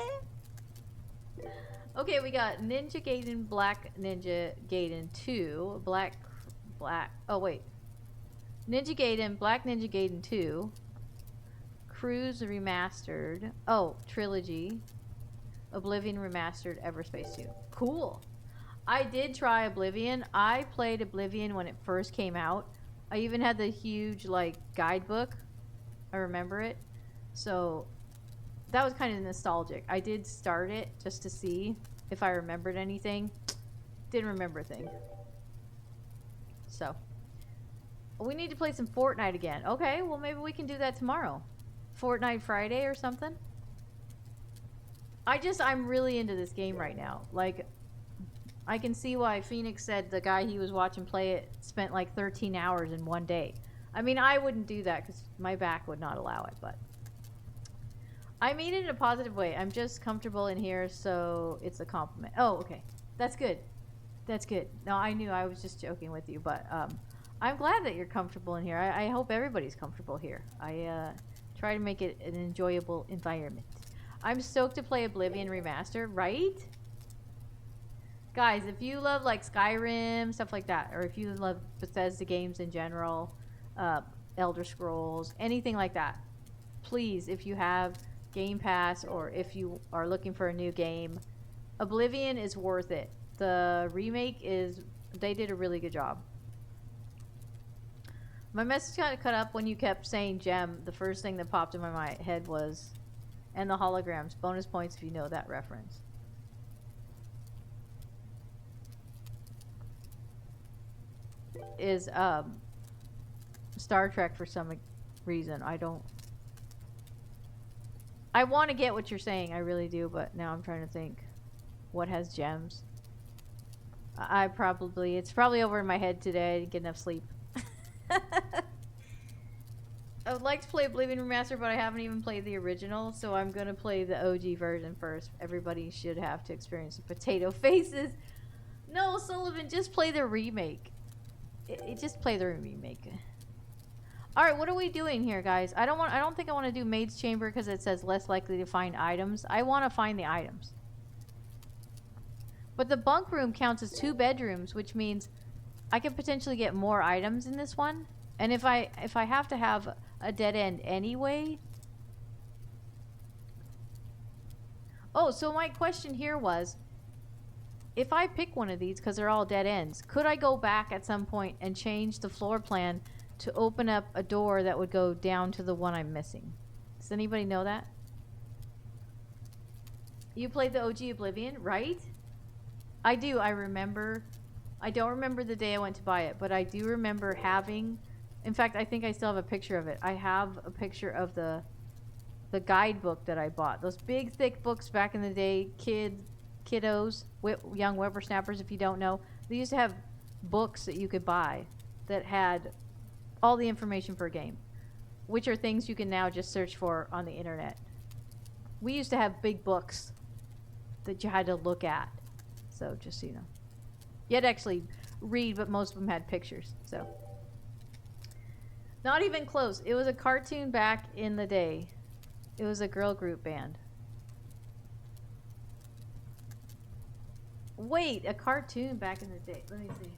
Okay, we got Ninja Gaiden, Black Ninja Gaiden 2, oh wait. Ninja Gaiden, Black Ninja Gaiden 2, Cruise Remastered, oh, Trilogy, Oblivion Remastered, Everspace 2. Cool. I did try Oblivion. I played Oblivion when it first came out. I even had the huge, like, guidebook. I remember it. So, that was kind of nostalgic. I did start it just to see if I remembered anything. Didn't remember a thing. So, we need to play some Fortnite again. Okay, well maybe we can do that tomorrow. Fortnite Friday or something. I'm really into this game right now. Like, I can see why Phoenix said the guy he was watching play it spent like 13 hours in one day. I mean, I wouldn't do that because my back would not allow it, but I mean it in a positive way. I'm just comfortable in here, so it's a compliment. Oh, okay. That's good. That's good. No, I knew I was just joking with you, but I'm glad that you're comfortable in here. I hope everybody's comfortable here. I try to make it an enjoyable environment. I'm stoked to play Oblivion Remaster, right? Guys, if you love like Skyrim, stuff like that, or if you love Bethesda games in general, Elder Scrolls, anything like that, please, if you have Game Pass or if you are looking for a new game, Oblivion is worth it. The remake they did a really good job. My message got cut up when you kept saying gem. The first thing that popped in my head was, and the holograms. Bonus points if you know that reference. Is Star Trek for some reason. I want to get what you're saying, I really do, but now I'm trying to think what has gems. It's probably over in my head today. I didn't get enough sleep. I would like to play Oblivion Remastered, but I haven't even played the original, so I'm gonna play the OG version first. Everybody should have to experience the potato faces. No, Sullivan, just play the remake. Just play the remake. Alright, what are we doing here, guys? I don't think I want to do Maid's Chamber because it says less likely to find items. I want to find the items. But the bunk room counts as 2 bedrooms, which means I could potentially get more items in this one. And if I have to have a dead end anyway. Oh, so my question here was, if I pick one of these because they're all dead ends, could I go back at some point and change the floor plan to open up a door that would go down to the one I'm missing? Does anybody know that? You played the OG Oblivion, right? I do. I remember. I don't remember the day I went to buy it, but I do remember having. In fact, I think I still have a picture of it. I have a picture of the guidebook that I bought. Those big, thick books back in the day. Kiddos, young whippersnappers. If you don't know, they used to have books that you could buy that had all the information for a game, which are things you can now just search for on the internet. We used to have big books that you had to look at. So just so you know. You had to actually read, but most of them had pictures. So not even close. It was a cartoon back in the day. It was a girl group band. Wait, a cartoon back in the day. Let me see.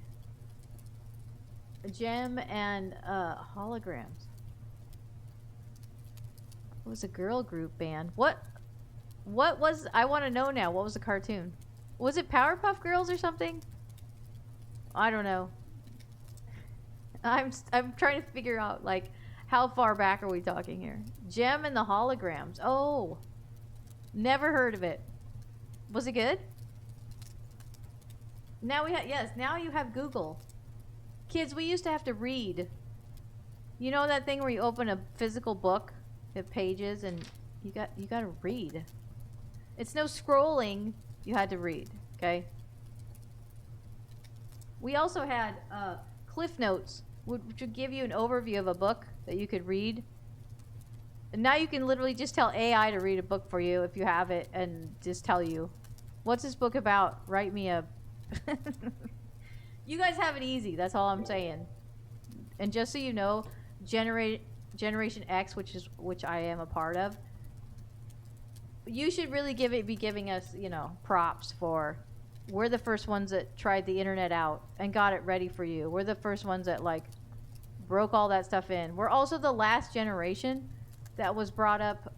A gem and holograms. It was a girl group band. What was, I want to know now. What was the cartoon? Was it Powerpuff Girls or something? I don't know. I'm trying to figure out, like, how far back are we talking here? Gem and the holograms. Oh. Never heard of it. Was it good? Now we have, yes, now you have Google. Kids, we used to have to read. You know that thing where you open a physical book, the pages, and you got to read. It's no scrolling. You had to read, okay? We also had Cliff Notes, which would give you an overview of a book that you could read. And now you can literally just tell AI to read a book for you if you have it, and just tell you, what's this book about? Write me a... You guys have it easy. That's all I'm saying. And just so you know, Generation X, which I am a part of, you should really be giving us, you know, props for. We're the first ones that tried the internet out and got it ready for you. We're the first ones that, like, broke all that stuff in. We're also the last generation that was brought up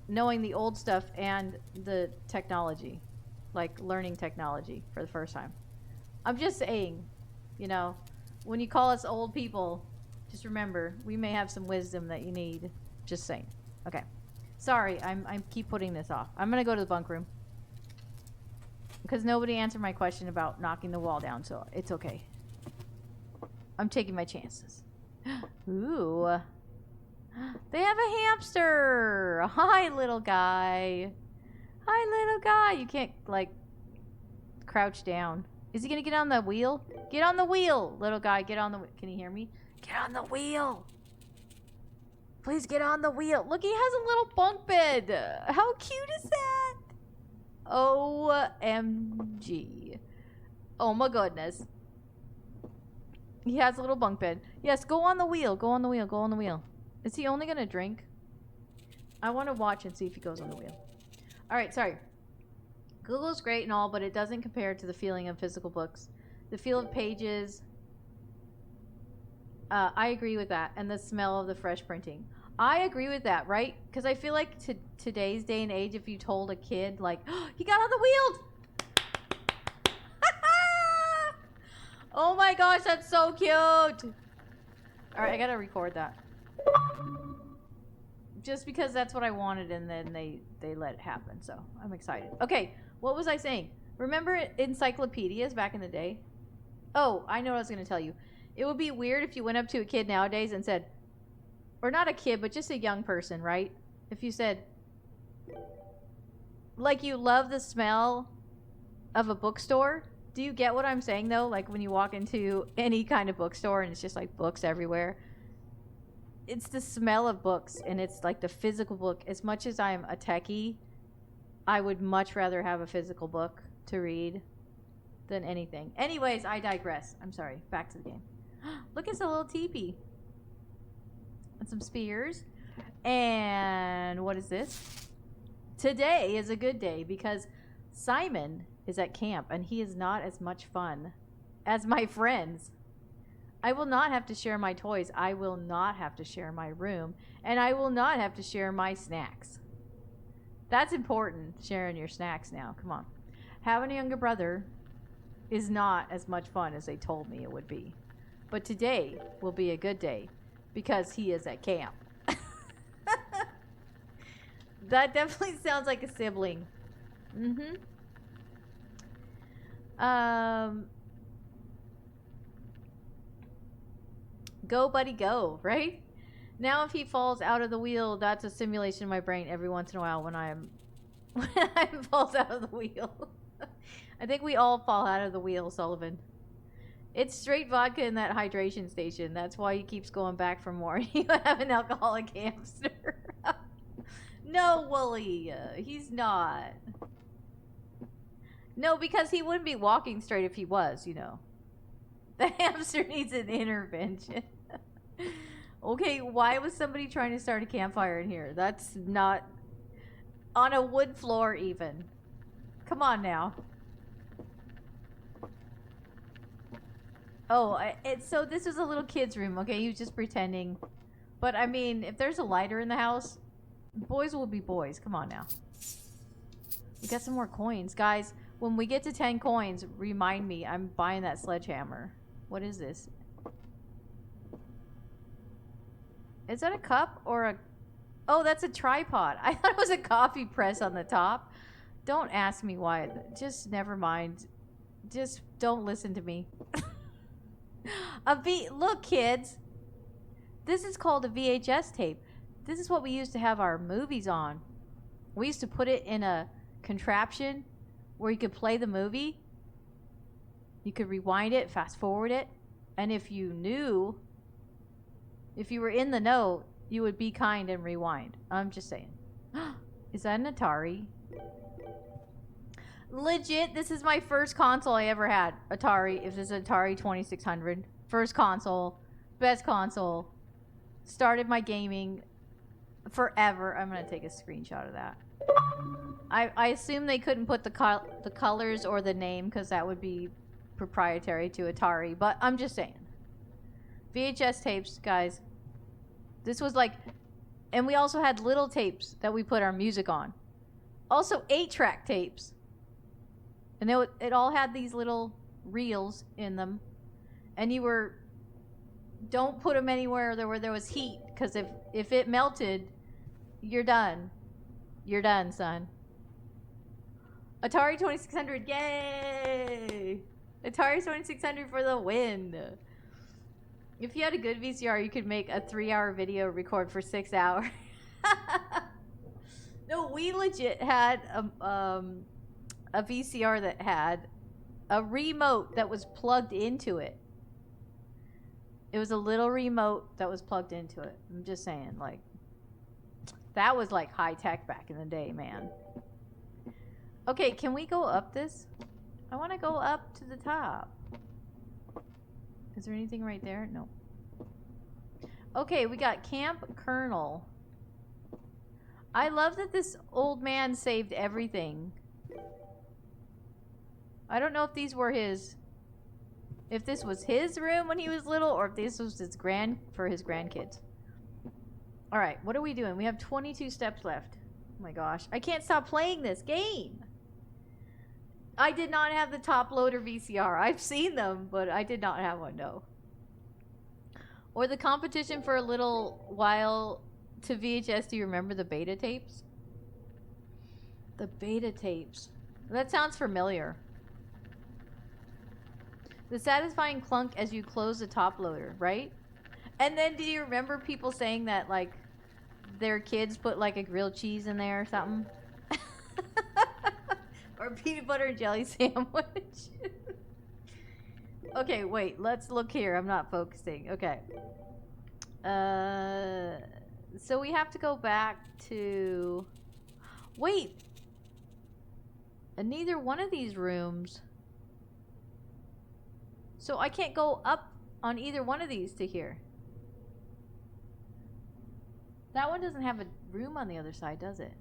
knowing the old stuff and the technology, like learning technology for the first time. I'm just saying, you know, when you call us old people, just remember, we may have some wisdom that you need. Just saying. Okay. Sorry, I keep putting this off. I'm going to go to the bunk room. Because nobody answered my question about knocking the wall down, so it's okay. I'm taking my chances. Ooh. They have a hamster. Hi, little guy. Hi, little guy. You can't, like, crouch down. Is he going to get on the wheel? Get on the wheel, little guy. Get on the wheel. Can you hear me? Get on the wheel. Please get on the wheel. Look, he has a little bunk bed. How cute is that? OMG. Oh my goodness. He has a little bunk bed. Yes, go on the wheel. Go on the wheel. Go on the wheel. Is he only going to drink? I want to watch and see if he goes on the wheel. Alright, sorry. Google's great and all, but it doesn't compare to the feeling of physical books. The feel of pages. I agree with that. And the smell of the fresh printing. I agree with that, right? Because I feel like today's day and age, if you told a kid, like, oh, he got on the wheel! Oh my gosh, that's so cute! Alright, I gotta record that. Just because that's what I wanted, and then they let it happen, so I'm excited. Okay, what was I saying? Remember encyclopedias back in the day? Oh, I know what I was going to tell you. It would be weird if you went up to a kid nowadays and said, or not a kid, but just a young person, right? If you said, like, you love the smell of a bookstore. Do you get what I'm saying, though? Like, when you walk into any kind of bookstore and it's just, like, books everywhere. It's the smell of books, and it's, like, the physical book. As much as I'm a techie, I would much rather have a physical book to read than anything. Anyways, I digress. I'm sorry. Back to the game. Look, it's a little teepee. And some spears. And what is this? Today is a good day because Simon is at camp, and he is not as much fun as my friends. I will not have to share my toys. I will not have to share my room. And I will not have to share my snacks. That's important, sharing your snacks now. Come on. Having a younger brother is not as much fun as they told me it would be. But today will be a good day because he is at camp. That definitely sounds like a sibling. Um, go, buddy, go, right? Now, if he falls out of the wheel, that's a simulation in my brain every once in a while when I'm when I falls out of the wheel. I think we all fall out of the wheel, Sullivan. It's straight vodka in that hydration station. That's why he keeps going back for more. You have an alcoholic hamster. No, Wooly. He's not. No, because he wouldn't be walking straight if he was, you know. The hamster needs an intervention. Okay, why was somebody trying to start a campfire in here? That's not... On a wood floor, even. Come on now. Oh, so this was a little kid's room, okay? He was just pretending. But, I mean, if there's a lighter in the house, boys will be boys. Come on now. We got some more coins. Guys, when we get to 10 coins, remind me. I'm buying that sledgehammer. What is this? Is that a cup or a... Oh, that's a tripod. I thought it was a coffee press on the top. Don't ask me why. Just never mind. Just don't listen to me. Look, kids. This is called a VHS tape. This is what we used to have our movies on. We used to put it in a contraption where you could play the movie. You could rewind it, fast forward it, and if you were in the know, you would be kind and rewind. I'm just saying. Is that an Atari? Legit, this is my first console I ever had. Atari, if this is Atari 2600. First console. Best console. Started my gaming forever. I'm going to take a screenshot of that. I assume they couldn't put the colors or the name because that would be proprietary to Atari. But I'm just saying. VHS tapes, guys. This was like... And we also had little tapes that we put our music on. Also 8-track tapes. And it all had these little reels in them. And you were... Don't put them anywhere where there was heat. Because if it melted, you're done. You're done, son. Atari 2600, yay! Atari 2600 for the win. If you had a good VCR, you could make a 3-hour video record for 6 hours. No, we legit had a VCR that had a remote that was plugged into it. It was a little remote that was plugged into it. I'm just saying, like, that was like high tech back in the day, man. Okay, can we go up this? I want to go up to the top. Is there anything right there? No. Okay, we got Camp Colonel. I love that this old man saved everything. I don't know if these were his... If this was his room when he was little, or if this was his for his grandkids. Alright, what are we doing? We have 22 steps left. Oh my gosh. I can't stop playing this game. I did not have the top loader VCR. I've seen them, but I did not have one, no. Or the competition for a little while to VHS. Do you remember the beta tapes? The beta tapes. That sounds familiar. The satisfying clunk as you close the top loader, right? And then do you remember people saying that, like, their kids put, like, a grilled cheese in there or something? Or peanut butter and jelly sandwich? Okay, wait. Let's look here. I'm not focusing. Okay. So we have to go back to... Wait! And neither one of these rooms... So I can't go up on either one of these to here. That one doesn't have a room on the other side, does it?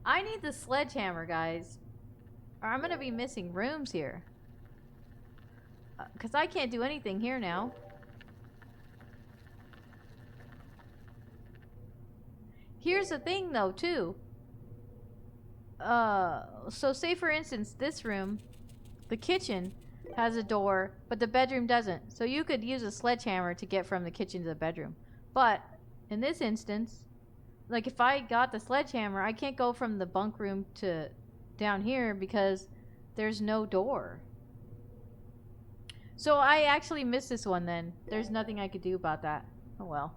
I need the sledgehammer, guys. Or I'm going to be missing rooms here. Because I can't do anything here now. Here's the thing, though, too. So say, for instance, this room, the kitchen... has a door, but the bedroom doesn't. So you could use a sledgehammer to get from the kitchen to the bedroom. But in this instance, like if I got the sledgehammer, I can't go from the bunk room to down here because there's no door. So I actually missed this one then. There's nothing I could do about that. Oh well.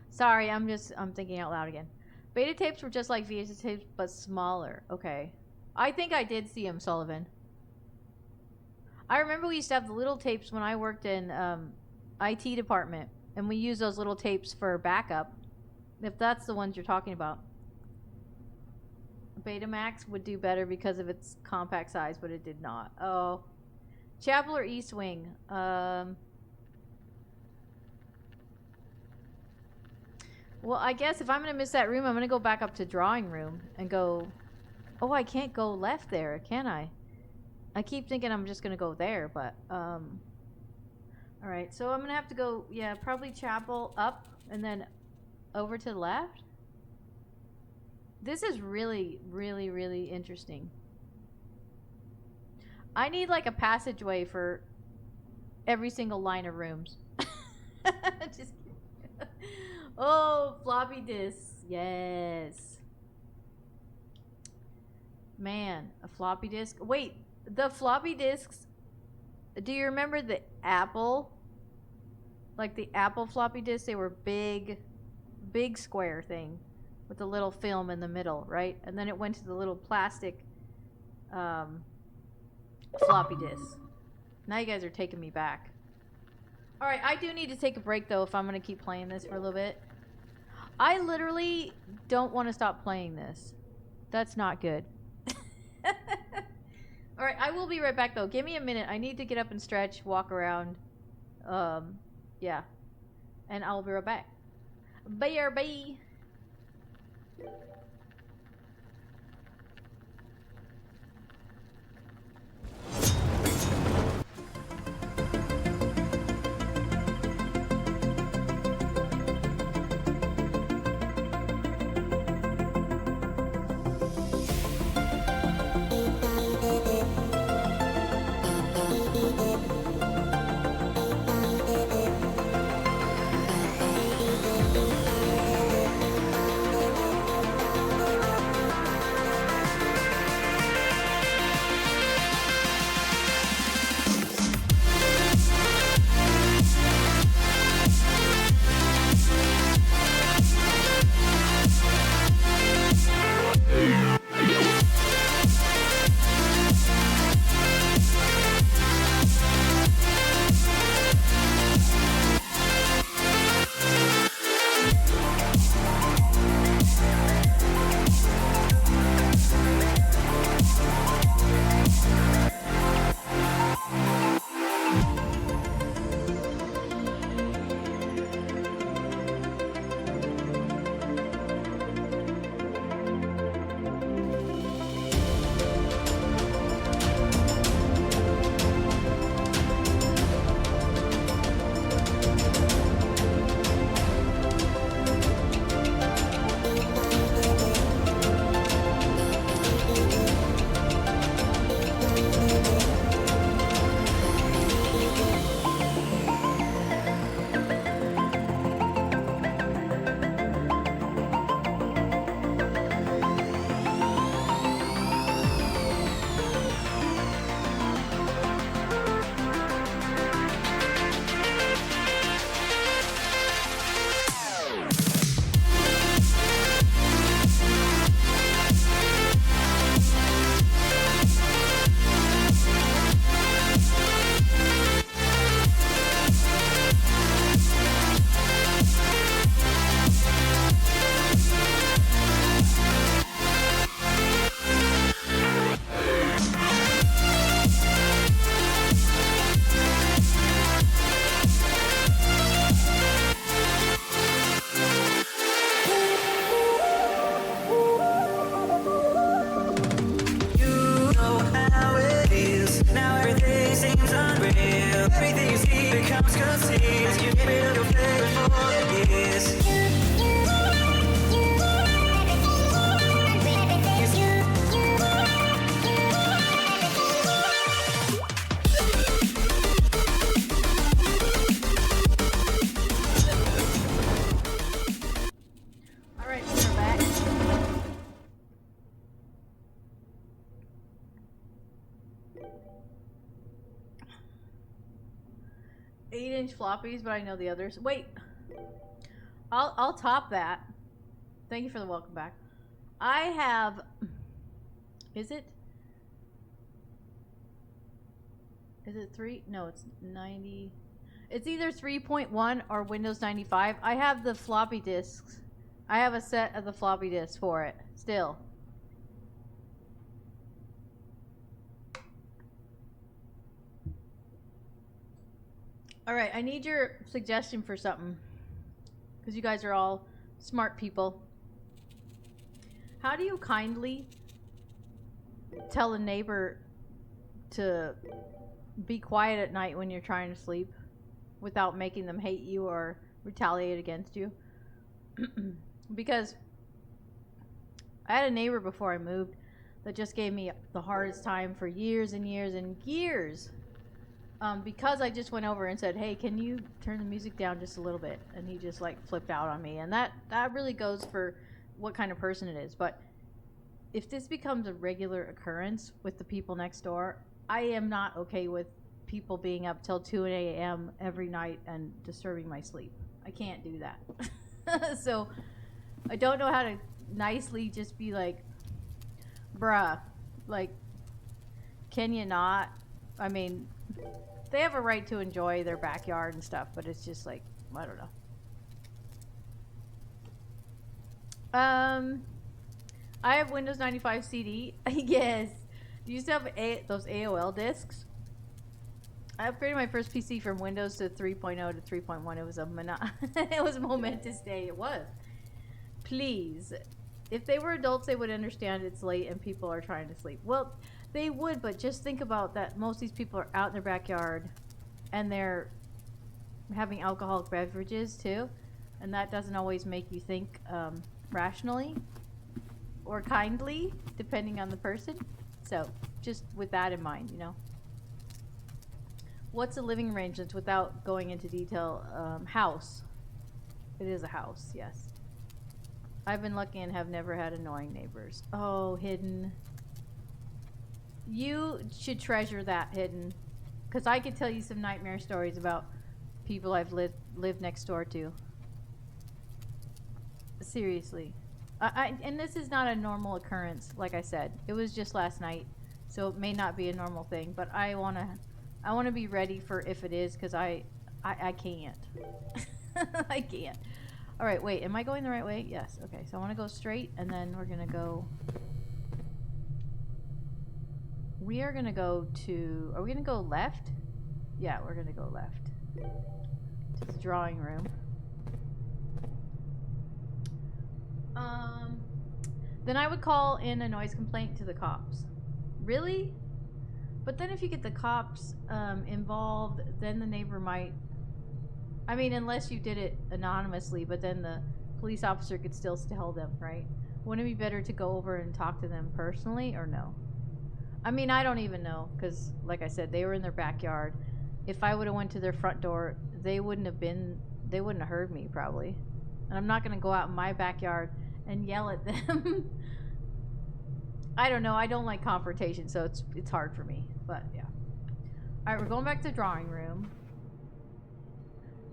Sorry, I'm thinking out loud again. Beta tapes were just like VHS tapes, but smaller. Okay. I think I did see them, Sullivan. I remember we used to have the little tapes when I worked in IT department, and we used those little tapes for backup. If that's the ones you're talking about. Betamax would do better because of its compact size, but it did not. Oh. Chapel or East Wing? Well, I guess if I'm going to miss that room, I'm going to go back up to drawing room and go... Oh, I can't go left there, can I? I keep thinking I'm just going to go there, but... Alright, so I'm going to have to go, yeah, probably chapel up and then over to the left. This is really, really, really interesting. I need like a passageway for every single line of rooms. Just kidding. Oh, floppy disks. Yes. Man, a floppy disk. Wait, the floppy disks. Do you remember the Apple? Like the Apple floppy disks, they were big square thing with a little film in the middle, right? And then it went to the little plastic floppy disk. Now you guys are taking me back. Alright, I do need to take a break though if I'm going to keep playing this for a little bit. I literally don't want to stop playing this. That's not good. Alright, I will be right back though. Give me a minute. I need to get up and stretch, walk around. Yeah. And I'll be right back. Bye. 8-inch floppies, but I know the others. Wait, I'll top that. Thank you for the welcome back. I have. Is it? Is it 3? No, it's 90. It's either 3.1 or Windows 95. I have the floppy disks. I have a set of the floppy disks for it still. All right, I need your suggestion for something because you guys are all smart people. How do you kindly tell a neighbor to be quiet at night when you're trying to sleep without making them hate you or retaliate against you? Because I had a neighbor before I moved that just gave me the hardest time for years and years and years. Because I just went over and said, hey, can you turn the music down just a little bit? And he just like flipped out on me. And that really goes for what kind of person it is. But if this becomes a regular occurrence with the people next door, I am not okay with people being up till 2 a.m. every night and disturbing my sleep. I can't do that. So I don't know how to nicely just be like, bruh, like, can you not? I mean, they have a right to enjoy their backyard and stuff, but it's just like, I don't know. I have Windows 95 CD. Yes. You used to have those AOL discs. I upgraded my first PC from Windows to 3.0 to 3.1. It was it was a momentous day. It was. Please. If they were adults, they would understand it's late and people are trying to sleep. Well, they would, but just think about that. Most of these people are out in their backyard and they're having alcoholic beverages too. And that doesn't always make you think rationally or kindly, depending on the person. So just with that in mind, you know. What's the living arrangements without going into detail? House. It is a house, yes. I've been lucky and have never had annoying neighbors. Oh, Hidden. You should treasure that, Hidden. Because I could tell you some nightmare stories about people I've lived next door to. Seriously. And this is not a normal occurrence, like I said. It was just last night, so it may not be a normal thing. But I wanna be ready for if it is, because I can't. I can't. All right, wait. Am I going the right way? Yes. Okay. So I want to go straight, and then we're gonna go. We are gonna go to. Are we gonna go left? Yeah, we're gonna go left to the drawing room. Then I would call in a noise complaint to the cops. Really? But then if you get the cops involved, then the neighbor might. I mean, unless you did it anonymously, but then the police officer could still tell them, right? Wouldn't it be better to go over and talk to them personally, or no? I mean, I don't even know, because, like I said, they were in their backyard. If I would have went to their front door, they wouldn't have heard me, probably. And I'm not going to go out in my backyard and yell at them. I don't know. I don't like confrontation, so it's hard for me. But, yeah. All right, we're going back to the drawing room.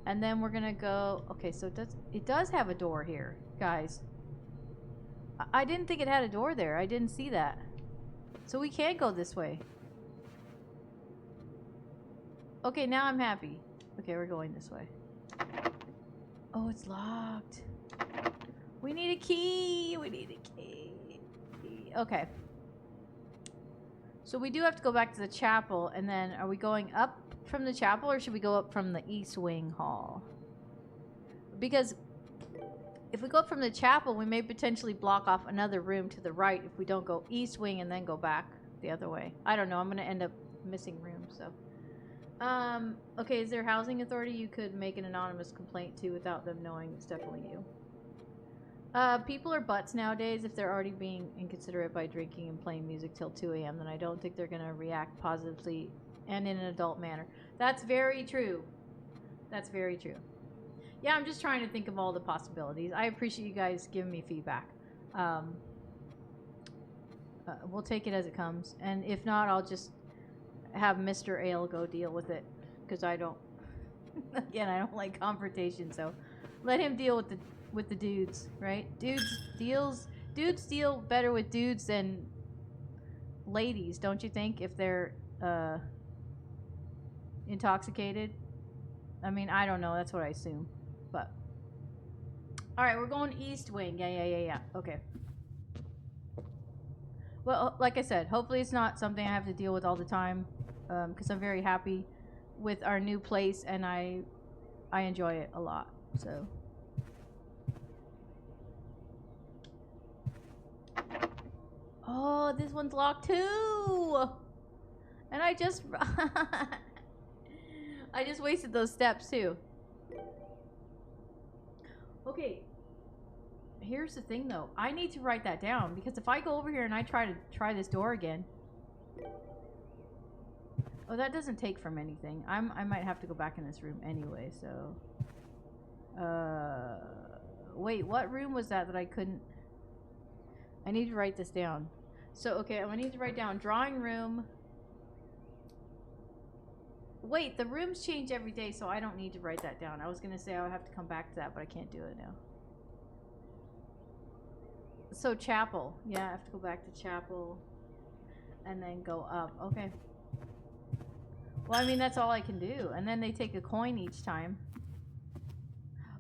And then we're gonna go. Okay, so it does have a door here, guys. I didn't think it had a door there. I didn't see that. So we can go this way. Okay, now I'm happy. Okay, we're going this way. Oh, it's locked. We need a key. We need a key. Okay. So we do have to go back to the chapel, and then are we going up from the chapel, or should we go up from the east wing hall? Because if we go up from the chapel, we may potentially block off another room to the right if we don't go east wing and then go back the other way. I don't know. I'm going to end up missing rooms, so. Okay, is there a housing authority you could make an anonymous complaint to without them knowing it's definitely you? People are butts nowadays. If they're already being inconsiderate by drinking and playing music till 2 a.m., then I don't think they're going to react positively and in an adult manner. That's very true. That's very true. Yeah, I'm just trying to think of all the possibilities. I appreciate you guys giving me feedback. We'll take it as it comes. And if not, I'll just have Mr. Ale go deal with it. Because I don't... Again, I don't like confrontation, so let him deal with the dudes, right? Dudes deal better with dudes than ladies, don't you think? If they're intoxicated. I mean, I don't know. That's what I assume. But all right, we're going east wing. Yeah. Okay. Well, like I said, hopefully it's not something I have to deal with all the time, because I'm very happy with our new place and I enjoy it a lot. So. Oh, this one's locked too. And I just I just wasted those steps too. Okay. Here's the thing though. I need to write that down because if I go over here and I try this door again. Oh, that doesn't take from anything. I might have to go back in this room anyway, so wait, what room was that I couldn't? I need to write this down. So, okay, I need to write down drawing room. Wait, the rooms change every day, so I don't need to write that down. I was going to say I would have to come back to that, but I can't do it now. So, chapel. Yeah, I have to go back to chapel and then go up. Okay. Well, I mean, that's all I can do. And then they take a coin each time.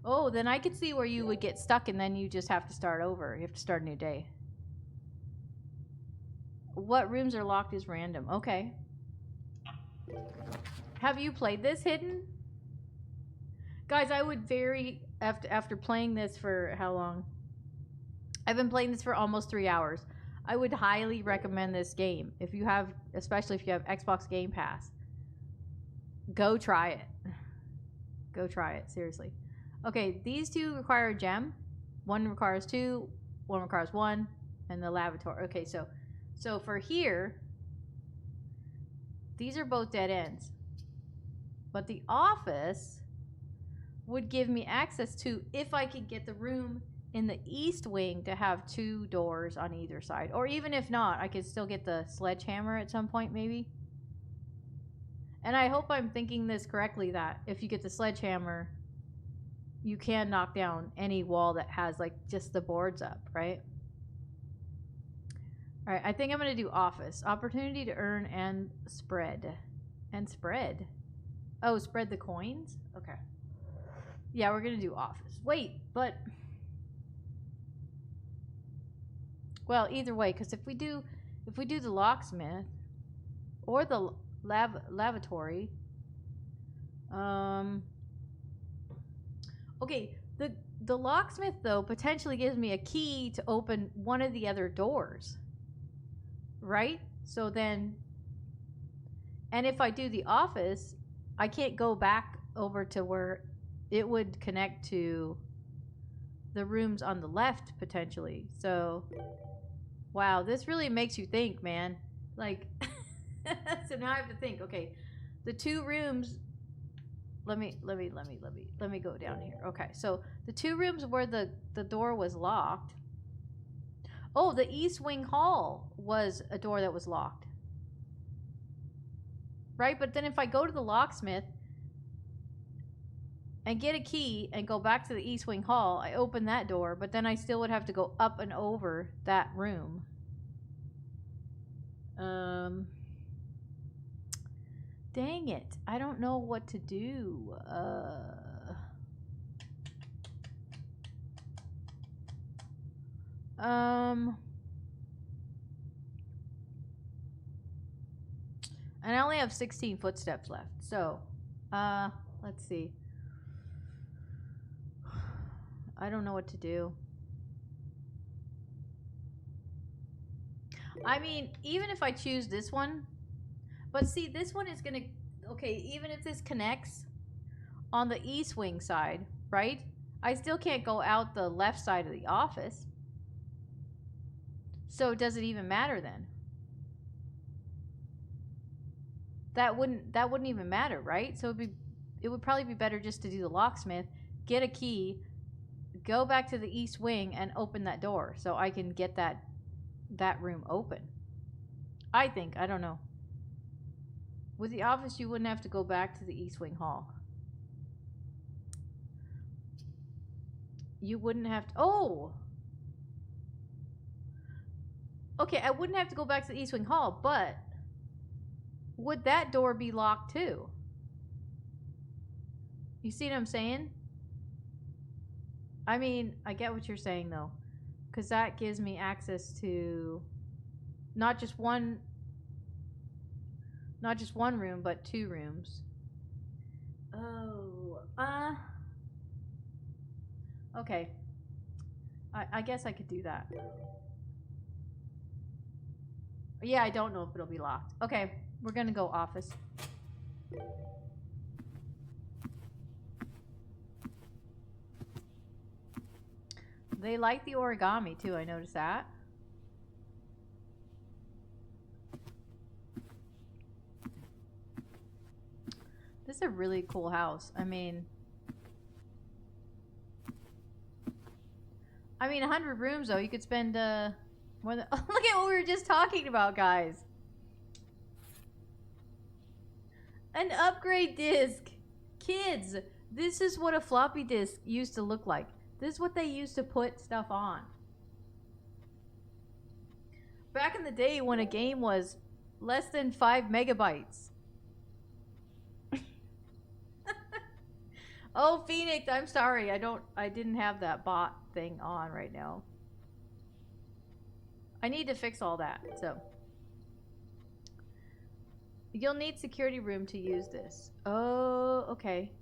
Oh, then I could see where you would get stuck and then you just have to start over. You have to start a new day. What rooms are locked is random. Okay. Have you played this hidden? Guys, I would after playing this for how long? I've been playing this for almost 3 hours. I would highly recommend this game. If you have, especially if you have Xbox Game Pass. Go try it. Go try it, seriously. Okay, these two require a gem. One requires 2, one requires 1, and the lavatory. Okay, so for here, these are both dead ends. But the office would give me access to, if I could get the room in the east wing to have 2 doors on either side. Or even if not, I could still get the sledgehammer at some point, maybe. And I hope I'm thinking this correctly, that if you get the sledgehammer, you can knock down any wall that has, like, just the boards up, right? All right, I think I'm going to do office. Opportunity to earn and spread. And spread. Oh, spread the coins? Okay. Yeah, we're going to do office. Wait, but... Well, either way, because if we do the locksmith or the lavatory, okay, the locksmith though potentially gives me a key to open one of the other doors, right? So then, and if I do the office, I can't go back over to where it would connect to the rooms on the left potentially. So wow, this really makes you think, man. Like, so now I have to think. Okay, the 2 rooms. Let me go down here. Okay, so the 2 rooms where the door was locked. Oh, the east wing hall was a door that was locked, right? But then if I go to the locksmith and get a key and go back to the east wing hall, I open that door, but then I still would have to go up and over that room. Dang it. I don't know what to do. And I only have 16 footsteps left. So, let's see. I don't know what to do. I mean, even if I choose this one, but see, this one is gonna, okay, even if this connects on the east wing side, right? I still can't go out the left side of the office. So does it even matter then? That wouldn't even matter, right? So it would probably be better just to do the locksmith, get a key, go back to the east wing and open that door so I can get that room open. I think, I don't know. With the office, you wouldn't have to go back to the east wing hall. you wouldn't have to... Oh! Okay, I wouldn't have to go back to the East Wing Hall, but... would that door be locked too? You see what I'm saying? I mean, I get what you're saying though. Because that gives me access to... not just one room, but 2 rooms. Oh, okay. I guess I could do that. Yeah, I don't know if it'll be locked. Okay, we're gonna go office. They like the origami too, I noticed that. This is a really cool house. I mean 100 rooms though, you could spend more than... Oh, look at what we were just talking about, guys. An upgrade disc. Kids, this is what a floppy disk used to look like. This is what they used to put stuff on. Back in the day when a game was less than 5 megabytes. Oh, Phoenix, I'm sorry. I didn't have that bot thing on right now. I need to fix all that, so. You'll need security room to use this. Oh, okay.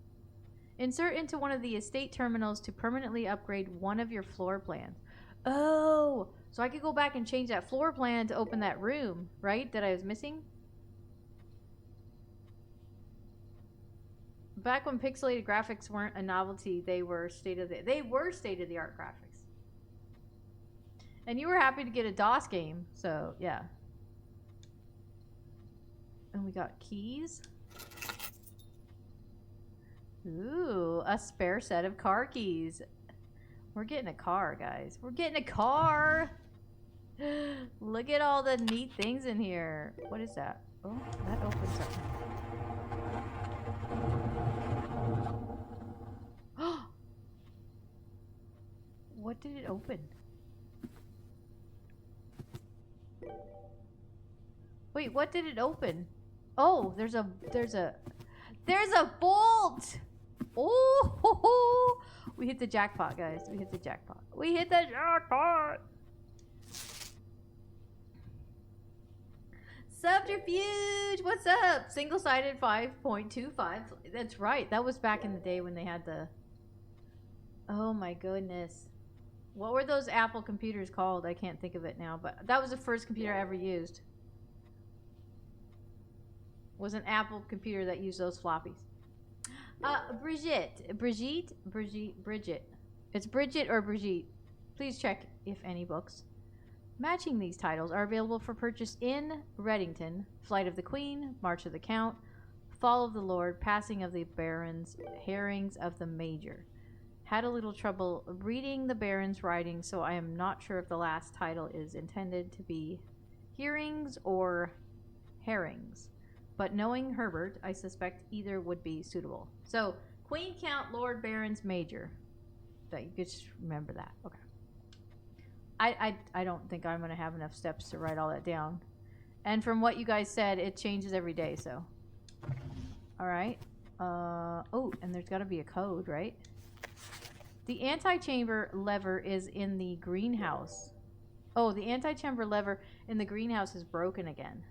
Insert into one of the estate terminals to permanently upgrade one of your floor plans. Oh, so I could go back and change that floor plan to open that room, right? That I was missing? Back when pixelated graphics weren't a novelty, they were state-of-the-art graphics. And you were happy to get a DOS game, so yeah. And we got keys. Ooh, a spare set of car keys. We're getting a car, guys. We're getting a car! Look at all the neat things in here. What is that? Oh, that opens up. What did it open? Wait, what did it open? Oh, there's a bolt! Oh, ho, ho. We hit the jackpot, guys. We hit the jackpot. We hit the jackpot! Subterfuge! What's up? Single-sided 5.25. That's right. That was back in the day when they had the... Oh my goodness. What were those Apple computers called? I can't think of it now, but that was the first computer I ever used. Was an Apple computer that used those floppies. Bridget. It's Bridget or Brigitte. Please check if any books matching these titles are available for purchase in Reddington. Flight of the Queen, March of the Count, Fall of the Lord, Passing of the Barons, Herrings of the Major. Had a little trouble reading the Baron's writing, so I am not sure if the last title is intended to be Hearings or Herrings. But knowing Herbert, I suspect either would be suitable. So, Queen, Count, Lord, Barons, Major. That you could just remember that. Okay. I don't think I'm going to have enough steps to write all that down. And from what you guys said, it changes every day, so. Alright. Oh, and there's got to be a code, right? The anti-chamber lever is in the greenhouse. Oh, the anti-chamber lever in the greenhouse is broken again.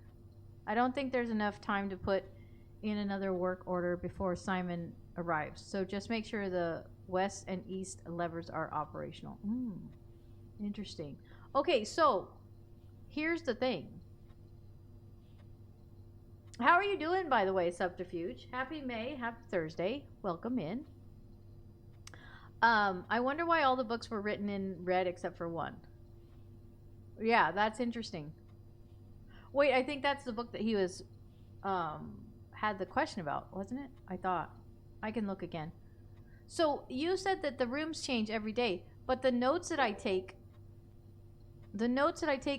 I don't think there's enough time to put in another work order before Simon arrives. So just make sure the west and east levers are operational. Interesting. Okay, so here's the thing. How are you doing, by the way, Subterfuge? Happy May, happy Thursday. Welcome in. I wonder why all the books were written in red except for one. Yeah, that's interesting. Wait, I think that's the book that he was had the question about, wasn't it? I thought. I can look again. So you said that the rooms change every day, but the notes that I take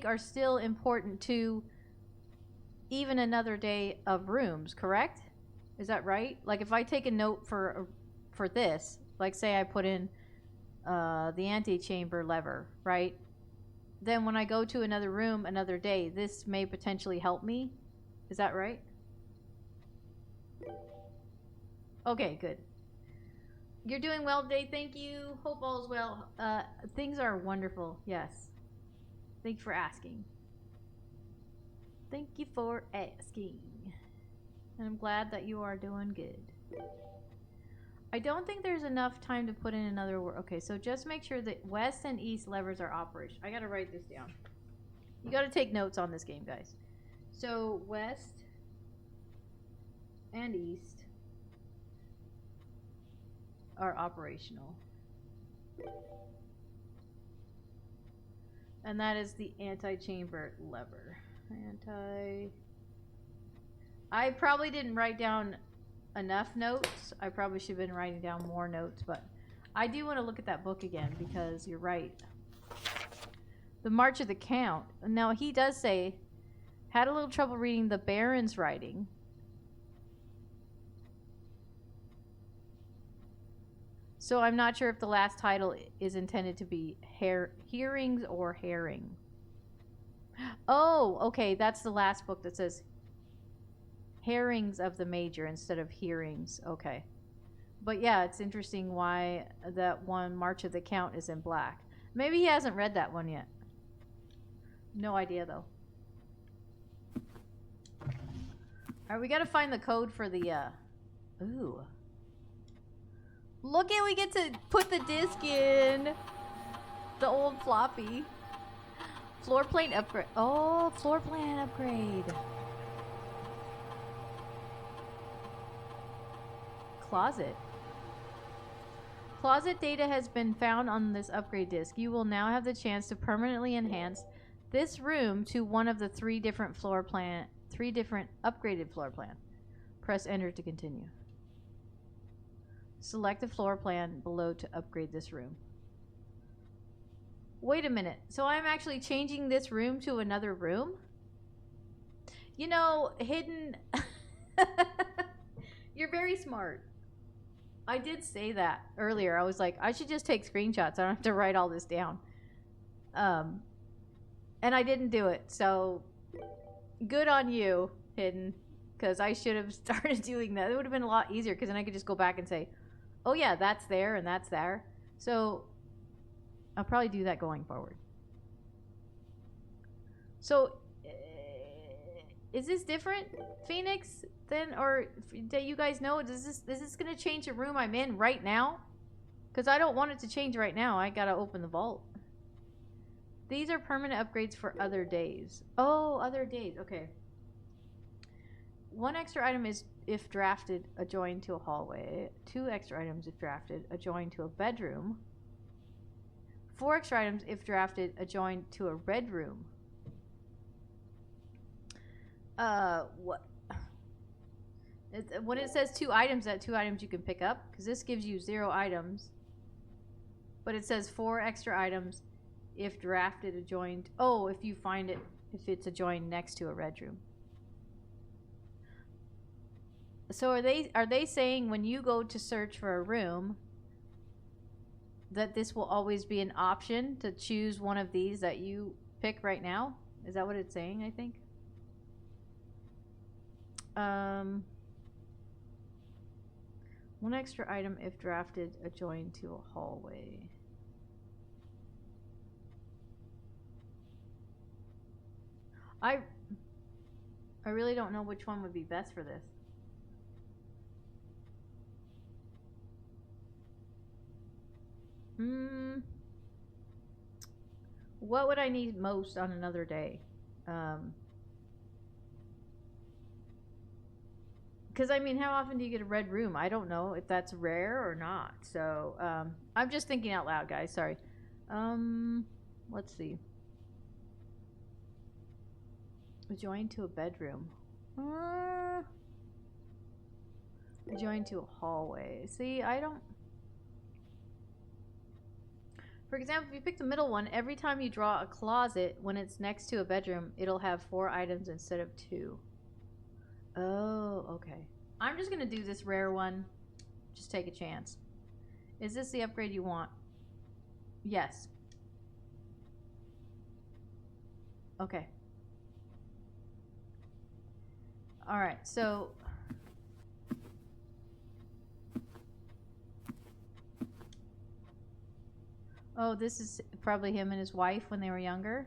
are still important to even another day of rooms, correct? Is that right? Like if I take a note for this, like say I put in the antechamber lever, right? Then when I go to another room another day, this may potentially help me. Is that right? Okay, good. You're doing well today. Thank you. Hope all is well. Things are wonderful. Yes. Thank you for asking. Thank you for asking. And I'm glad that you are doing good. I don't think there's enough time to put in another word. Okay, so just make sure that west and east levers are operational. I gotta write this down. You gotta take notes on this game, guys. So west and east are operational. And that is the anti-chamber lever. I probably didn't write down enough notes. I probably should have been writing down more notes, but I do want to look at that book again because you're right. The March of the Count. Now, he does say, had a little trouble reading the Baron's writing. So I'm not sure if the last title is intended to be Hearings or Herring. Oh, okay, that's the last book that says Herrings of the Major instead of Hearings. Okay. But yeah, it's interesting why that one March of the Count is in black. Maybe he hasn't read that one yet. No idea though. Alright, we gotta find the code for the ooh. Look at, we get to put the disc in. The old floppy. Floor plan upgrade. Oh, floor plan upgrade. Closet. Closet data has been found on this upgrade disc. You will now have the chance to permanently enhance this room to one of the three different upgraded floor plan. Press enter to continue. Select the floor plan below to upgrade this room. Wait a minute. So I'm actually changing this room to another room? You know, Hidden... You're very smart. I did say that earlier. I was like, I should just take screenshots. I don't have to write all this down. And I didn't do it. So, good on you, Hidden. Because I should have started doing that. It would have been a lot easier because then I could just go back and say, oh yeah, that's there and that's there. So, I'll probably do that going forward. So, is this different, Phoenix, then? Or that you guys know, is this going to change the room I'm in right now? Because I don't want it to change right now. I got to open the vault. These are permanent upgrades for other days. Oh, other days. Okay. One extra item is if drafted adjoined to a hallway. 2 extra items if drafted adjoined to a bedroom. 4 extra items if drafted adjoined to a red room. What? When it says 2 items, that 2 items you can pick up, because this gives you 0 items. But it says 4 extra items if drafted adjoined. Oh, if you find it, if it's adjoined next to a red room. So are they saying when you go to search for a room that this will always be an option to choose one of these that you pick right now? Is that what it's saying, I think? One extra item if drafted adjoined to a hallway. I really don't know which one would be best for this. What would I need most on another day? Because, I mean, how often do you get a red room? I don't know if that's rare or not. So, I'm just thinking out loud, guys. Sorry. Let's see. Adjoined to a bedroom. Adjoined to a hallway. See, I don't... For example, if you pick the middle one, every time you draw a closet, when it's next to a bedroom, it'll have 4 items instead of 2. Oh, okay. I'm just going to do this rare one. Just take a chance. Is this the upgrade you want? Yes. Okay. All right. So oh, this is probably him and his wife when they were younger.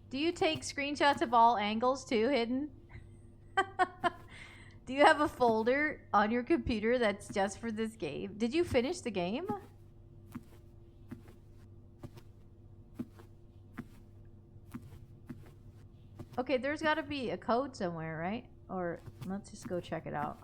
Do you take screenshots of all angles too, Hidden? Do you have a folder on your computer that's just for this game? Did you finish the game? Okay, there's got to be a code somewhere, right? Or let's just go check it out.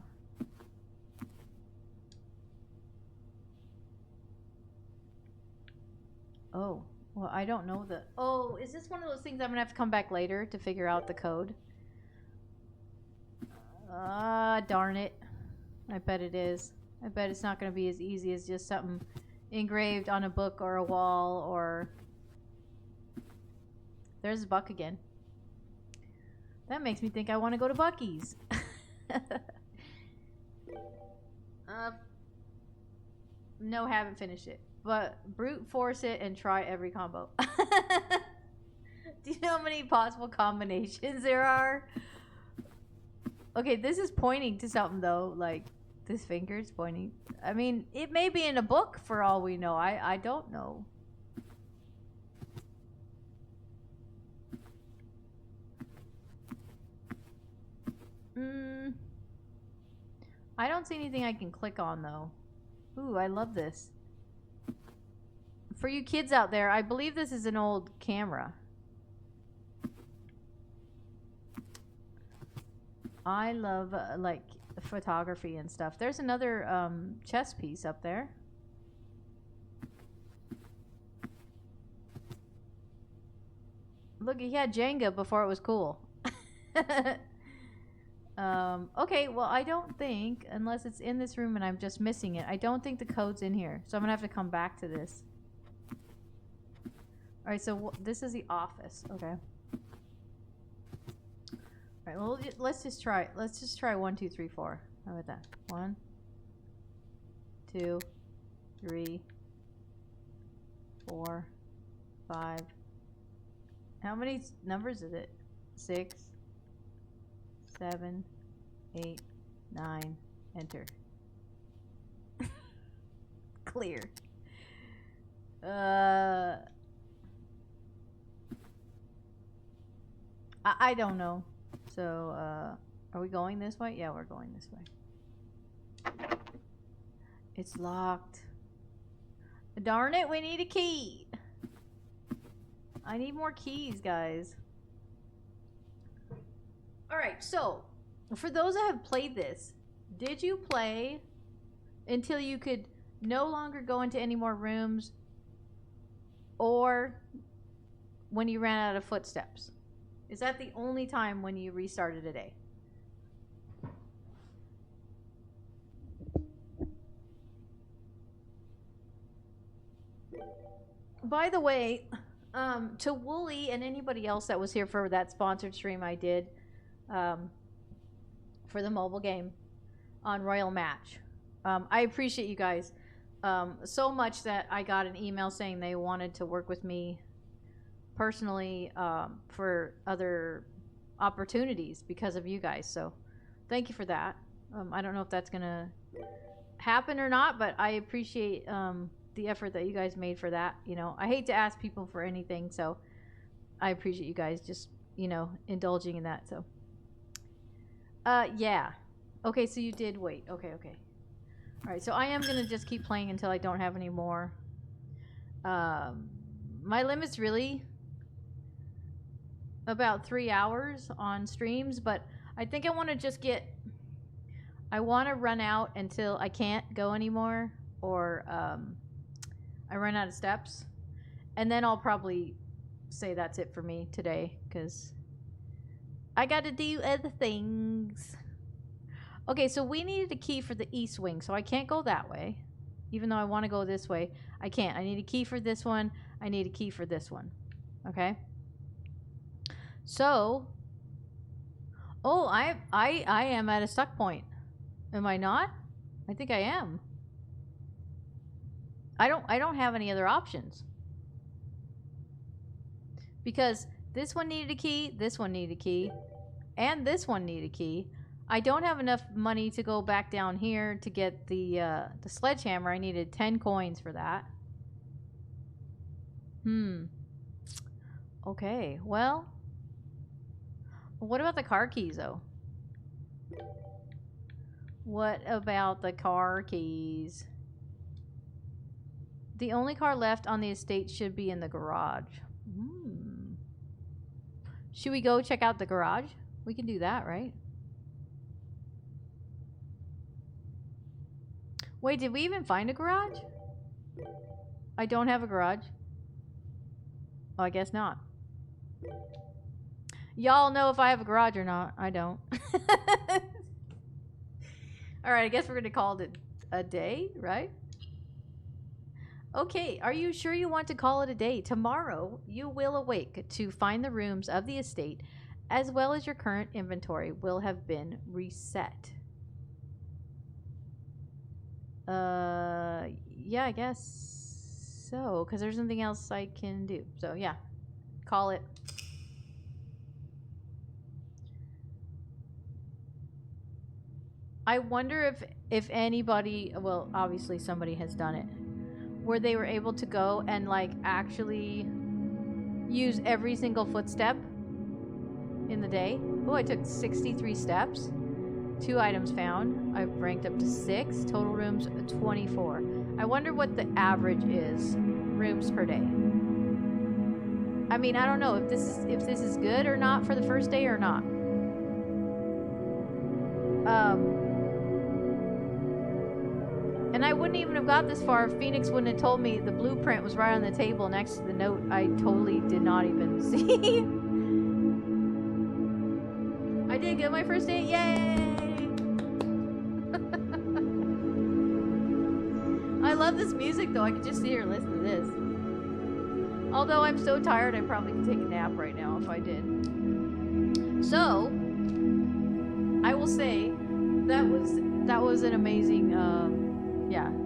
Oh, well, I don't know the... Oh, is this one of those things I'm going to have to come back later to figure out the code? Darn it. I bet it is. I bet it's not going to be as easy as just something engraved on a book or a wall or... There's Buck again. That makes me think I want to go to Buc-ee's. No, haven't finished it. But brute force it and try every combo. Do you know how many possible combinations there are? Okay, this is pointing to something though. Like, this finger's pointing. I mean, it may be in a book for all we know. I don't know. I don't see anything I can click on though. Ooh, I love this. For you kids out there, I believe this is an old camera. I love like photography and stuff. There's another chess piece up there. Look, he had Jenga before it was cool. Okay, well, I don't think, unless it's in this room and I'm just missing it, I don't think the code's in here. So I'm going to have to come back to this. Alright, so this is the office. Okay. Alright, well, let's just try. Let's just try 1, 2, 3, 4. How about that? 1, 2, 3, 4, 5. How many numbers is it? 6, 7, 8, 9. Enter. Clear. I don't know. So, are we going this way? Yeah, we're going this way. It's locked. Darn it, we need a key. I need more keys, guys. Alright, so, for those that have played this, did you play until you could no longer go into any more rooms, or when you ran out of footsteps? Is that the only time when you restarted a day? By the way, to Wooly and anybody else that was here for that sponsored stream I did for the mobile game on Royal Match, I appreciate you guys so much that I got an email saying they wanted to work with me personally for other opportunities because of you guys. So thank you for that. I don't know if that's gonna happen or not, but I appreciate the effort that you guys made for that. You know, I hate to ask people for anything, so I appreciate you guys just, you know, indulging in that. So yeah, okay, so you did wait. Okay, all right, so I am gonna just keep playing until I don't have any more. My limit's really about 3 hours on streams, but I think I want to just I want to run out until I can't go anymore, or I run out of steps, and then I'll probably say that's it for me today, because I gotta do other things. Okay, so we needed a key for the east wing, so I can't go that way, even though I want to go this way. I can't. I need a key for this one. I need a key for this one. Okay. So, oh, I am at a stuck point. Am I not? I think I am. I don't have any other options. Because this one needed a key, this one needed a key, and this one needed a key. I don't have enough money to go back down here to get the sledgehammer. I needed 10 coins for that. Okay, well, what about the car keys, though? What about the car keys? The only car left on the estate should be in the garage. Should we go check out the garage? We can do that, right? Wait, did we even find a garage? I don't have a garage. Oh, I guess not. Y'all know if I have a garage or not. I don't. Alright, I guess we're going to call it a day, right? Okay, are you sure you want to call it a day? Tomorrow, you will awake to find the rooms of the estate, as well as your current inventory, will have been reset. Yeah, I guess so, because there's nothing else I can do. So, yeah, call it. I wonder if anybody, well, obviously somebody has done it, where they were able to go and like actually use every single footstep in the day. Oh, I took 63 steps. 2 items found. I've ranked up to 6. Total rooms 24. I wonder what the average is rooms per day. I mean, I don't know if this is good or not for the first day or not. And I wouldn't even have got this far if Phoenix wouldn't have told me the blueprint was right on the table next to the note I totally did not even see. I did good my first day. Yay! I love this music though. I could just sit here and listen to this. Although I'm so tired, I probably could take a nap right now if I did. So, I will say that was an amazing,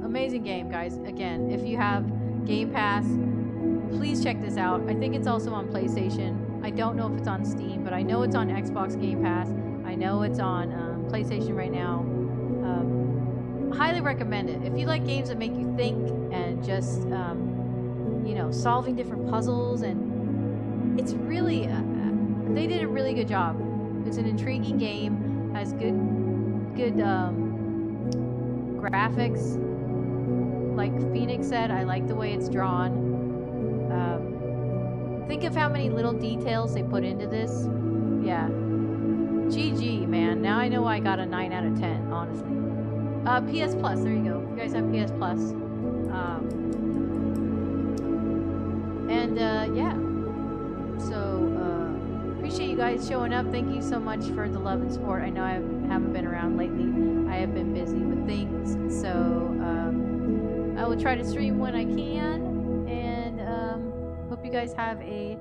amazing game, guys. Again, if you have Game Pass, please check this out. I think it's also on PlayStation. I don't know if it's on Steam, but I know it's on Xbox Game Pass. I know it's on PlayStation right now. Highly recommend it. If you like games that make you think and just, solving different puzzles, and it's really, they did a really good job. It's an intriguing game, has good graphics. Like Phoenix said, I like the way it's drawn. Think of how many little details they put into this. Yeah. GG, man. Now I know why I got a 9 out of 10, honestly. PS Plus, there you go. If you guys have PS Plus. Yeah. So, appreciate you guys showing up. Thank you so much for the love and support. I know I haven't been around lately. I have been busy with things. So, I will try to stream when I can. And, hope you guys have a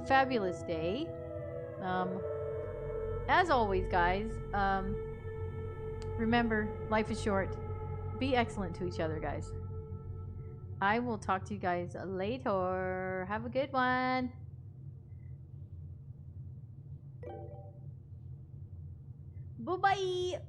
fabulous day. As always, guys, remember, life is short. Be excellent to each other, guys. I will talk to you guys later. Have a good one. Bye-bye.